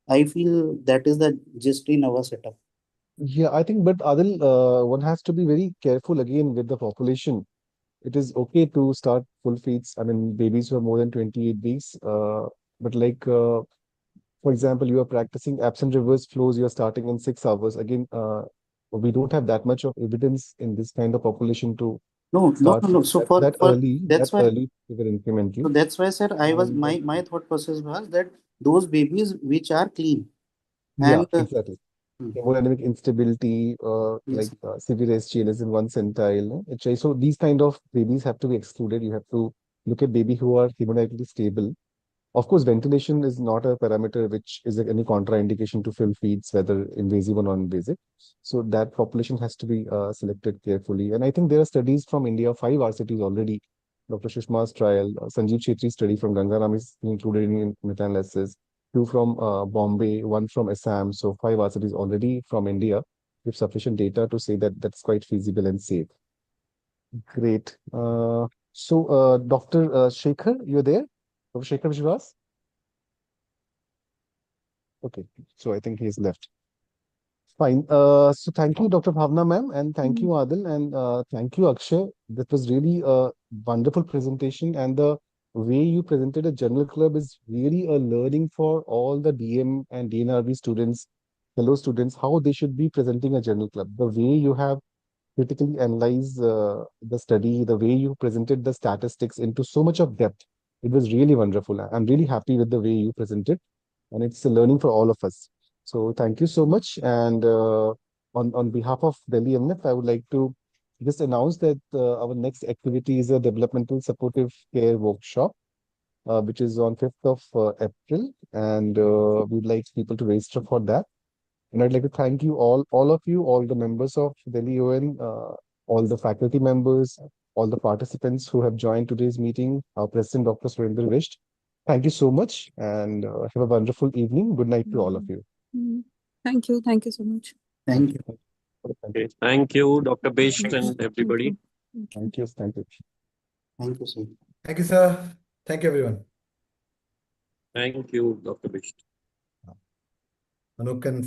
I feel that is the gist in our setup. Yeah, I think, but Adil, one has to be very careful again with the population. It is okay to start full feeds. I mean, babies who are more than 28 weeks. But like, for example, you are practicing absent reverse flows, you are starting in 6 hours. Again, we don't have that much of evidence in this kind of population to No, no, start no, no. So that early, that's why. we will implement So you. that's why, sir, I was And my thought process was that those babies which are clean yeah, and exactly. hmm, Hemodynamic instability, yes, severe SGL in one centile. No? So these kind of babies have to be excluded. You have to look at baby who are hemodynamically stable. Of course, ventilation is not a parameter which is any contraindication to fill feeds, whether invasive or non-invasive. So that population has to be selected carefully. And I think there are studies from India, 5 RCTs already. Dr. Shushma's trial, Sanjeev Chetri's study from Gangaram is included in meta-analysis. Two from Bombay, one from Assam. So 5 RCTs already from India with sufficient data to say that that's quite feasible and safe. Great. Dr. Shekhar, you're there? Dr. Shekhar Vishwas? Okay, so I think he's left. Fine. So thank you, Dr. Bhavna ma'am, and thank you, Adil, and thank you, Akshay. That was really a wonderful presentation, and the way you presented a journal club is really a learning for all the DM and DNRB students, fellow students, how they should be presenting a journal club. The way you have critically analyzed the study, the way you presented the statistics into so much of depth, it was really wonderful. I'm really happy with the way you presented, and it's a learning for all of us. So thank you so much. And on behalf of Delhi MNF, I would like to just announce that our next activity is a developmental supportive care workshop, which is on 5th of April, and we'd like people to register for that. And I'd like to thank you all of you, all the members of Delhi ON, all the faculty members, all the participants who have joined today's meeting. Our President, Dr. Surendra Visht. Thank you so much, and have a wonderful evening. Good night to all of you. Thank you. Thank you so much. thank you. Okay. Thank you, Dr. Bisht and everybody. Thank you. Thank you. Thank you, sir. Thank you, sir. Thank you, everyone. Thank you, Dr. Bisht. Anup can